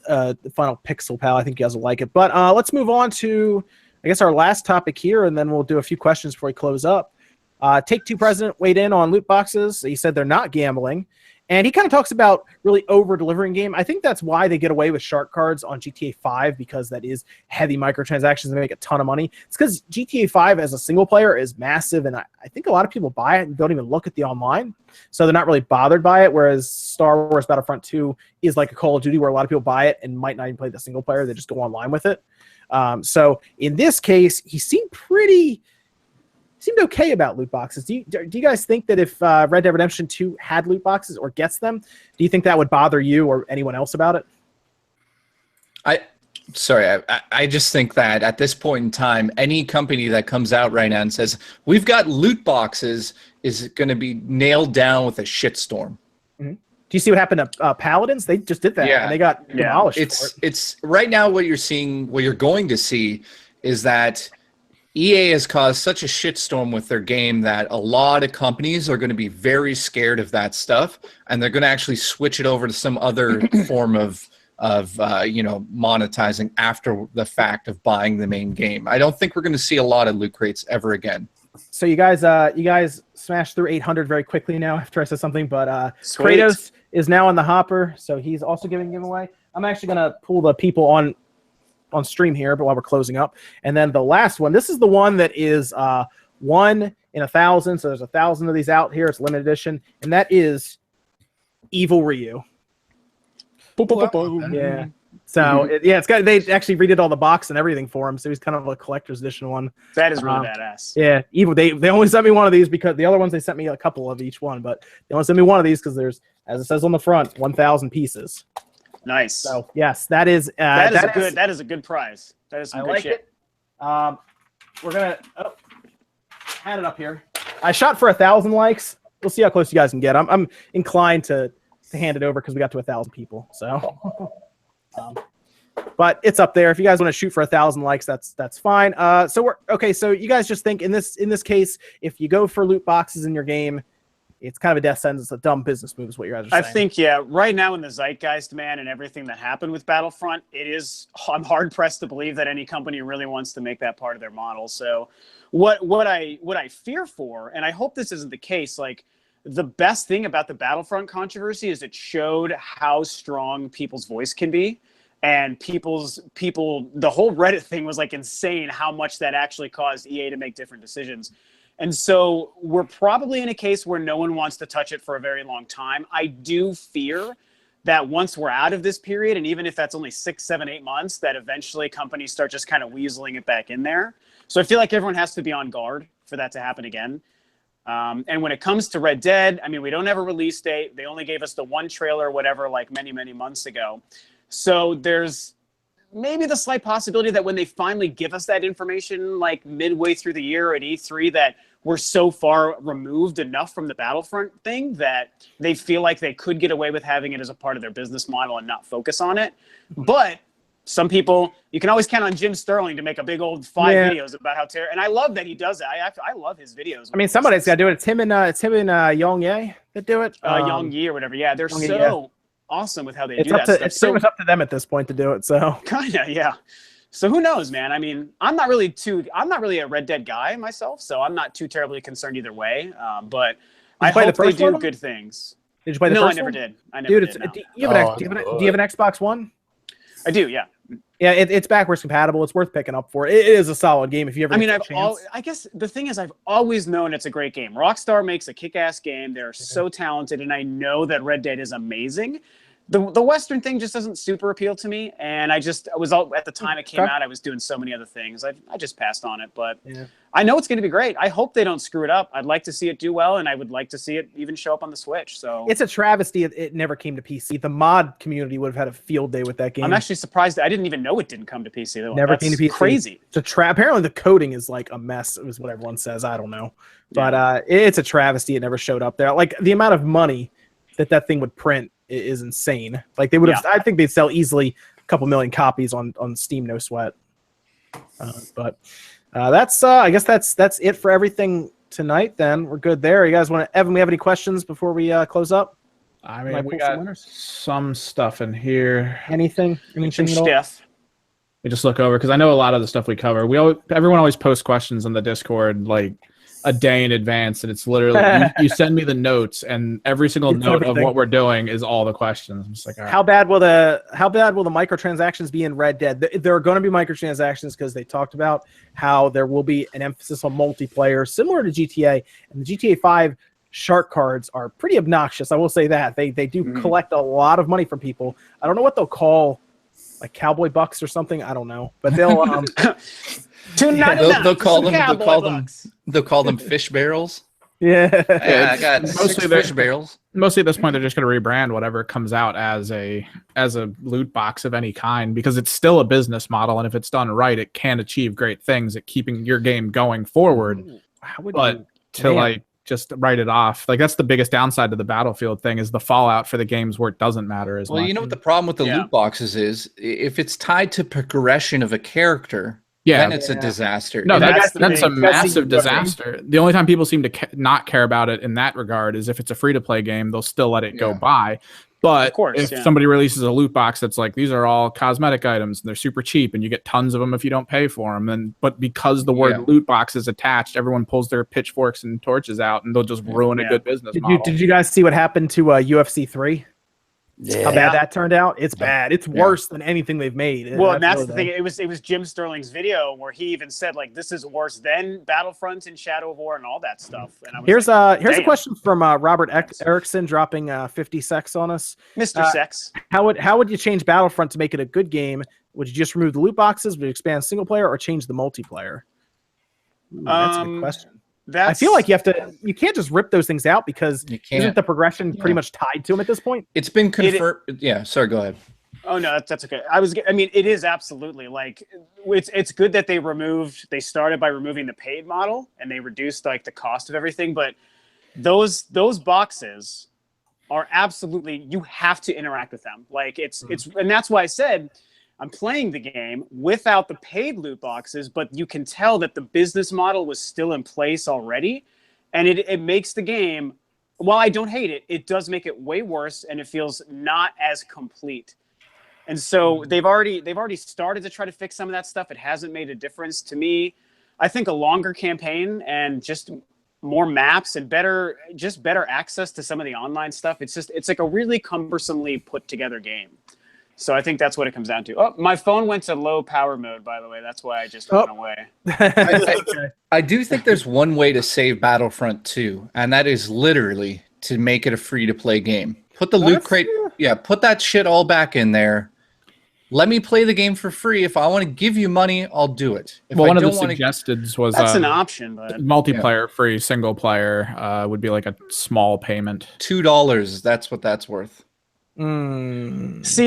Pixel Pal. I think you guys will like it. But let's move on to I guess our last topic here, and then we'll do a few questions before we close up. Take-Two president weighed in on loot boxes. He said they're not gambling. And he kind of talks about really over-delivering game. I think that's why they get away with shark cards on GTA 5, because that is heavy microtransactions. They make a ton of money. It's because GTA 5 as a single player is massive, and I think a lot of people buy it and don't even look at the online. So they're not really bothered by it, whereas Star Wars Battlefront 2 is like a Call of Duty where a lot of people buy it and might not even play the single player. They just go online with it. So in this case, he seemed okay about loot boxes. Do you guys think that if Red Dead Redemption 2 had loot boxes or gets them, do you think that would bother you or anyone else about it? I just think that at this point in time, any company that comes out right now and says, we've got loot boxes, is going to be nailed down with a shitstorm. Mm-hmm. Do you see what happened to Paladins? They just did that, and they got demolished. It's right now what you're going to see is that EA has caused such a shitstorm with their game that a lot of companies are going to be very scared of that stuff, and they're going to actually switch it over to some other form of monetizing after the fact of buying the main game. I don't think we're going to see a lot of loot crates ever again. So you guys smashed through 800 very quickly now after I said something, but Kratos is now on the hopper, so he's also giving a giveaway. I'm actually going to pull the people on stream here, but while we're closing up. And then the last one, this is the one that is 1 in 1,000. So there's 1,000 of these out here. It's limited edition. And that is Evil Ryu. Yeah. So they actually redid all the box and everything for him. So he's kind of a collector's edition one. That is really badass. Yeah. Evil. They only sent me one of these because the other ones, they sent me a couple of each one, but they only sent me one of these because there's, as it says on the front, 1,000 pieces. Nice. So yes, that is that is a good prize. That is some good shit. We're gonna had it up here. I shot for 1,000 likes. We'll see how close you guys can get. I'm inclined to hand it over because we got to 1,000 people. So, but it's up there. If you guys want to shoot for 1,000 likes, that's fine. So we're okay. So you guys just think in this case, if you go for loot boxes in your game, it's kind of a death sentence. It's a dumb business move is what you guys are saying. I think, right now in the zeitgeist, man, and everything that happened with Battlefront, I'm hard-pressed to believe that any company really wants to make that part of their model. So what I fear for, and I hope this isn't the case, like, the best thing about the Battlefront controversy is it showed how strong people's voice can be. And the whole Reddit thing was, like, insane how much that actually caused EA to make different decisions. And so we're probably in a case where no one wants to touch it for a very long time. I do fear that once we're out of this period, and even if that's only 6, 7, 8 months, that eventually companies start just kind of weaseling it back in there. So I feel like everyone has to be on guard for that to happen again. And when it comes to Red Dead, I mean, we don't have a release date. They only gave us the one trailer or whatever, like many, many months ago. So there's maybe the slight possibility that when they finally give us that information, like midway through the year at E3, that we're so far removed enough from the Battlefront thing that they feel like they could get away with having it as a part of their business model and not focus on it. But some people, you can always count on Jim Sterling to make a big old 5 videos about how terrible. And I love that he does that. I love his videos. I mean, somebody's got to do it. It's him and Yong Ye that do it. Yong Yi or whatever. Yeah, they're so awesome with how they do that stuff. It's pretty much up to them at this point to do it. So kinda, yeah. So who knows, man? I mean, I'm not really a Red Dead guy myself, so I'm not too terribly concerned either way. But I hope they do good things. Did you play the first one? No, I never did. I never did. No. Do you have an Xbox One? I do, yeah. Yeah, it's backwards compatible. It's worth picking up for. It is a solid game if you ever. I guess the thing is, I've always known it's a great game. Rockstar makes a kick-ass game. They're so talented, and I know that Red Dead is amazing. the Western thing just doesn't super appeal to me, and I was all at the time it came out. I was doing so many other things. I just passed on it, but I know it's going to be great. I hope they don't screw it up. I'd like to see it do well, and I would like to see it even show up on the Switch. So it's a travesty it never came to PC. The mod community would have had a field day with that game. I'm actually surprised. I didn't even know it didn't come to PC. Never came to PC. Crazy. It's a apparently the coding is like a mess. It was what everyone says. I don't know, but it's a travesty. It never showed up there. Like the amount of money that thing would print is insane. Like they would have. I think they'd sell easily a couple million copies on Steam, no sweat. But that's I guess that's it for everything tonight. Then we're good there. You guys want to, Evan? We have any questions before we close up? I mean, we got some stuff in here. Anything stuff. We just look over because I know a lot of the stuff we cover. Everyone always posts questions on the Discord like a day in advance, and it's literally you send me the notes, and every single note of what we're doing is all the questions. I'm just like, all right. How bad will the microtransactions be in Red Dead? There are going to be microtransactions because they talked about how there will be an emphasis on multiplayer, similar to GTA, and the GTA 5 shark cards are pretty obnoxious. I will say that they do collect a lot of money from people. I don't know what they'll call like cowboy bucks or something. I don't know, but they'll they'll call them fish barrels. Yeah, I got mostly fish barrels. Mostly at this point, they're just going to rebrand whatever comes out as a loot box of any kind because it's still a business model, and if it's done right, it can achieve great things at keeping your game going forward. Just write it off. Like that's the biggest downside to the Battlefield thing is the fallout for the games where it doesn't matter as much. Well, you know what the problem with the loot boxes is? If it's tied to progression of a character, then it's a disaster. No, that's a massive disaster. The only time people seem to not care about it in that regard is if it's a free-to-play game, they'll still let it go by. But if somebody releases a loot box that's like, these are all cosmetic items, and they're super cheap, and you get tons of them if you don't pay for them, but because the word loot box is attached, everyone pulls their pitchforks and torches out, and they'll just ruin a good business model. Did you guys see what happened to UFC 3? Yeah. How bad that turned out? It's bad. It's worse than anything they've made. Well, and that's the thing. It was Jim Sterling's video where he even said like this is worse than Battlefront and Shadow of War and all that stuff. And I was here's a question from Robert Erickson dropping 50 sex on us. Mr. Sex. How would you change Battlefront to make it a good game? Would you just remove the loot boxes? Would you expand single player or change the multiplayer? That's a good question. I feel like you can't just rip those things out because isn't the progression pretty much tied to them at this point? It's been confirmed. Sorry, go ahead. Oh no, that's okay. I mean, it is absolutely like it's good that they started by removing the paid model and they reduced like the cost of everything, but those boxes are absolutely, you have to interact with them. Like it's and that's why I said I'm playing the game without the paid loot boxes, but you can tell that the business model was still in place already. And it makes the game, while I don't hate it, it does make it way worse and it feels not as complete. And so they've already started to try to fix some of that stuff. It hasn't made a difference to me. I think a longer campaign and just more maps and better access to some of the online stuff. It's like a really cumbersomely put together game. So I think that's what it comes down to. Oh, my phone went to low power mode, by the way. That's why I just went away. I do think there's one way to save Battlefront 2, and that is literally to make it a free-to-play game. Put the loot crate, put that shit all back in there. Let me play the game for free. If I want to give you money, I'll do it. If one of the suggested was that's an option, but multiplayer free, single player would be like a small payment. $2. That's what that's worth. See,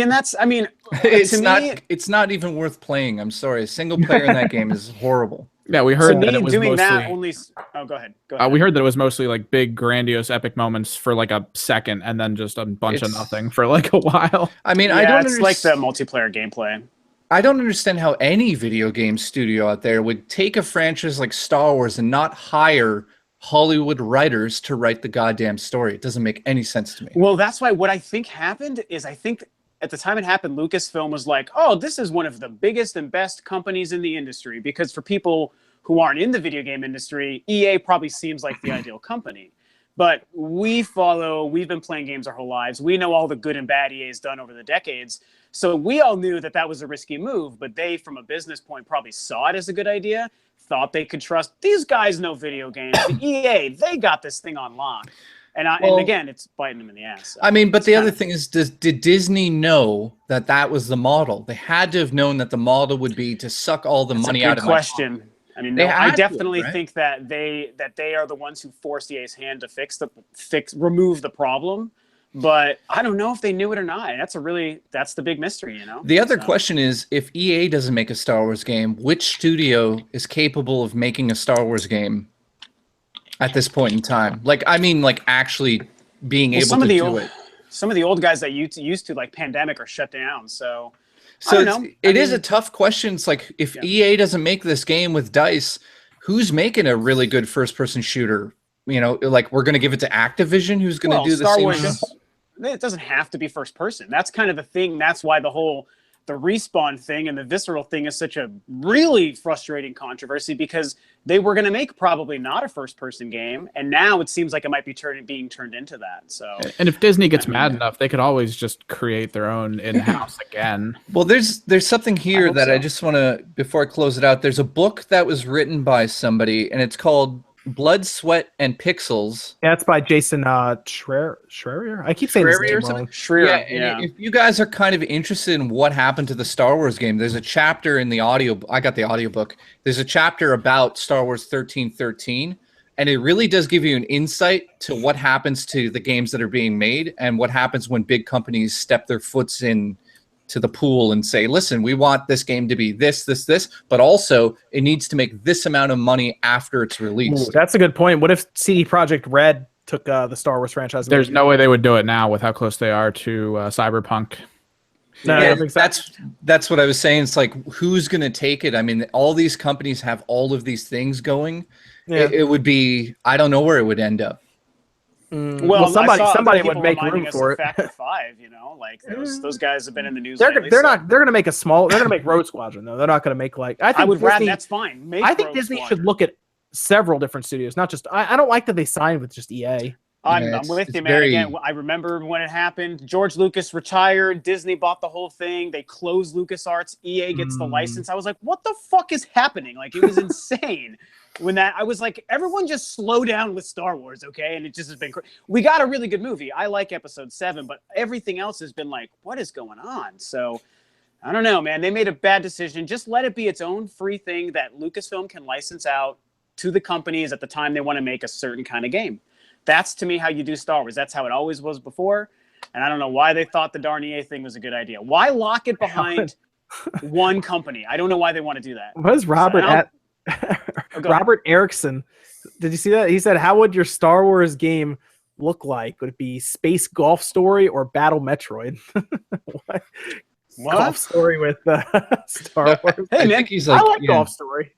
and that's, I mean, it's not even worth playing. I'm sorry. Single player in that game is horrible. Yeah, we heard that it was mostly that only. Oh, go ahead. We heard that it was mostly like big, grandiose, epic moments for like a second, and then just a bunch of nothing for like a while. I mean, it's like the multiplayer gameplay. I don't understand how any video game studio out there would take a franchise like Star Wars and not hire Hollywood writers to write the goddamn story. It doesn't make any sense to me. Well, that's why what I think happened is I think at the time it happened, Lucasfilm was like, oh, this is one of the biggest and best companies in the industry. Because for people who aren't in the video game industry, EA probably seems like the ideal company. But we've been playing games our whole lives. We know all the good and bad EA's done over the decades. So we all knew that was a risky move, but they, from a business point, probably saw it as a good idea, thought they could trust these guys know video games. The EA, they got this thing on lock. And Well, and again, it's biting them in the ass. So I mean, but it's the other kinda- thing is, did Disney know that that was the model? They had to have known that the model would be to suck all the That's money a good out of question. I mean, They no, I had to, definitely right? think that they are the ones who forced EA's hand to remove the problem. But I don't know if they knew it or not. And that's the big mystery, you know. The other So, question is, if EA doesn't make a Star Wars game, which studio is capable of making a Star Wars game at this point in time? Like, I mean, like actually being able to do it. some of the old guys that used to like Pandemic are shut down. So I So don't know. it I is a mean, tough question. It's like, if Yeah. EA doesn't make this game with DICE, who's making a really good first-person shooter? You know, like we're going to give it to Activision, who's going to do the Star same Wars. shit? It doesn't have to be first person. That's kind of the thing. That's why the Respawn thing and the Visceral thing is such a really frustrating controversy, because they were going to make probably not a first person game, and now it seems like it might be being turned into that. So, And if Disney gets mad enough, they could always just create their own in-house again. Well, there's something here hope that I so. just want to, before I close it out, there's a book that was written by somebody, and it's called Blood, Sweat, and Pixels. Yeah, it's by Jason Schreier. I keep saying his Schreier or name something? wrong. Schreier, Yeah, and if you guys are kind of interested in what happened to the Star Wars game, there's a chapter in the audio. I got the audiobook. There's a chapter about Star Wars 1313, and it really does give you an insight to what happens to the games that are being made and what happens when big companies step their foots in to the pool and say, listen, we want this game to be this, but also it needs to make this amount of money after it's released. Ooh, that's a good point. What if CD Projekt Red took the Star Wars franchise? and There's made it? no way they would do it now with how close they are to Cyberpunk. No, I Yeah, don't think so. that's what I was saying. It's like, who's going to take it? I mean, all these companies have all of these things going. Yeah. It would be, I don't know where it would end up. well, somebody I saw would people make reminding room us for of it. Factor 5. You know, like those guys have been in the news. They're lately, they're so not they're gonna make a small. They're gonna make Road Squadron though. They're not gonna make like I think I would rather. Disney, That's fine. Make I think Rogue Disney Squadron. should look at several different studios, not just. I don't like that they signed with just EA. I'm it's- with it's you, man. very- Again, I remember when it happened. George Lucas retired. Disney bought the whole thing. They closed LucasArts. EA gets the license. I was like, what the fuck is happening? Like, it was insane. I was like, everyone just slow down with Star Wars, okay? And it just has been we got a really good movie. I like Episode 7, but everything else has been like, what is going on? So, I don't know, man. They made a bad decision. Just let it be its own free thing that Lucasfilm can license out to the companies at the time they want to make a certain kind of game. That's, to me, how you do Star Wars. That's how it always was before. And I don't know why they thought the darn EA thing was a good idea. Why lock it behind one company? I don't know why they want to do that. What is Robert So, at Robert Erickson? Did you see that? He said, "How would your Star Wars game look like? Would it be Space Golf Story or Battle Metroid?" What? Golf Story with Star Wars. Hey, I man, think he's like, I like yeah. Golf Story.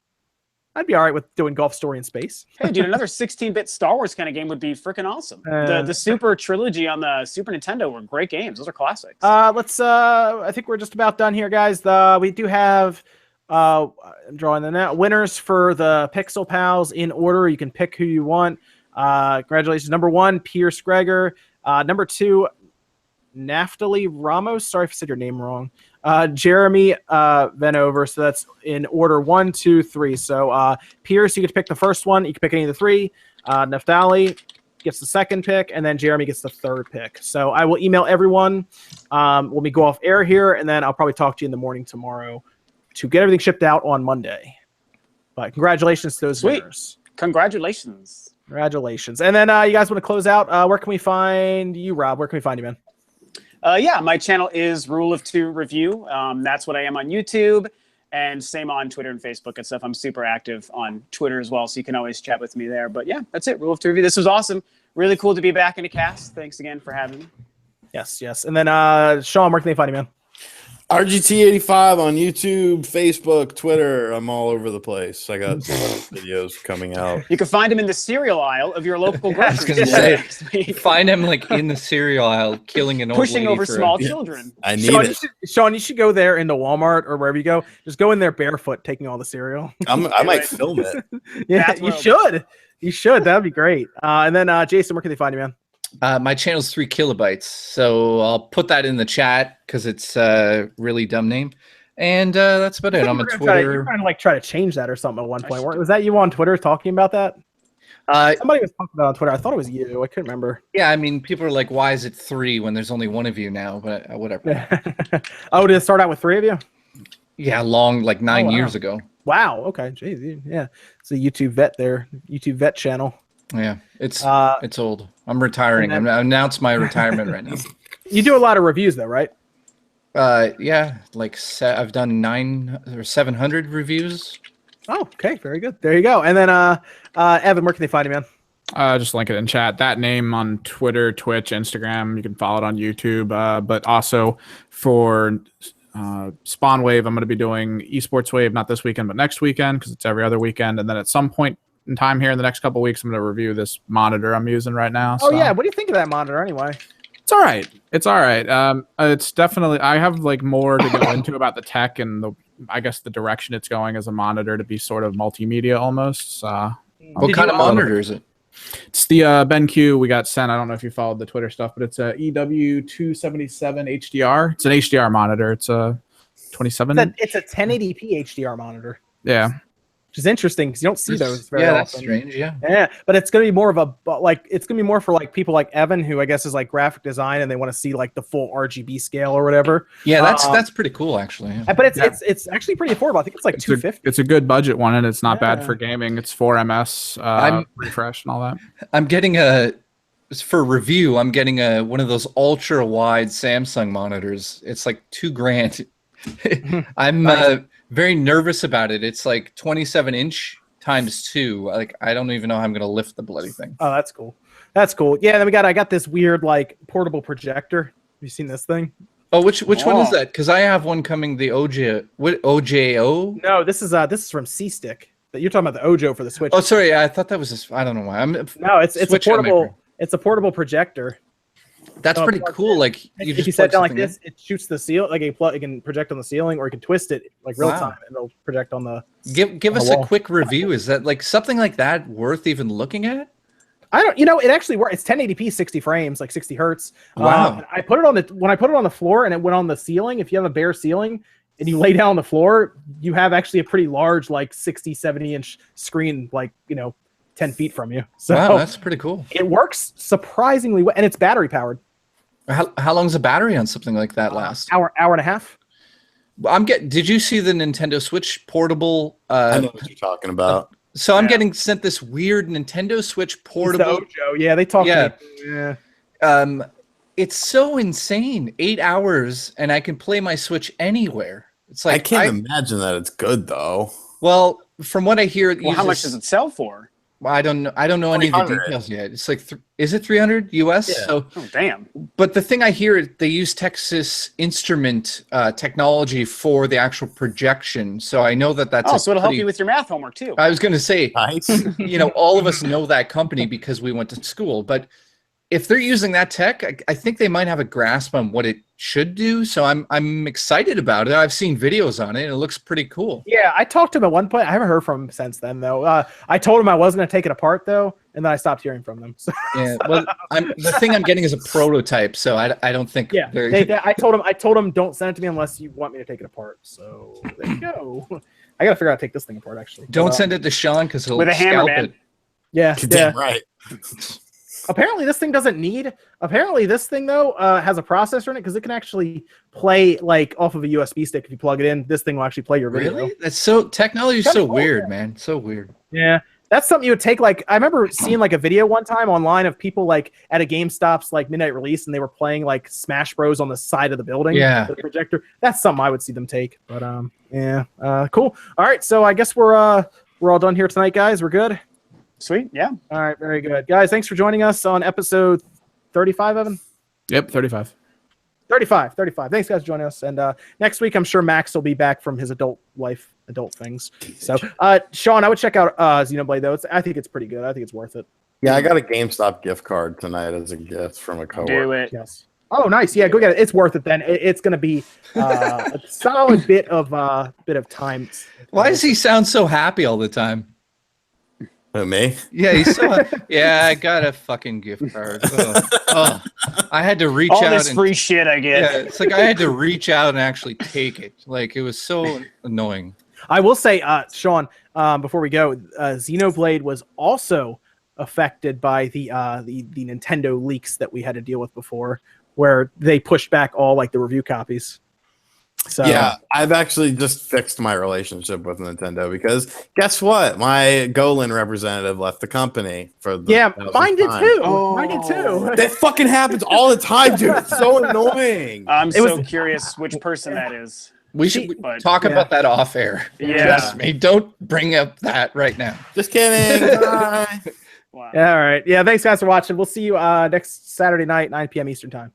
I'd be all right with doing Golf Story in space. Hey, dude, another 16-bit Star Wars kind of game would be freaking awesome. The Super Trilogy on the Super Nintendo were great games. Those are classics. I think we're just about done here, guys. We do have I'm drawing them out. Winners for the Pixel Pals in order. You can pick who you want. Congratulations. Number 1, Pierce Greger. Number 2, Naftali Ramos. Sorry if I said your name wrong. Jeremy Vanover. So that's in order 1, 2, 3. So Pierce, you get to pick the first one. You can pick any of the 3. Naftali gets the second pick, and then Jeremy gets the third pick. So I will email everyone when we go off air here, and then I'll probably talk to you in the morning tomorrow to get everything shipped out on Monday. But congratulations to those winners. Congratulations. Congratulations. And then you guys want to close out? Where can we find you, Rob? Where can we find you, man? Yeah, my channel is Rule of Two Review. That's what I am on YouTube, and same on Twitter and Facebook and stuff. I'm super active on Twitter as well, so you can always chat with me there. But yeah, that's it. Rule of Two Review. This was awesome. Really cool to be back in a cast. Thanks again for having me. Yes. And then Sean, where can they find you, man? RGT85 on YouTube, Facebook, Twitter. I'm all over the place. I got videos coming out. You can find him in the cereal aisle of your local grocery gonna store say, next week, Find him like in the cereal aisle, killing an old pushing lady over for small children. I need it. Sean, you should go there into Walmart or wherever you go. Just go in there barefoot, taking all the cereal. I might film it. Yeah, Bathrobe. you should. You should. That'd be great. And then Jason, where can they find you, man? My channel's 3 kilobytes, so I'll put that in the chat because it's a really dumb name. And that's about it. I'm on You're Twitter. trying to try to change that or something at one point. Was that you on Twitter talking about that? Somebody was talking about it on Twitter. I thought it was you. I couldn't remember. Yeah, I mean, people are like, "Why is it 3 when there's only one of you now?" But whatever. Oh, did it start out with 3 of you? Yeah, long, like 9 wow. years ago. Wow. Okay. Jeez. Yeah. It's a YouTube vet there. YouTube vet channel. Yeah, it's old. I'm retiring. Then, I announced my retirement right now. You do a lot of reviews though, right? Yeah, like I've done 900 or 700 reviews. Oh, okay, very good. There you go. And then Evan, where can they find you, man? Just link it in chat. That name on Twitter, Twitch, Instagram. You can follow it on YouTube. But also for Spawn Wave, I'm going to be doing Esports Wave, not this weekend, but next weekend, because it's every other weekend. And then at some point in time here in the next couple of weeks, I'm going to review this monitor I'm using right now. Oh, yeah. What do you think of that monitor anyway? It's all right. It's all right. It's definitely, I have like more to go into about the tech and I guess the direction it's going as a monitor to be sort of multimedia almost. What kind of monitor is it? It's the BenQ we got sent. I don't know if you followed the Twitter stuff, but it's a EW277 HDR. It's an HDR monitor. It's a 27. It's a 1080p HDR monitor. Yeah. Which is interesting because you don't see those very often. That's strange. Yeah. Yeah, but it's gonna be more of a it's gonna be more for like people like Evan, who I guess is like graphic design, and they want to see like the full RGB scale or whatever. Yeah, that's pretty cool actually. Yeah. But it's actually pretty affordable. I think it's like $250. It's a good budget one, and it's not bad for gaming. It's 4 ms refresh and all that. I'm getting for review. I'm getting one of those ultra wide Samsung monitors. It's like $2,000. I'm very nervous about it. It's like 27-inch times 2. Like I don't even know how I'm gonna lift the bloody thing. Oh, that's cool. That's cool. Yeah, then I got this weird like portable projector. Have you seen this thing? Oh, which one is that? Because I have one coming. The OJO. No, this is from C-Stick. You're talking about the Ojo for the Switch. Oh, sorry. I thought that was. I don't know why. No, it's a portable. It's a portable projector. That's pretty cool. Like if you set it down like this, it shoots the ceiling. Like you can project on the ceiling, or you can twist it like real time, and it'll project on the. Give us a quick review. Is that like something like that worth even looking at? I don't. It actually works. It's 1080p, 60 frames, like 60 hertz. Wow. I put it on when I put it on the floor, and it went on the ceiling. If you have a bare ceiling and you lay down on the floor, you have actually a pretty large, like 60, 70-inch screen, like 10 feet from you. So wow, that's pretty cool. It works surprisingly well, and it's battery powered. How long does a battery on something like that last? Hour and a half. Did you see the Nintendo Switch portable? I know what you're talking about. So I'm getting sent this weird Nintendo Switch portable. Yeah, they talk. Yeah. It's so insane. 8 hours, and I can play my Switch anywhere. It's like I can't imagine that it's good though. Well, from what I hear, how much does it sell for? I don't know any of the details yet. It's like, is it 300 US? Yeah. So, oh, damn. But the thing I hear is they use Texas Instrument technology for the actual projection. So I know that's so it'll help you with your math homework too. I was going to say, Nice. all of us know that company because we went to school. But if they're using that tech, I think they might have a grasp on what it should do. So I'm excited about it. I've seen videos on it, and it looks pretty cool. Yeah, I talked to him at one point. I haven't heard from him since then, though. I told him I wasn't going to take it apart, though, and then I stopped hearing from them. So. Yeah, well, the thing I'm getting is a prototype, so I don't think. Yeah, I told him don't send it to me unless you want me to take it apart. So there you go. I got to figure out how to take this thing apart, actually. Don't send it to Sean because he'll with a hammer, scalp man. it. Yeah, Damn right. Apparently this thing doesn't need. Apparently this thing though has a processor in it because it can actually play like off of a USB stick. If you plug it in, this thing will actually play your video. Really? That's so technology is so weird, man. So weird. Yeah, that's something you would take. Like I remember seeing like a video one time online of people like at a GameStop's like midnight release, and they were playing like Smash Bros on the side of the building. Yeah, the projector. That's something I would see them take. But yeah, cool. All right, so I guess we're all done here tonight, guys. We're good. Sweet, yeah. All right, very good. Guys, thanks for joining us on episode 35, Evan? Yep, 35. 35. Thanks, guys, for joining us. And next week, I'm sure Max will be back from his adult things. So, Sean, I would check out Xenoblade, though. I think it's pretty good. I think it's worth it. Yeah, I got a GameStop gift card tonight as a gift from a coworker. Do it. Yes. Oh, nice. Yeah, go get it. It's worth it then. It's going to be a solid bit of time. Why does he sound so happy all the time? Who, me? Yeah, he's so. Yeah, I got a fucking gift card. I had to reach out. All this free shit I get. Yeah, it's like I had to reach out and actually take it. Like it was so annoying. I will say, Sean, before we go, Xenoblade was also affected by the Nintendo leaks that we had to deal with before, where they pushed back all like the review copies. So yeah, I've actually just fixed my relationship with Nintendo because guess what? My Golan representative left the company for the mine did time. too. Oh. Mine did too. That fucking happens all the time, dude. It's so annoying. I'm so curious which person that is. We should but- talk about that off air. Yeah. Trust me. Don't bring up that right now. Just kidding. Bye. Wow. Yeah, all right. Yeah, thanks guys for watching. We'll see you next Saturday night, 9 p.m. Eastern time.